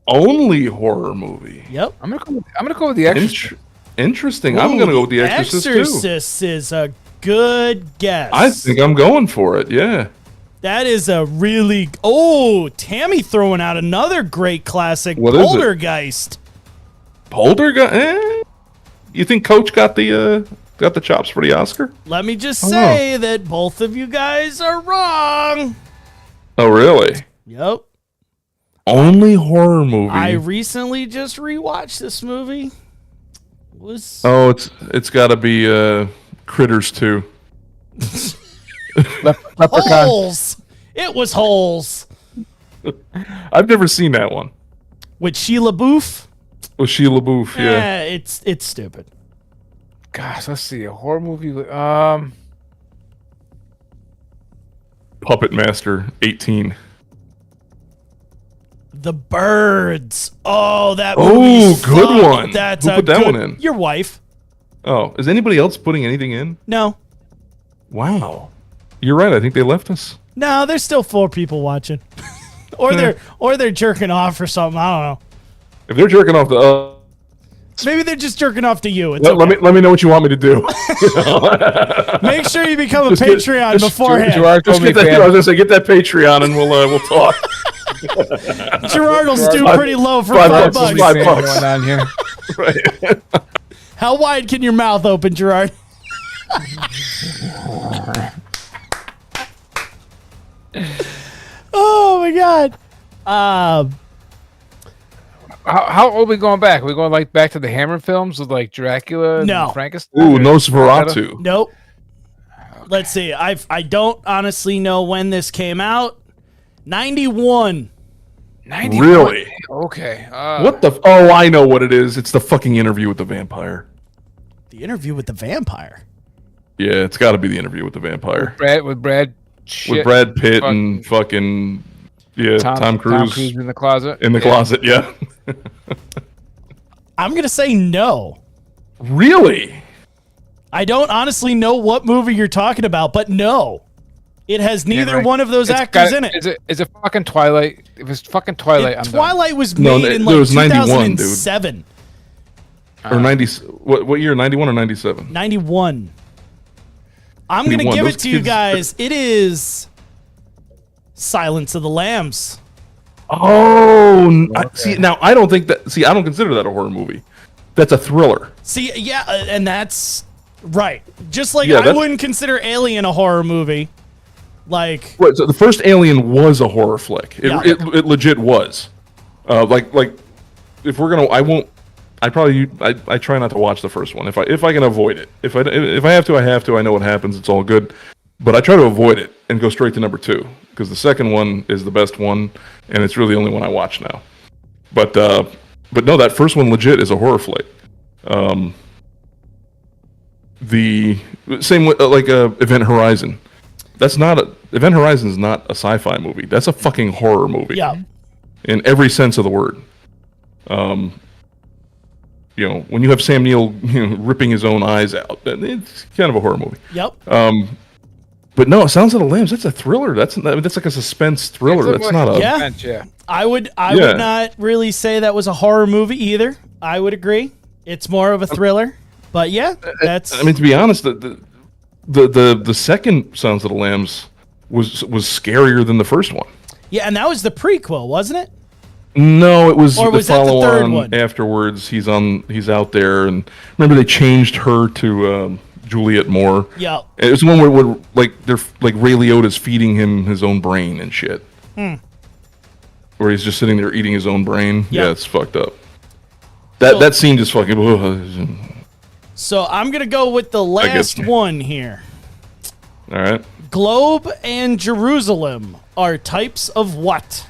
Only horror movie. Yep. I'm gonna go with The Exorcist. Interesting. I'm gonna go with The Exorcist too. Exorcist is a good guess. I think I'm going for it. Yeah. That is a really... Oh, Tammy throwing out another great classic, What is it? Poltergeist. Poltergeist? You think Coach got the chops for the Oscar? Let me just say that both of you guys are wrong. Oh, really? Yep. Only horror movie. I recently just rewatched this movie. It's got to be Critters 2. Leprechaun. Holes. It was Holes. I've never seen that one. With Sheila Booth. With Sheila Booth, yeah. It's stupid. Gosh, let's see a horror movie. Puppet Master 18. The Birds. Oh, that Oh, movie's good fun. one. That's Who a put that good, one in? Your wife. Oh, is anybody else putting anything in? No. Wow. You're right. I think they left us. No, there's still 4 people watching. or they're jerking off or something. I don't know. If they're jerking off to Maybe they're just jerking off to you. It's let me know what you want me to do. Make sure you become a Just get- Patreon just- beforehand. Gerard Just told me get that, I was gonna say, get that Patreon and we'll talk. Gerard will do pretty low for $5 $5. $5. going on here. Right. How wide can your mouth open, Gerard? Oh my God. How old are we going back? Are we going like back to the Hammer films with like Dracula and No. Frankenstein? Ooh, Or- Nosferatu. Nope. Let's see. I don't honestly know when this came out. 91. 91? Really? Okay. What the? Oh, I know what it is. It's the fucking Interview with the Vampire. The Interview with the Vampire. Yeah, it's got to be the Interview with the Vampire With Brad Pitt and fucking Tom Cruise Tom Cruise in the closet. in the closet. Yeah. I'm going to say no. Really? I don't honestly know what movie you're talking about, but no. It has neither one of those actors in it. Is it fucking Twilight? If it's fucking Twilight, I'm done. Twilight was No, made in it like was 91, dude. 2007. Or 90? What year? 91 or 97? 91. I'm going to 91. give Those it to you kids- guys. It is Silence of the Lambs. Oh, see now I don't think that. See, I don't consider that a horror movie. That's a thriller. See, yeah, and that's right. Just like Yeah, I that's- wouldn't consider Alien a horror movie. Like, Right. So the first Alien was a horror flick. It, Yeah. it legit was. Like if we're gonna, I try not to watch the first one if I can avoid it. If I have to, I have to. I know what happens. It's all good. But I try to avoid it and go straight to number 2 because the second one is the best one, and it's really the only one I watch now. But But no, that first one legit is a horror flick. The same with like Event Horizon. Event Horizon is not a sci-fi movie. That's a fucking horror movie. Yeah. In every sense of the word. You know, when you have Sam Neill ripping his own eyes out, it's kind of a horror movie. Yep. But no, Sounds of the Lambs. That's a thriller. That's like a suspense thriller. That's not a Yeah. I would not really say that was a horror movie either. I would agree. It's more of a thriller. But yeah, that's. I mean, to be honest, the second Sounds of the Lambs was scarier than the first one. Yeah, and that was the prequel, wasn't it? No, it was, or was the that the follow third on one? Afterwards. He's out there, and remember they changed her to Juliet Moore. Yeah, it was the one where they're like Ray Liotta's feeding him his own brain and shit. Where he's just sitting there eating his own brain. Yep. Yeah, it's fucked up. That scene just fucking. So I'm gonna go with the last one here. All right. Globe and Jerusalem are types of what?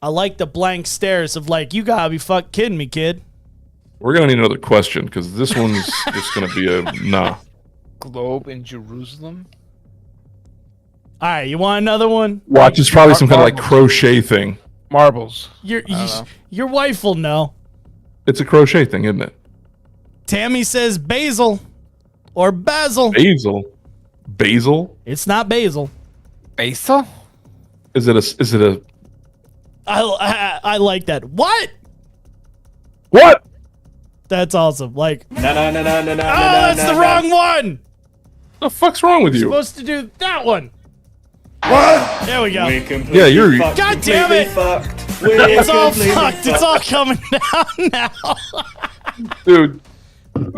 I like the blank stares of like, you gotta be fuck kidding me, kid. We're gonna need another question because this one's just gonna be a nah. Globe in Jerusalem. All right, you want another one? Watch, it's probably some kind of like crochet thing. Marbles. Your wife will know. It's a crochet thing, isn't it? Tammy says basil or basil. Basil? It's not basil. Basil? Is it a? I like that. What? That's awesome. Like, No. that's the wrong one. The fuck's wrong with you? Supposed to do that one. What? There we go. Yeah, you're. God damn it! It's all fucked. It's all coming down now. Dude,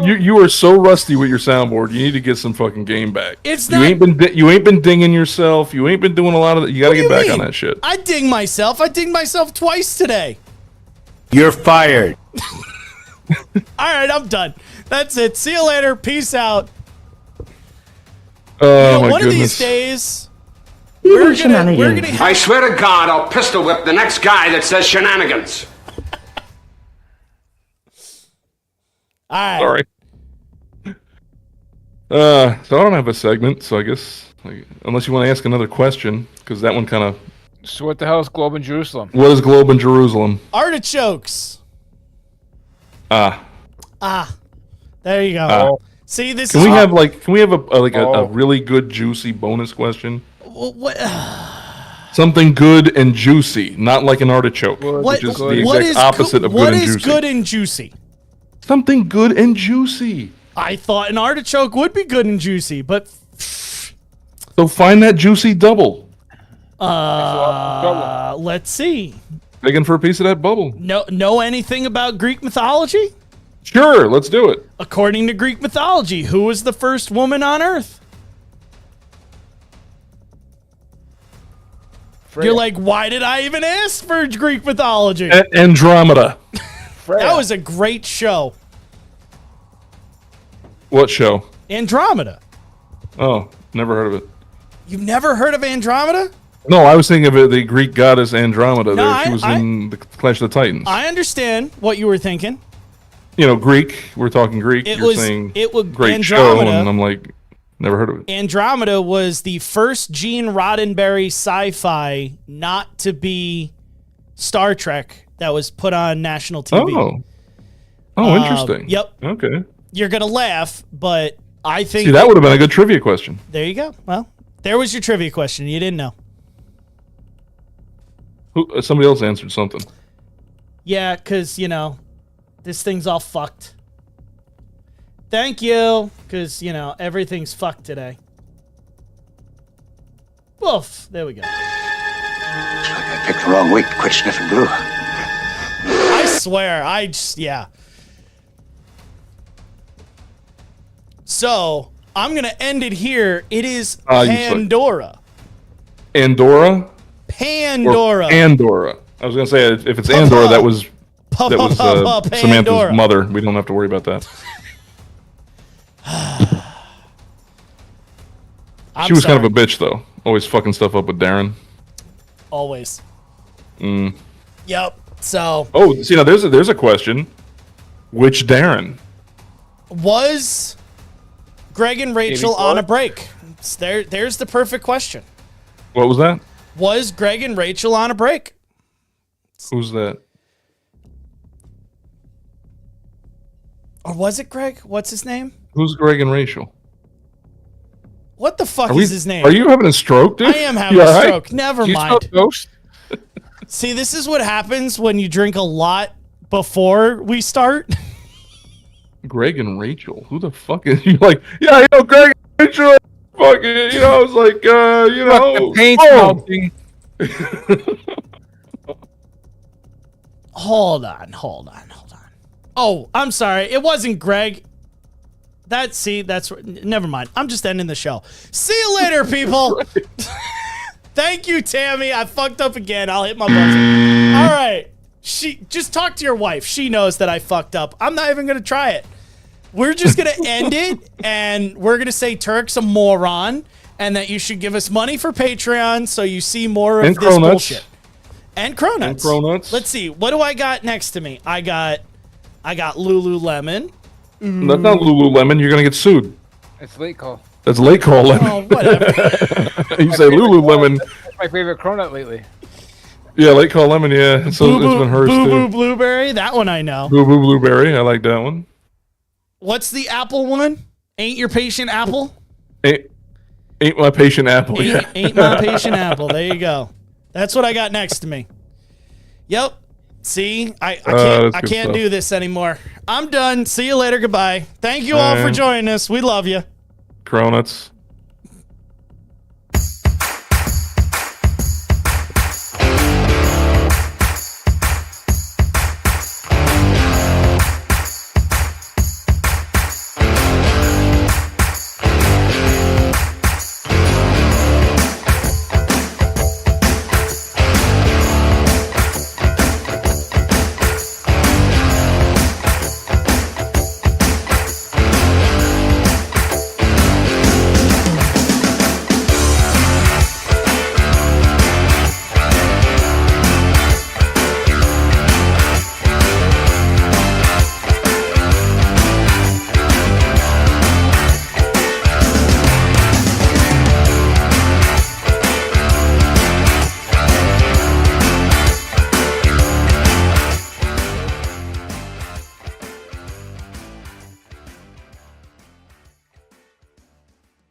you are so rusty with your soundboard. You need to get some fucking game back. It's you not. You ain't been dinging yourself. You ain't been doing a lot of that. You got to get back on that shit. I ding myself. I dinged myself twice today. You're fired. All right, I'm done. That's it. See you later. Peace out. Oh my one goodness. of these days, we're gonna I swear to God, I'll pistol whip the next guy that says shenanigans. All right. Sorry. So I don't have a segment, so I guess unless you want to ask another question, because that one kind of. So what the hell is Globe in Jerusalem? What is Globe in Jerusalem? Artichokes. There you go. See, this Can is. we have a really good juicy bonus question? What? Something good and juicy, not like an artichoke, What which is the what exact is opposite of good what and is juicy. good and juicy? Something good and juicy. I thought an artichoke would be good and juicy, but So find that juicy double. let's see. Begging for a piece of that bubble. Know anything about Greek mythology? Sure, let's do it. According to Greek mythology, who was the first woman on Earth? Freya. You're like, why did I even ask for Greek mythology? Andromeda. That was a great show. What show? Andromeda. Oh, never heard of it. You've never heard of Andromeda? No, I was thinking of the Greek goddess Andromeda. No, She was in the Clash of the Titans. I understand what you were thinking. You know, Greek. We're talking Greek. You're saying great Andromeda, show, and I'm like, never heard of it. Andromeda was the first Gene Roddenberry sci-fi not to be Star Trek that was put on national TV. Oh, interesting. Yep. Okay. You're gonna laugh, but I think See, that would have been a good trivia question. There you go. Well, there was your trivia question. You didn't know. Somebody else answered something. Yeah, because, this thing's all fucked. Thank you, because, everything's fucked today. Woof. There we go. Looks like I picked the wrong week to quit sniffing glue. I swear, yeah. So, I'm going to end it here. It is Pandora. Andorra? Pandora. Andorra. I was going to say, if it's Andorra, that was Samantha's mother. We don't have to worry about that. She was kind of a bitch, though. Always fucking stuff up with Darren. Always. Yep. So Oh, see now there's a question. Which Darren? was Greg and Rachel on a break? There's the perfect question. What was that? Was Greg and Rachel on a break? Who's that? Or was it Greg? What's his name? Who's Greg and Rachel? What the fuck is his name? Are you having a stroke, dude? I am having You a all right? stroke. Never You mind. smell ghost? See, this is what happens when you drink a lot before we start. Greg and Rachel. Who the fuck is you? Like, yeah, you know, Greg and Rachel. Fucking, you know, I was like, you know, The paint oh. melting. Hold on. Oh, I'm sorry. It wasn't Greg. Never mind. I'm just ending the show. See you later, people. Thank you, Tammy. I fucked up again. I'll hit my buzzer. All right. Just talk to your wife. She knows that I fucked up. I'm not even going to try it. We're just going to end it, and we're going to say Turk's a moron, and that you should give us money for Patreon so you see more of this bullshit. And Cronuts. Let's see. What do I got next to me? I got Lululemon. That's not Lululemon. You're gonna get sued. It's late call. That's late call lemon. Oh, whatever. You say Lululemon. That's my favorite cronut lately. Yeah, late call lemon. Yeah, so it's been hers Boo too. Boo Blueberry. That one I know. Boo Boo Blueberry. I like that one. What's the apple one? Ain't your patient apple? Ain't my patient apple. Yeah. Ain't my patient apple. There you go. That's what I got next to me. Yep. See, I can't do this anymore. I'm done. See you later. Goodbye. Thank you all for joining us. We love you. Cronuts.